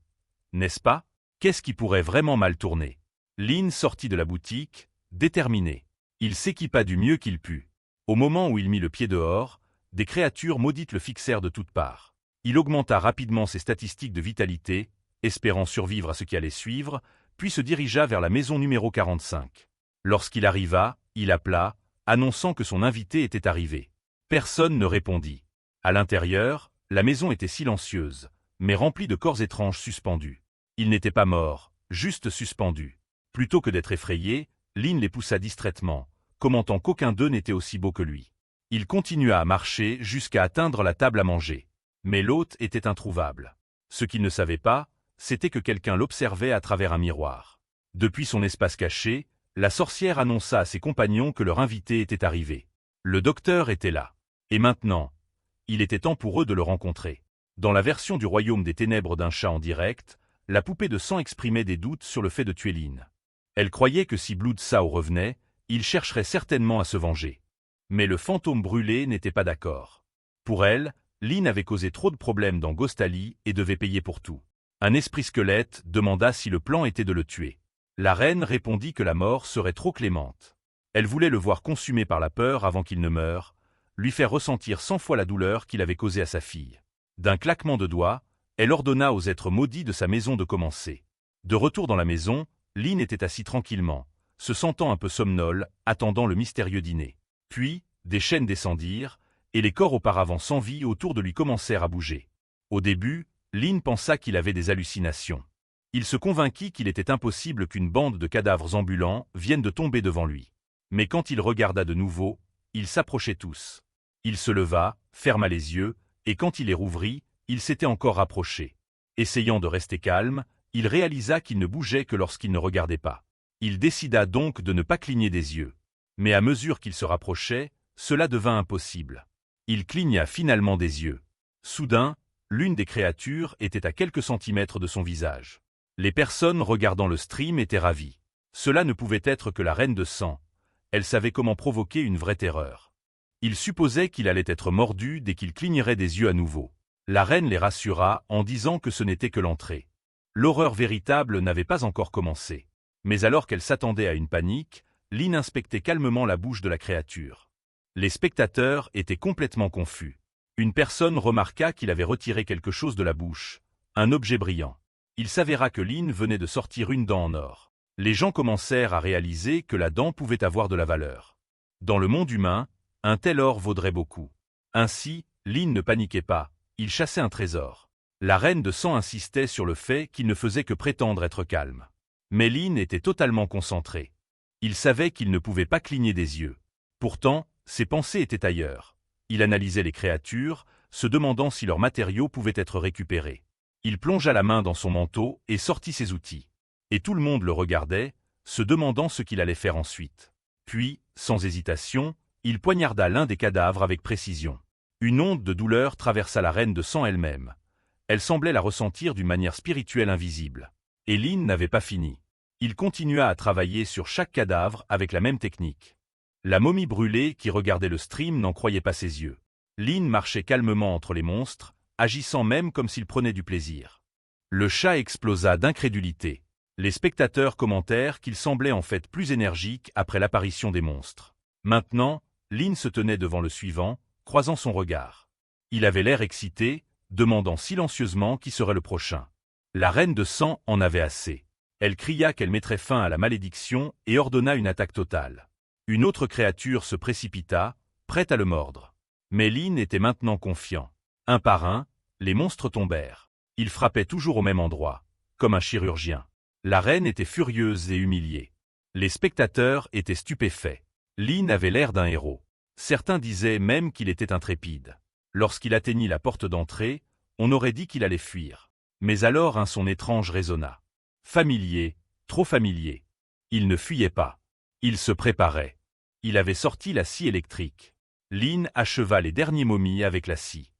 N'est-ce pas? Qu'est-ce qui pourrait vraiment mal tourner? Lynn sortit de la boutique, déterminé. Il s'équipa du mieux qu'il put. Au moment où il mit le pied dehors, des créatures maudites le fixèrent de toutes parts. Il augmenta rapidement ses statistiques de vitalité, espérant survivre à ce qui allait suivre, puis se dirigea vers la maison numéro 45. Lorsqu'il arriva, il appela, annonçant que son invité était arrivé. Personne ne répondit. À l'intérieur, la maison était silencieuse, mais remplie de corps étranges suspendus. Ils n'étaient pas morts, juste suspendus. Plutôt que d'être effrayé, Lynn les poussa distraitement, commentant qu'aucun d'eux n'était aussi beau que lui. Il continua à marcher jusqu'à atteindre la table à manger. Mais l'hôte était introuvable. Ce qu'il ne savait pas, c'était que quelqu'un l'observait à travers un miroir. Depuis son espace caché, la sorcière annonça à ses compagnons que leur invité était arrivé. Le docteur était là. Et maintenant, il était temps pour eux de le rencontrer. Dans la version du royaume des ténèbres d'un chat en direct, la poupée de sang exprimait des doutes sur le fait de tuer Lynn. Elle croyait que si Blood Sao revenait, il chercherait certainement à se venger. Mais le fantôme brûlé n'était pas d'accord. Pour elle, Lynn avait causé trop de problèmes dans Ghost Alley et devait payer pour tout. Un esprit squelette demanda si le plan était de le tuer. La reine répondit que la mort serait trop clémente. Elle voulait le voir consumé par la peur avant qu'il ne meure, lui faire ressentir 100 fois la douleur qu'il avait causée à sa fille. D'un claquement de doigts, elle ordonna aux êtres maudits de sa maison de commencer. De retour dans la maison, Lynn était assis tranquillement, se sentant un peu somnole, attendant le mystérieux dîner. Puis, des chaînes descendirent, et les corps auparavant sans vie autour de lui commencèrent à bouger. Au début, Lynn pensa qu'il avait des hallucinations. Il se convainquit qu'il était impossible qu'une bande de cadavres ambulants vienne de tomber devant lui. Mais quand il regarda de nouveau, ils s'approchaient tous. Il se leva, ferma les yeux, et quand il les rouvrit, ils s'étaient encore rapprochés. Essayant de rester calme, il réalisa qu'il ne bougeait que lorsqu'il ne regardait pas. Il décida donc de ne pas cligner des yeux. Mais à mesure qu'il se rapprochait, cela devint impossible. Il cligna finalement des yeux. Soudain, l'une des créatures était à quelques centimètres de son visage. Les personnes regardant le stream étaient ravies. Cela ne pouvait être que la reine de sang. Elle savait comment provoquer une vraie terreur. Il supposait qu'il allait être mordu dès qu'il clignerait des yeux à nouveau. La reine les rassura en disant que ce n'était que l'entrée. L'horreur véritable n'avait pas encore commencé. Mais alors qu'elle s'attendait à une panique, Lynn inspectait calmement la bouche de la créature. Les spectateurs étaient complètement confus. Une personne remarqua qu'il avait retiré quelque chose de la bouche, un objet brillant. Il s'avéra que Lynn venait de sortir une dent en or. Les gens commencèrent à réaliser que la dent pouvait avoir de la valeur. Dans le monde humain, un tel or vaudrait beaucoup. Ainsi, Lynn ne paniquait pas, il chassait un trésor. La reine de sang insistait sur le fait qu'il ne faisait que prétendre être calme. Mais Lynn était totalement concentré. Il savait qu'il ne pouvait pas cligner des yeux. Pourtant, ses pensées étaient ailleurs. Il analysait les créatures, se demandant si leurs matériaux pouvaient être récupérés. Il plongea la main dans son manteau et sortit ses outils. Et tout le monde le regardait, se demandant ce qu'il allait faire ensuite. Puis, sans hésitation, il poignarda l'un des cadavres avec précision. Une onde de douleur traversa la reine de sang elle-même. Elle semblait la ressentir d'une manière spirituelle invisible. Et Lynn n'avait pas fini. Il continua à travailler sur chaque cadavre avec la même technique. La momie brûlée qui regardait le stream n'en croyait pas ses yeux. Lynn marchait calmement entre les monstres, agissant même comme s'il prenait du plaisir. Le chat explosa d'incrédulité. Les spectateurs commentèrent qu'il semblait en fait plus énergique après l'apparition des monstres. Maintenant, Lynn se tenait devant le suivant, croisant son regard. Il avait l'air excité, demandant silencieusement qui serait le prochain. La reine de sang en avait assez. Elle cria qu'elle mettrait fin à la malédiction et ordonna une attaque totale. Une autre créature se précipita, prête à le mordre. Mais Lynn était maintenant confiant. Un par un, les monstres tombèrent. Ils frappaient toujours au même endroit, comme un chirurgien. La reine était furieuse et humiliée. Les spectateurs étaient stupéfaits. Lynn avait l'air d'un héros. Certains disaient même qu'il était intrépide. Lorsqu'il atteignit la porte d'entrée, on aurait dit qu'il allait fuir. Mais alors un son étrange résonna. Familier, trop familier. Il ne fuyait pas. Il se préparait. Il avait sorti la scie électrique. Lynn acheva les derniers momies avec la scie.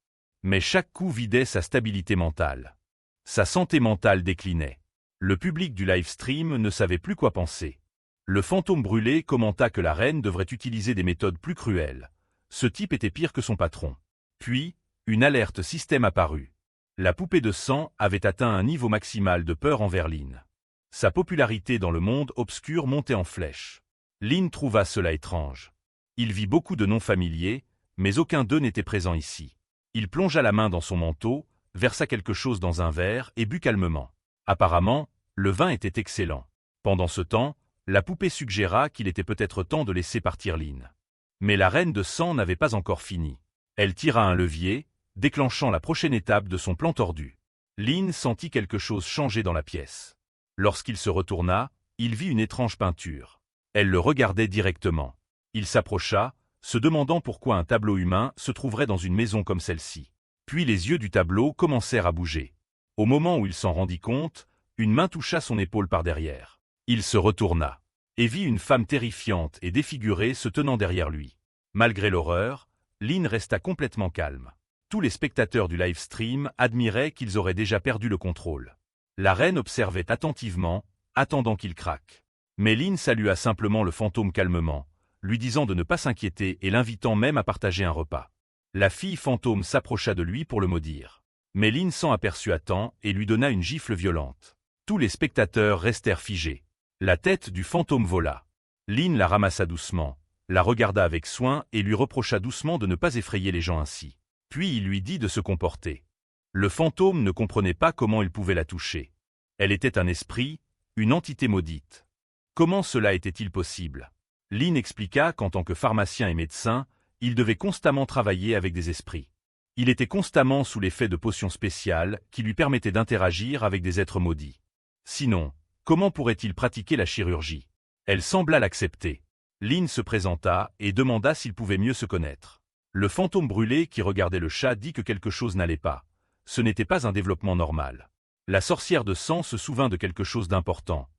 Mais chaque coup vidait sa stabilité mentale. Sa santé mentale déclinait. Le public du live stream ne savait plus quoi penser. Le fantôme brûlé commenta que la reine devrait utiliser des méthodes plus cruelles. Ce type était pire que son patron. Puis, une alerte système apparut. La poupée de sang avait atteint un niveau maximal de peur envers Lynn. Sa popularité dans le monde obscur montait en flèche. Lynn trouva cela étrange. Il vit beaucoup de noms familiers, mais aucun d'eux n'était présent ici. Il plongea la main dans son manteau, versa quelque chose dans un verre et but calmement. Apparemment, le vin était excellent. Pendant ce temps, la poupée suggéra qu'il était peut-être temps de laisser partir Lynn. Mais la reine de sang n'avait pas encore fini. Elle tira un levier, déclenchant la prochaine étape de son plan tordu. Lynn sentit quelque chose changer dans la pièce. Lorsqu'il se retourna, il vit une étrange peinture. Elle le regardait directement. Il s'approcha, se demandant pourquoi un tableau humain se trouverait dans une maison comme celle-ci. Puis les yeux du tableau commencèrent à bouger. Au moment où il s'en rendit compte, une main toucha son épaule par derrière. Il se retourna et vit une femme terrifiante et défigurée se tenant derrière lui. Malgré l'horreur, Lynn resta complètement calme. Tous les spectateurs du live stream admiraient qu'ils auraient déjà perdu le contrôle. La reine observait attentivement, attendant qu'il craque. Mais Lynn salua simplement le fantôme calmement, lui disant de ne pas s'inquiéter et l'invitant même à partager un repas. La fille fantôme s'approcha de lui pour le maudire. Mais Lynn s'en aperçut à temps et lui donna une gifle violente. Tous les spectateurs restèrent figés. La tête du fantôme vola. Lynn la ramassa doucement, la regarda avec soin et lui reprocha doucement de ne pas effrayer les gens ainsi. Puis il lui dit de se comporter. Le fantôme ne comprenait pas comment il pouvait la toucher. Elle était un esprit, une entité maudite. Comment cela était-il possible? Lynn expliqua qu'en tant que pharmacien et médecin, il devait constamment travailler avec des esprits. Il était constamment sous l'effet de potions spéciales qui lui permettaient d'interagir avec des êtres maudits. Sinon, comment pourrait-il pratiquer la chirurgie? Elle sembla l'accepter. Lynn se présenta et demanda s'il pouvait mieux se connaître. Le fantôme brûlé qui regardait le chat dit que quelque chose n'allait pas. Ce n'était pas un développement normal. La sorcière de sang se souvint de quelque chose d'important.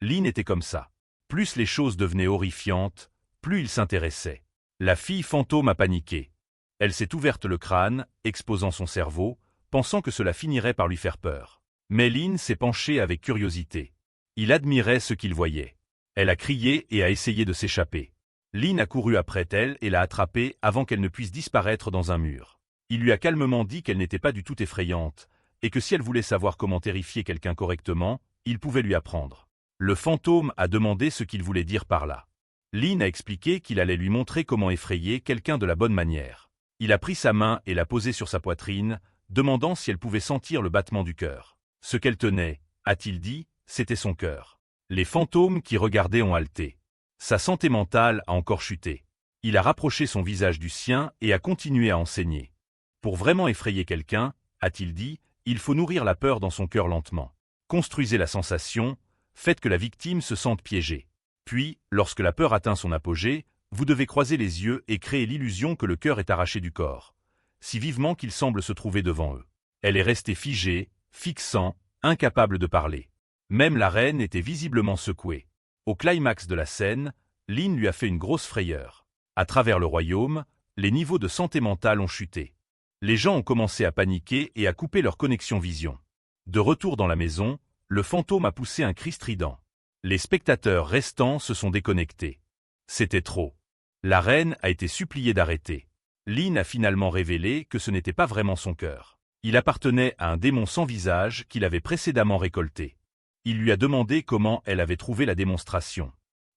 Lynn était comme ça. Plus les choses devenaient horrifiantes, plus il s'intéressait. La fille fantôme a paniqué. Elle s'est ouverte le crâne, exposant son cerveau, pensant que cela finirait par lui faire peur. Mais Lynn s'est penchée avec curiosité. Il admirait ce qu'il voyait. Elle a crié et a essayé de s'échapper. Lynn a couru après elle et l'a attrapée avant qu'elle ne puisse disparaître dans un mur. Il lui a calmement dit qu'elle n'était pas du tout effrayante, et que si elle voulait savoir comment terrifier quelqu'un correctement, il pouvait lui apprendre. Le fantôme a demandé ce qu'il voulait dire par là. Lynn a expliqué qu'il allait lui montrer comment effrayer quelqu'un de la bonne manière. Il a pris sa main et l'a posée sur sa poitrine, demandant si elle pouvait sentir le battement du cœur. Ce qu'elle tenait, a-t-il dit, c'était son cœur. Les fantômes qui regardaient ont halté. Sa santé mentale a encore chuté. Il a rapproché son visage du sien et a continué à enseigner. Pour vraiment effrayer quelqu'un, a-t-il dit, il faut nourrir la peur dans son cœur lentement. Construisez la sensation, faites que la victime se sente piégée. Puis, lorsque la peur atteint son apogée, vous devez croiser les yeux et créer l'illusion que le cœur est arraché du corps, si vivement qu'il semble se trouver devant eux. Elle est restée figée, fixant, incapable de parler. Même la reine était visiblement secouée. Au climax de la scène, Lynn lui a fait une grosse frayeur. À travers le royaume, les niveaux de santé mentale ont chuté. Les gens ont commencé à paniquer et à couper leur connexion vision. De retour dans la maison, le fantôme a poussé un cri strident. Les spectateurs restants se sont déconnectés. C'était trop. La reine a été suppliée d'arrêter. Lynn a finalement révélé que ce n'était pas vraiment son cœur. Il appartenait à un démon sans visage qu'il avait précédemment récolté. Il lui a demandé comment elle avait trouvé la démonstration.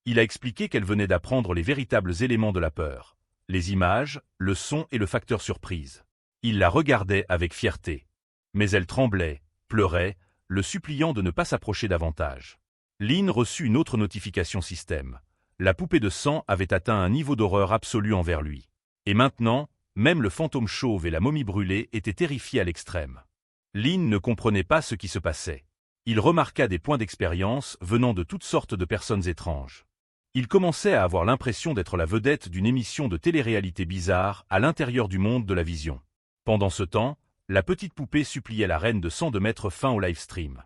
Il a expliqué qu'elle venait d'apprendre les véritables éléments de la peur, les images, le son et le facteur surprise. Il la regardait avec fierté. Mais elle tremblait, pleurait, le suppliant de ne pas s'approcher davantage. Lynn reçut une autre notification système. La poupée de sang avait atteint un niveau d'horreur absolu envers lui. Et maintenant, même le fantôme chauve et la momie brûlée étaient terrifiés à l'extrême. Lynn ne comprenait pas ce qui se passait. Il remarqua des points d'expérience venant de toutes sortes de personnes étranges. Il commençait à avoir l'impression d'être la vedette d'une émission de télé-réalité bizarre à l'intérieur du monde de la vision. Pendant ce temps, la petite poupée suppliait la reine de sang de mettre fin au live stream.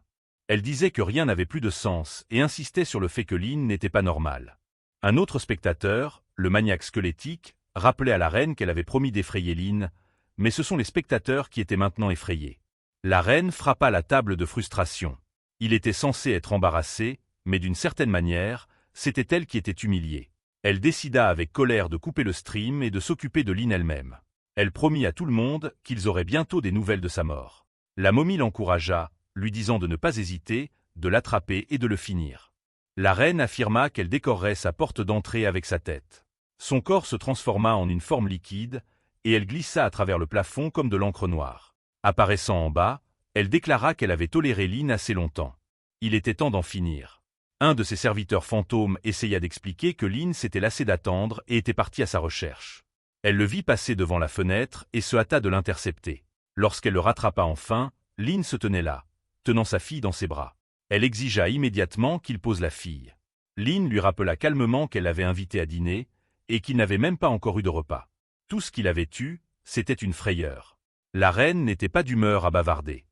Elle disait que rien n'avait plus de sens et insistait sur le fait que Lynn n'était pas normale. Un autre spectateur, le maniaque squelettique, rappelait à la reine qu'elle avait promis d'effrayer Lynn, mais ce sont les spectateurs qui étaient maintenant effrayés. La reine frappa la table de frustration. Il était censé être embarrassé, mais d'une certaine manière, c'était elle qui était humiliée. Elle décida avec colère de couper le stream et de s'occuper de Lynn elle-même. Elle promit à tout le monde qu'ils auraient bientôt des nouvelles de sa mort. La momie l'encouragea, lui disant de ne pas hésiter, de l'attraper et de le finir. La reine affirma qu'elle décorerait sa porte d'entrée avec sa tête. Son corps se transforma en une forme liquide, et elle glissa à travers le plafond comme de l'encre noire. Apparaissant en bas, elle déclara qu'elle avait toléré Lynn assez longtemps. Il était temps d'en finir. Un de ses serviteurs fantômes essaya d'expliquer que Lynn s'était lassé d'attendre et était parti à sa recherche. Elle le vit passer devant la fenêtre et se hâta de l'intercepter. Lorsqu'elle le rattrapa enfin, Lynn se tenait là, tenant sa fille dans ses bras. Elle exigea immédiatement qu'il pose la fille. Lynn lui rappela calmement qu'elle l'avait invité à dîner et qu'il n'avait même pas encore eu de repas. Tout ce qu'il avait eu, c'était une frayeur. La reine n'était pas d'humeur à bavarder.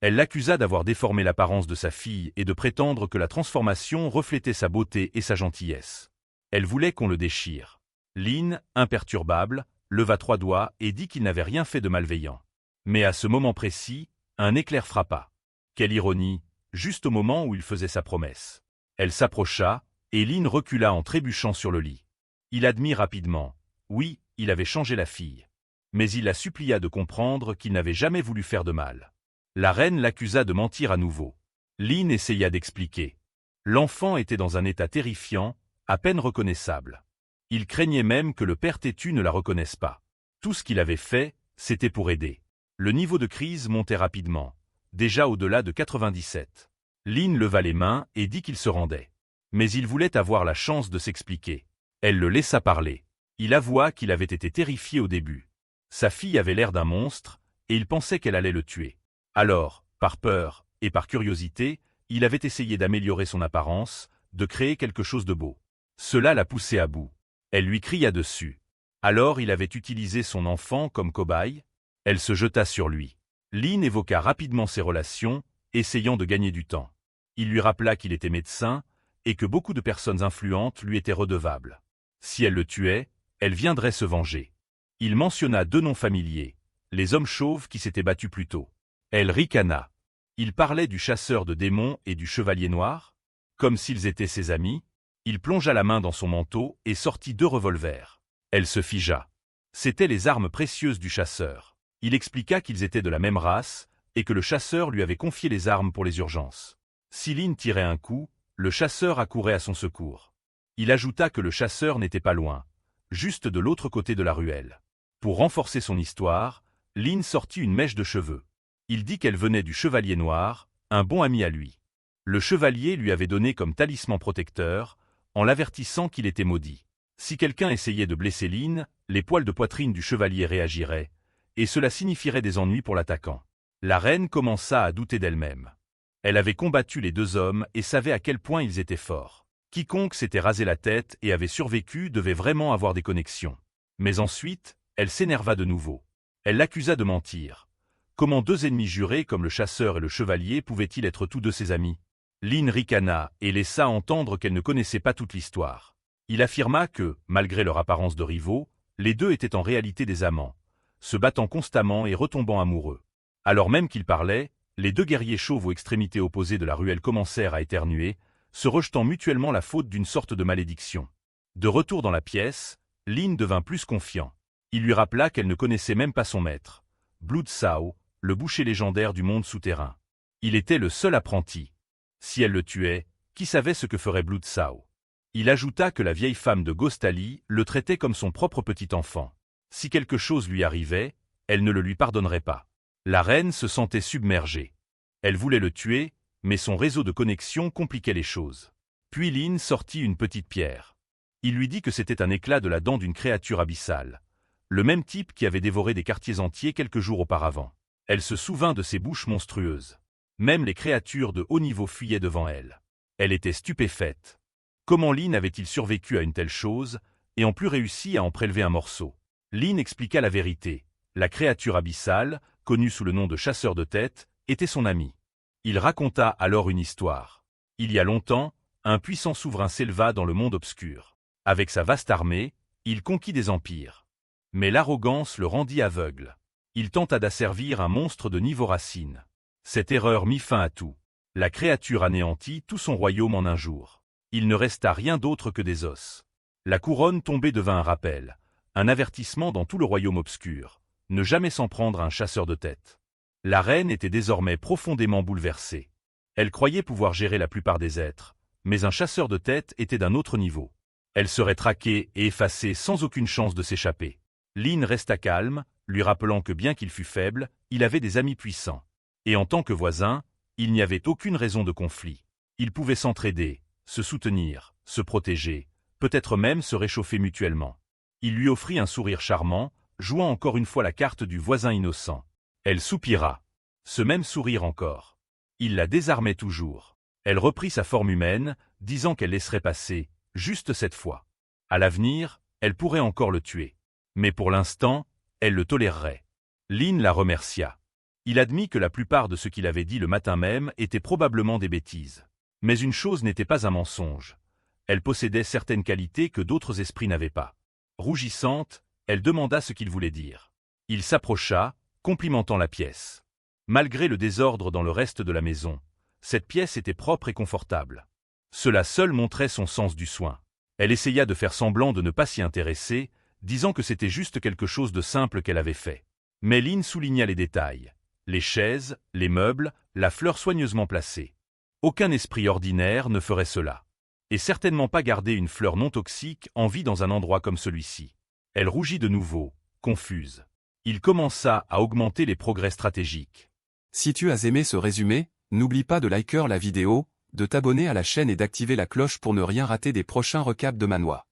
Elle l'accusa d'avoir déformé l'apparence de sa fille et de prétendre que la transformation reflétait sa beauté et sa gentillesse. Elle voulait qu'on le déchire. Lynn, imperturbable, leva 3 doigts et dit qu'il n'avait rien fait de malveillant. Mais à ce moment précis, un éclair frappa. Quelle ironie, juste au moment où il faisait sa promesse. Elle s'approcha, et Lynn recula en trébuchant sur le lit. Il admit rapidement. Oui, il avait changé la fille. Mais il la supplia de comprendre qu'il n'avait jamais voulu faire de mal. La reine l'accusa de mentir à nouveau. Lin essaya d'expliquer. L'enfant était dans un état terrifiant, à peine reconnaissable. Il craignait même que le père têtu ne la reconnaisse pas. Tout ce qu'il avait fait, c'était pour aider. Le niveau de crise montait rapidement, déjà au-delà de 97. Lin leva les mains et dit qu'il se rendait. Mais il voulait avoir la chance de s'expliquer. Elle le laissa parler. Il avoua qu'il avait été terrifié au début. Sa fille avait l'air d'un monstre, et il pensait qu'elle allait le tuer. Alors, par peur et par curiosité, il avait essayé d'améliorer son apparence, de créer quelque chose de beau. Cela l'a poussé à bout. Elle lui cria dessus. Alors il avait utilisé son enfant comme cobaye. Elle se jeta sur lui. Lin évoqua rapidement ses relations, essayant de gagner du temps. Il lui rappela qu'il était médecin, et que beaucoup de personnes influentes lui étaient redevables. Si elle le tuait, elle viendrait se venger. Il mentionna 2 noms familiers, les hommes chauves qui s'étaient battus plus tôt. Elle ricana. Il parlait du chasseur de démons et du chevalier noir, comme s'ils étaient ses amis. Il plongea la main dans son manteau et sortit 2 revolvers. Elle se figea. C'étaient les armes précieuses du chasseur. Il expliqua qu'ils étaient de la même race, et que le chasseur lui avait confié les armes pour les urgences. Si Lin tirait un coup, le chasseur accourait à son secours. Il ajouta que le chasseur n'était pas loin, juste de l'autre côté de la ruelle. Pour renforcer son histoire, Lin sortit une mèche de cheveux. Il dit qu'elle venait du chevalier noir, un bon ami à lui. Le chevalier lui avait donné comme talisman protecteur, en l'avertissant qu'il était maudit. Si quelqu'un essayait de blesser Lin, les poils de poitrine du chevalier réagiraient, et cela signifierait des ennuis pour l'attaquant. La reine commença à douter d'elle-même. Elle avait combattu les 2 hommes et savait à quel point ils étaient forts. Quiconque s'était rasé la tête et avait survécu devait vraiment avoir des connexions. Mais ensuite, elle s'énerva de nouveau. Elle l'accusa de mentir. Comment 2 ennemis jurés comme le chasseur et le chevalier pouvaient-ils être tous 2 ses amis? Lin ricana et laissa entendre qu'elle ne connaissait pas toute l'histoire. Il affirma que, malgré leur apparence de rivaux, les 2 étaient en réalité des amants, se battant constamment et retombant amoureux. Alors même qu'ils parlaient, les 2 guerriers chauves aux extrémités opposées de la ruelle commencèrent à éternuer, se rejetant mutuellement la faute d'une sorte de malédiction. De retour dans la pièce, Lin devint plus confiant. Il lui rappela qu'elle ne connaissait même pas son maître, Blood Sao, le boucher légendaire du monde souterrain. Il était le seul apprenti. Si elle le tuait, qui savait ce que ferait Blood Sao? Il ajouta que la vieille femme de Ghostali le traitait comme son propre petit enfant. Si quelque chose lui arrivait, elle ne le lui pardonnerait pas. La reine se sentait submergée. Elle voulait le tuer, mais son réseau de connexion compliquait les choses. Puis Lin sortit une petite pierre. Il lui dit que c'était un éclat de la dent d'une créature abyssale, le même type qui avait dévoré des quartiers entiers quelques jours auparavant. Elle se souvint de ses bouches monstrueuses. Même les créatures de haut niveau fuyaient devant elle. Elle était stupéfaite. Comment Lin avait-il survécu à une telle chose, et en plus réussi à en prélever un morceau? Lin expliqua la vérité. La créature abyssale, connue sous le nom de chasseur de tête, était son ami. Il raconta alors une histoire. Il y a longtemps, un puissant souverain s'éleva dans le monde obscur. Avec sa vaste armée, il conquit des empires. Mais l'arrogance le rendit aveugle. Il tenta d'asservir un monstre de niveau racine. Cette erreur mit fin à tout. La créature anéantit tout son royaume en un jour. Il ne resta rien d'autre que des os. La couronne tombée devint un rappel, un avertissement dans tout le royaume obscur. Ne jamais s'en prendre à un chasseur de tête. La reine était désormais profondément bouleversée. Elle croyait pouvoir gérer la plupart des êtres, mais un chasseur de tête était d'un autre niveau. Elle serait traquée et effacée sans aucune chance de s'échapper. Lin resta calme, lui rappelant que bien qu'il fût faible, il avait des amis puissants. Et en tant que voisin, il n'y avait aucune raison de conflit. Ils pouvaient s'entraider, se soutenir, se protéger, peut-être même se réchauffer mutuellement. Il lui offrit un sourire charmant, jouant encore une fois la carte du voisin innocent. Elle soupira. Ce même sourire encore. Il la désarmait toujours. Elle reprit sa forme humaine, disant qu'elle laisserait passer, juste cette fois. À l'avenir, elle pourrait encore le tuer. Mais pour l'instant, elle le tolérerait. Lin la remercia. Il admit que la plupart de ce qu'il avait dit le matin même était probablement des bêtises. Mais une chose n'était pas un mensonge. Elle possédait certaines qualités que d'autres esprits n'avaient pas. Rougissante, elle demanda ce qu'il voulait dire. Il s'approcha, complimentant la pièce. Malgré le désordre dans le reste de la maison, cette pièce était propre et confortable. Cela seul montrait son sens du soin. Elle essaya de faire semblant de ne pas s'y intéresser, disant que c'était juste quelque chose de simple qu'elle avait fait. Mais Lynn souligna les détails. Les chaises, les meubles, la fleur soigneusement placée. Aucun esprit ordinaire ne ferait cela. Et certainement pas garder une fleur non toxique en vie dans un endroit comme celui-ci. Elle rougit de nouveau, confuse. Il commença à augmenter les progrès stratégiques.
Si tu as aimé ce résumé, n'oublie pas de liker la vidéo, de t'abonner à la chaîne et d'activer la cloche pour ne rien rater des prochains recaps de Manhwa.